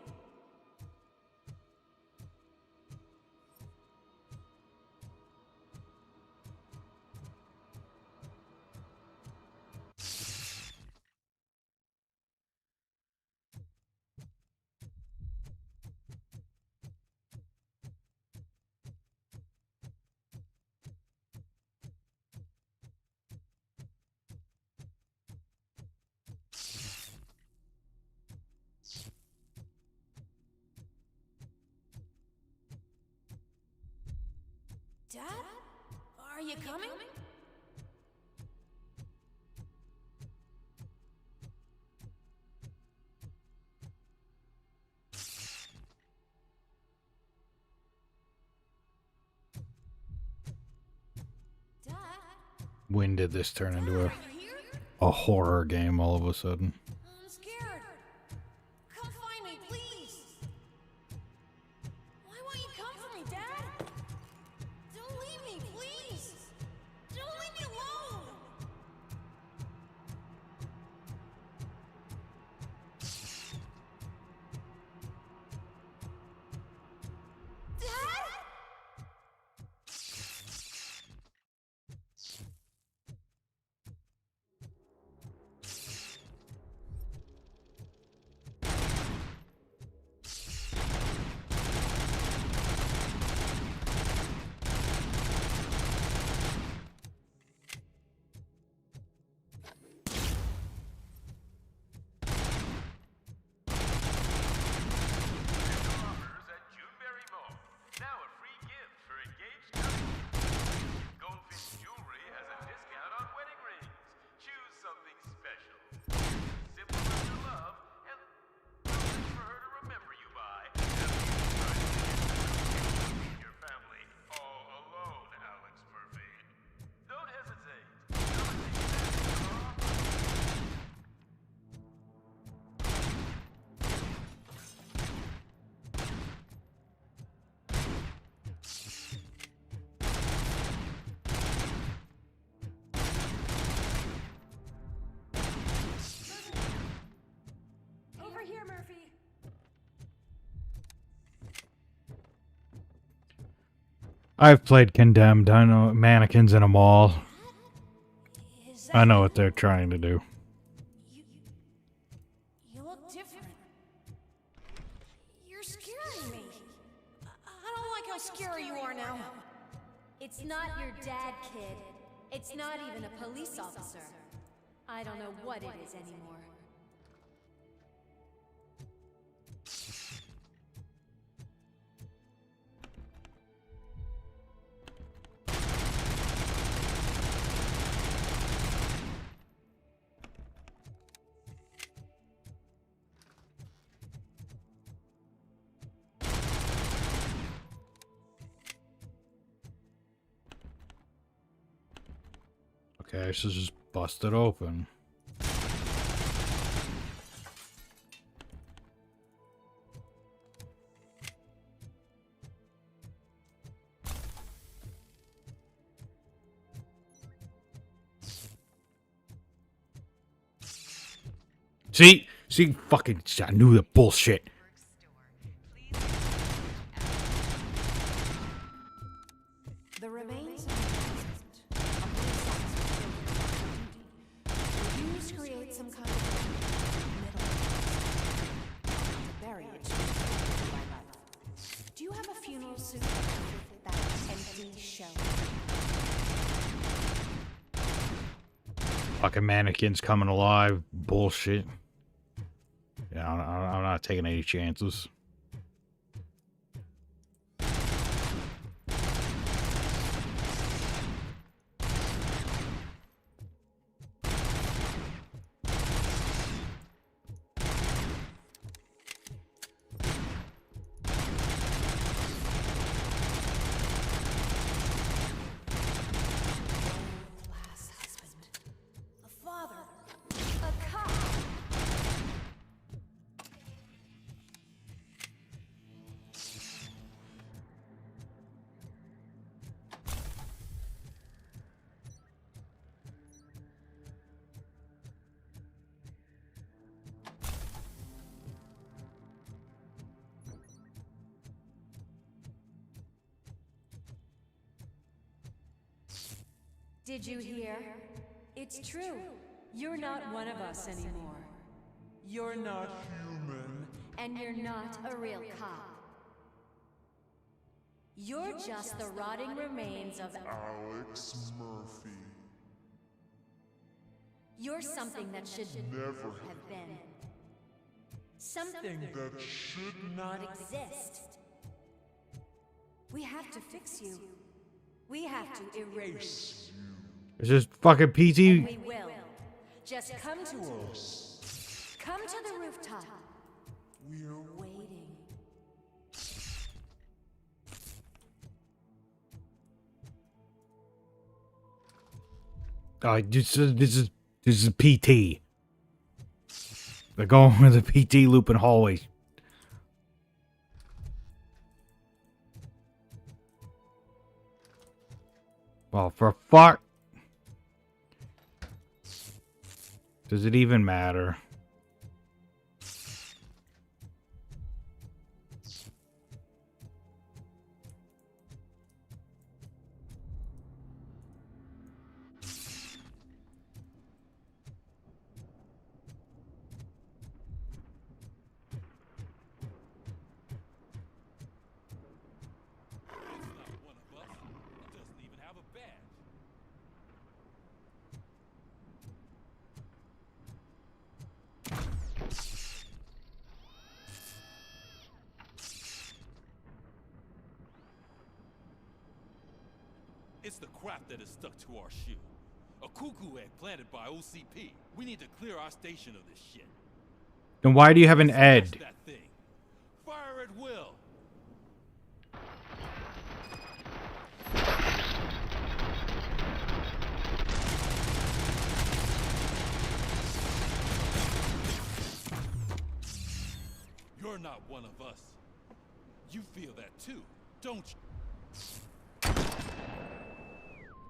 Dad? Are you coming? Dad? When did this turn into a horror game all of a sudden? I'm scared. Come find me, please. Why won't you come for me, Dad? Don't leave me, please. Don't leave me alone. Dad? I've played Condemned. I know mannequins in a mall. I know what they're trying to do. You look different. You're scaring me. I don't like how scary you are now. It's not your dad, kid. It's not even a police officer. I don't know what it is anymore. Okay, so just bust it open. See, fucking, I knew the bullshit. The remains of a police officer were used to create some kind of middle to bury it by life. Do you have a funeral suit with that empty shell? Fucking mannequins coming alive. Bullshit. Yeah, I'm not taking any chances. Last husband. A father. A cop. Did you hear? It's true. You're not one of us anymore. You're not human. And you're not a real cop. You're just the rotting remains of Alex Murphy. You're something that should Never have been. Something that should not exist. We have to fix you. We have to erase you. Is this fucking PT? We will. Just come to us. Come to the rooftop. We're waiting. This is PT. They're going with the PT loop in hallways. Well, for fuck. Does it even matter? It's the crap that is stuck to our shoe. A cuckoo egg planted by OCP. We need to clear our station of this shit. Then why do you have an Ed? Smash that thing. Fire at will. You're not one of us. You feel that too, don't you?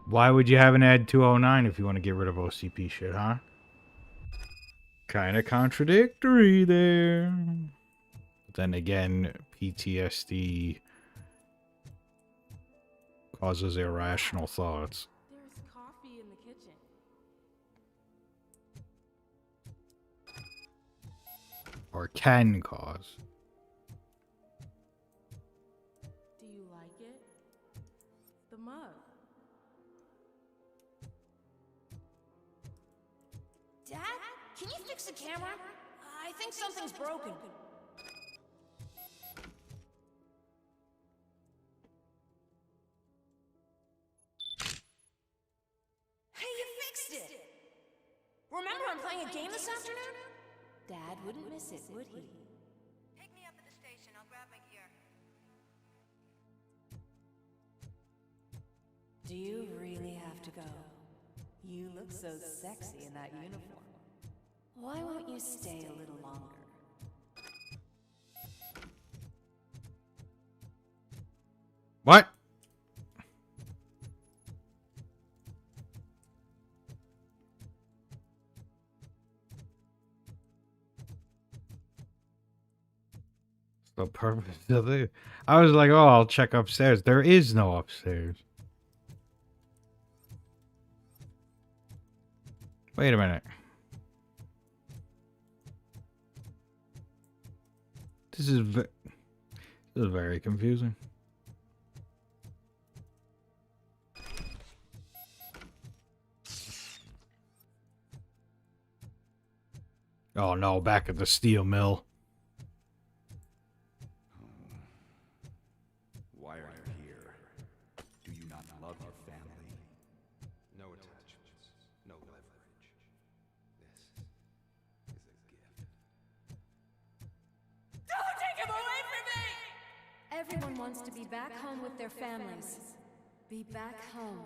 Why would you have an Ed 209 if you want to get rid of OCP shit, huh? Kind of contradictory there. But then again, PTSD causes irrational thoughts. There's coffee in the kitchen. Or can cause. Do you like it? The mug. Dad, can you fix the camera? I think something's broken. Hey, you fixed it! Remember I'm playing a game this afternoon? Dad wouldn't miss it, would he? Pick me up at the station. I'll grab my gear. Do you really have to go? You look so sexy in that uniform. Why won't you stay a little longer? What? The purpose of it. I was like, oh, I'll check upstairs. There is no upstairs. Wait a minute. This is very confusing. Oh no, back at the steel mill. Why are you here? Do you not love your family? No attachments, no leverage. This is a gift. Don't take him away from me! Everyone wants to be back home with their families. Be back home.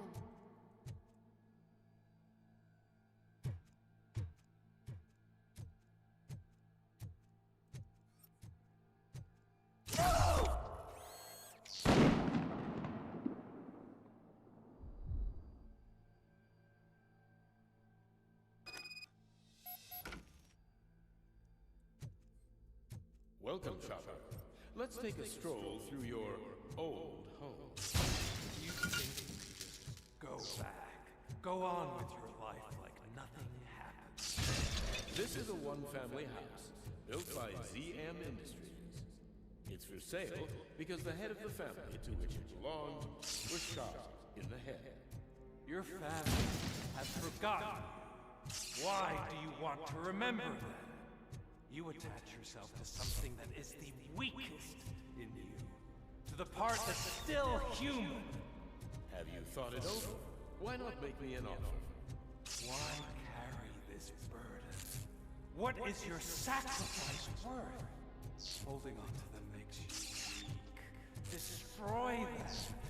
Welcome, Chopper. Let's take a stroll through your old home. You think you can just go back, go on with your life like nothing happened. This is a one-family house built by ZM Industries. It's for sale because the head of the family to which it belonged was shot in the head. Your family has forgotten you. Why do you want to remember them? You attach yourself to something that is the weakest in you. To the part that's still human. Have you thought it over? Why not make me an offer? Why carry this burden? What is your sacrifice worth? Holding on to them makes you weak. Destroy them.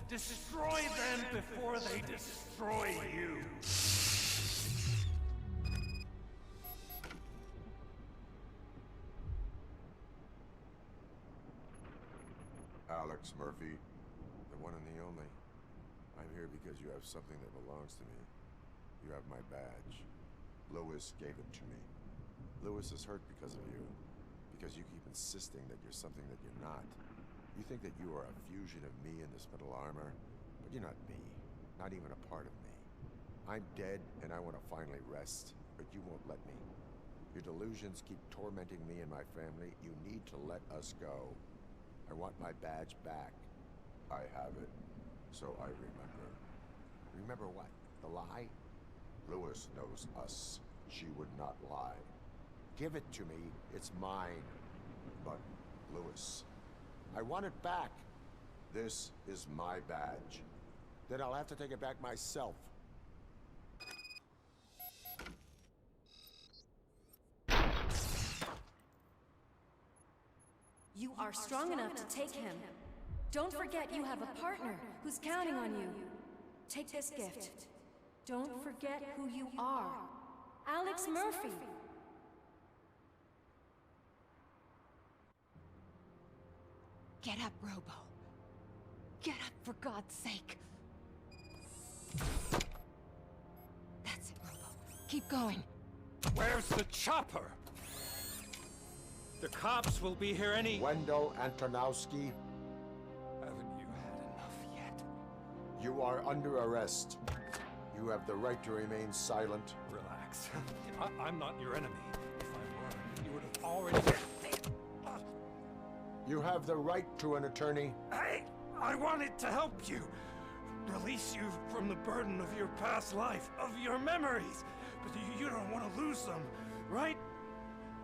Destroy them before they destroy you. Alex Murphy, the one and the only. I'm here because you have something that belongs to me. You have my badge. Lewis gave it to me. Lewis is hurt because of you. Because you keep insisting that you're something that you're not. You think that you are a fusion of me in this metal armor, but you're not me. Not even a part of me. I'm dead and I want to finally rest, but you won't let me. Your delusions keep tormenting me and my family. You need to let us go. I want my badge back. I have it, so I remember. Remember what? The lie? Lewis knows us. She would not lie. Give it to me. It's mine. But, Lewis, I want it back. This is my badge. Then I'll have to take it back myself. You are strong enough to take him. Don't forget you have a partner who's counting on you. Take this gift. Don't forget who you are. Alex Murphy. Get up, Robo. Get up, for God's sake. That's it, Robo. Keep going. Where's the chopper? The cops will be here any... Wendell Antonowski. Haven't you had enough yet? You are under arrest. You have the right to remain silent. Relax. I'm not your enemy. If I were, you would have already... You have the right to an attorney. I wanted to help you. Release you from the burden of your past life, of your memories. But you don't want to lose them, right?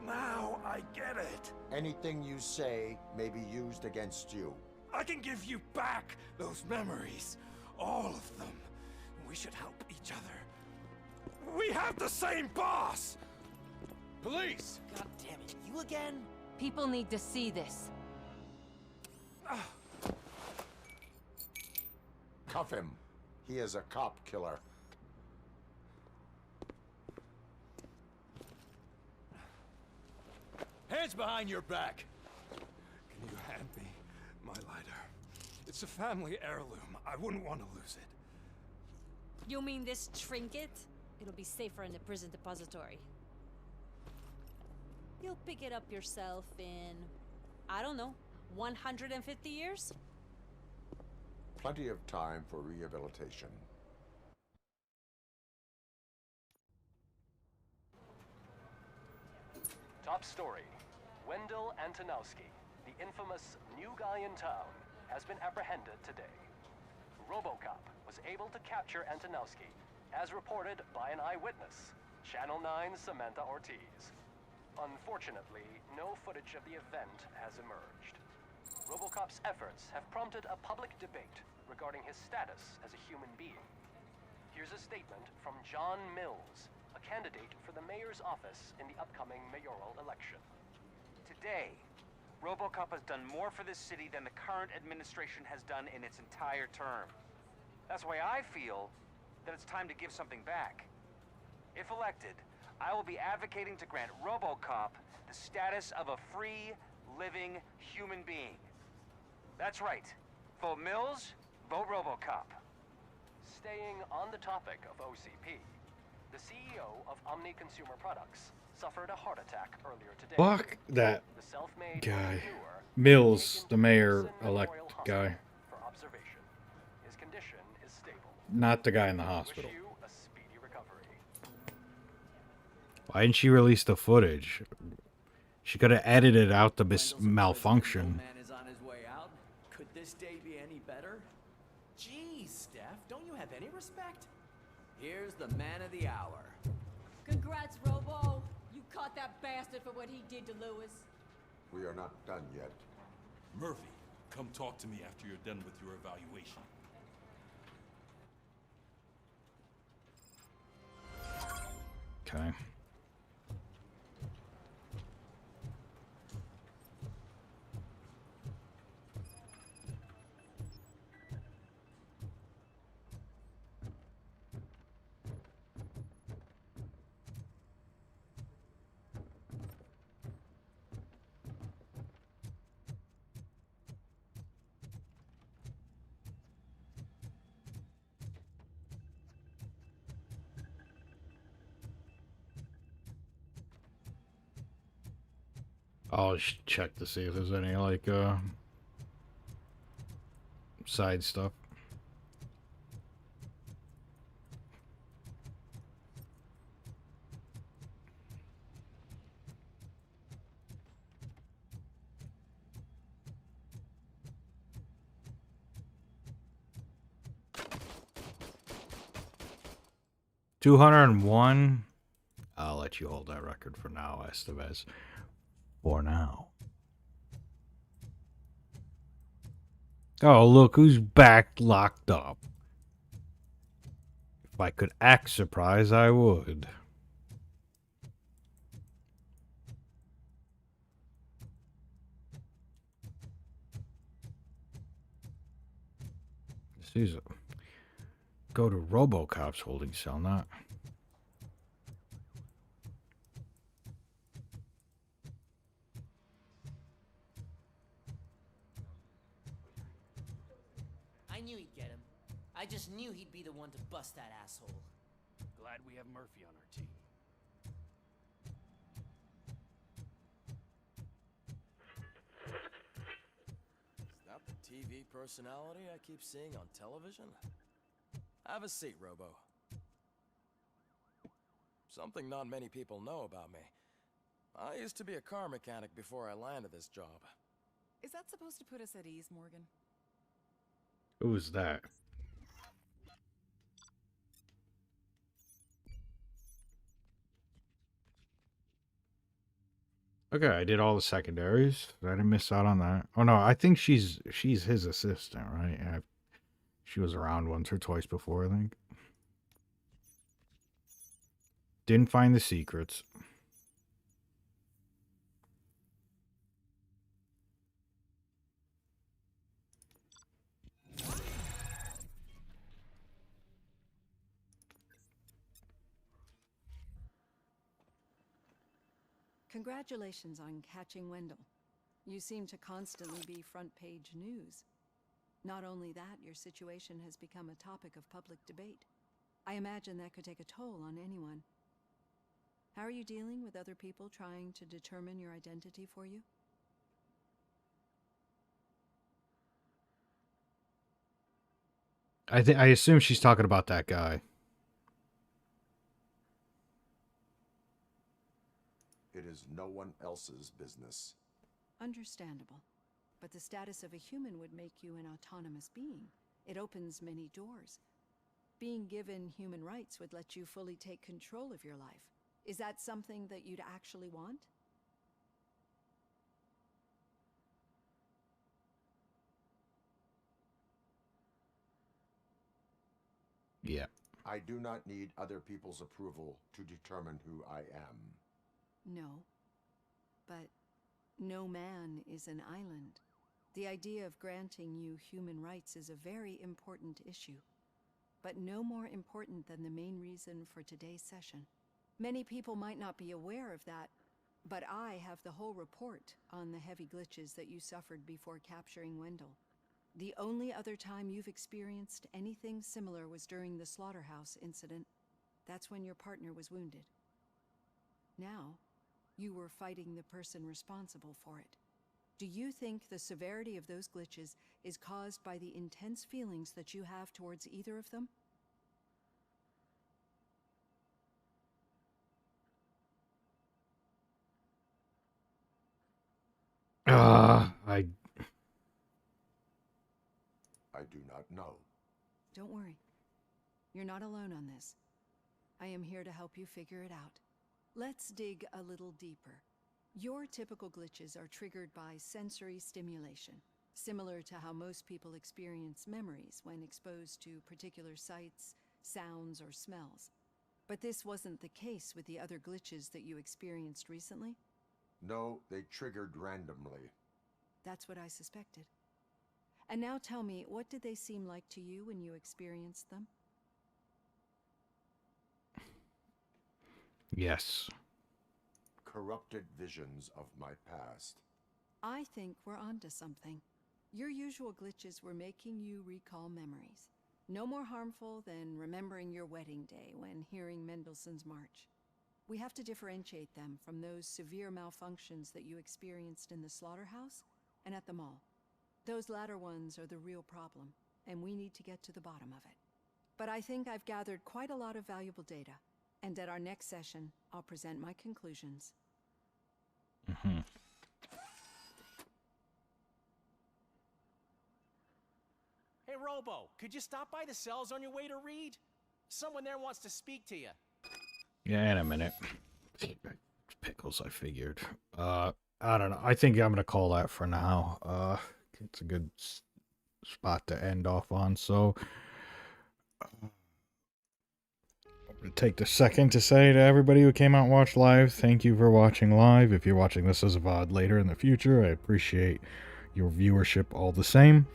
Now I get it. Anything you say may be used against you. I can give you back those memories. All of them. We should help each other. We have the same boss! Police! God damn it, you again? People need to see this. Cuff him. He is a cop killer. Hands behind your back! Can you hand me my lighter? It's a family heirloom. I wouldn't want to lose it. You mean this trinket? It'll be safer in the prison depository. You'll pick it up yourself in, I don't know, 150 years? Plenty of time for rehabilitation. Top story. Wendell Antonowski, the infamous new guy in town, has been apprehended today. RoboCop was able to capture Antonowski, as reported by an eyewitness, Channel 9's Samantha Ortiz. Unfortunately, no footage of the event has emerged. RoboCop's efforts have prompted a public debate regarding his status as a human being. Here's a statement from John Mills, a candidate for the mayor's office in the upcoming mayoral election. Today, RoboCop has done more for this city than the current administration has done in its entire term. That's why I feel that it's time to give something back. If elected, I will be advocating to grant RoboCop the status of a free, living human being. That's right. Vote Mills, vote RoboCop. Staying on the topic of OCP, the CEO of Omni Consumer Products suffered a heart attack earlier today. Fuck that The self-made guy. entrepreneur Mills, the mayor-elect guy. for observation. His condition is stable. Not the guy in the hospital. Wish you a speedy recovery. Why didn't she release the footage? She could have edited out the malfunction. Man is on his way out. Could this day be any better? Jeez, Steph, don't you have any respect? Here's the man of the hour. Congrats, Robo. You caught that bastard for what he did to Lewis. We are not done yet. Murphy, come talk to me after you're done with your evaluation. Okay. I'll just check to see if there's any, like, side stuff. $201. I'll let you hold that record for now, Estevez. For now. Oh, look who's back locked up. If I could act surprised, I would. Caesar. Go to RoboCop's holding cell, not. I knew he'd get him. I just knew he'd be the one to bust that asshole. Glad we have Murphy on our team. Is that the TV personality I keep seeing on television? Have a seat, Robo. Something not many people know about me. I used to be a car mechanic before I landed this job. Is that supposed to put us at ease, Morgan? Who's that? Okay, I did all the secondaries. I didn't miss out on that. Oh no, I think she's his assistant, right? Yeah, she was around once or twice before, I think. Didn't find the secrets. Congratulations on catching Wendell. You seem to constantly be front-page news. Not only that, your situation has become a topic of public debate. I imagine that could take a toll on anyone. How are you dealing with other people trying to determine your identity for you? I assume she's talking about that guy. It is no one else's business. Understandable. But the status of a human would make you an autonomous being. It opens many doors. Being given human rights would let you fully take control of your life. Is that something that you'd actually want? Yeah. I do not need other people's approval to determine who I am. No. But no man is an island. The idea of granting you human rights is a very important issue, but no more important than the main reason for today's session. Many people might not be aware of that, but I have the whole report on the heavy glitches that you suffered before capturing Wendell. The only other time you've experienced anything similar was during the slaughterhouse incident. That's when your partner was wounded. Now, you were fighting the person responsible for it. Do you think the severity of those glitches is caused by the intense feelings that you have towards either of them? I do not know. Don't worry. You're not alone on this. I am here to help you figure it out. Let's dig a little deeper. Your typical glitches are triggered by sensory stimulation, similar to how most people experience memories when exposed to particular sights, sounds, or smells. But this wasn't the case with the other glitches that you experienced recently? No, they triggered randomly. That's what I suspected. And now tell me, what did they seem like to you when you experienced them? Yes. Corrupted visions of my past. I think we're onto something. Your usual glitches were making you recall memories. No more harmful than remembering your wedding day when hearing Mendelssohn's March. We have to differentiate them from those severe malfunctions that you experienced in the slaughterhouse and at the mall. Those latter ones are the real problem, and we need to get to the bottom of it. But I think I've gathered quite a lot of valuable data, and at our next session, I'll present my conclusions. Mm-hmm. Hey, Robo, could you stop by the cells on your way to Reed? Someone there wants to speak to you. Yeah, in a minute. Pickles, I figured. I don't know. I think I'm gonna call that for now. It's a good spot to end off on, so I'm gonna take the second to say to everybody who came out and watched live, thank you for watching live. If you're watching this as a VOD later in the future, I appreciate your viewership all the same.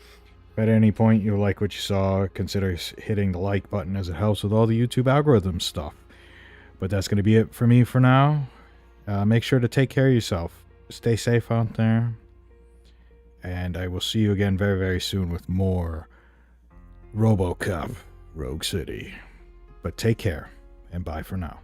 If at any point you like what you saw, consider hitting the like button as it helps with all the YouTube algorithm stuff. But that's going to be it for me for now. Make sure to take care of yourself. Stay safe out there. And I will see you again very, very soon with more RoboCop Rogue City. But take care, and bye for now.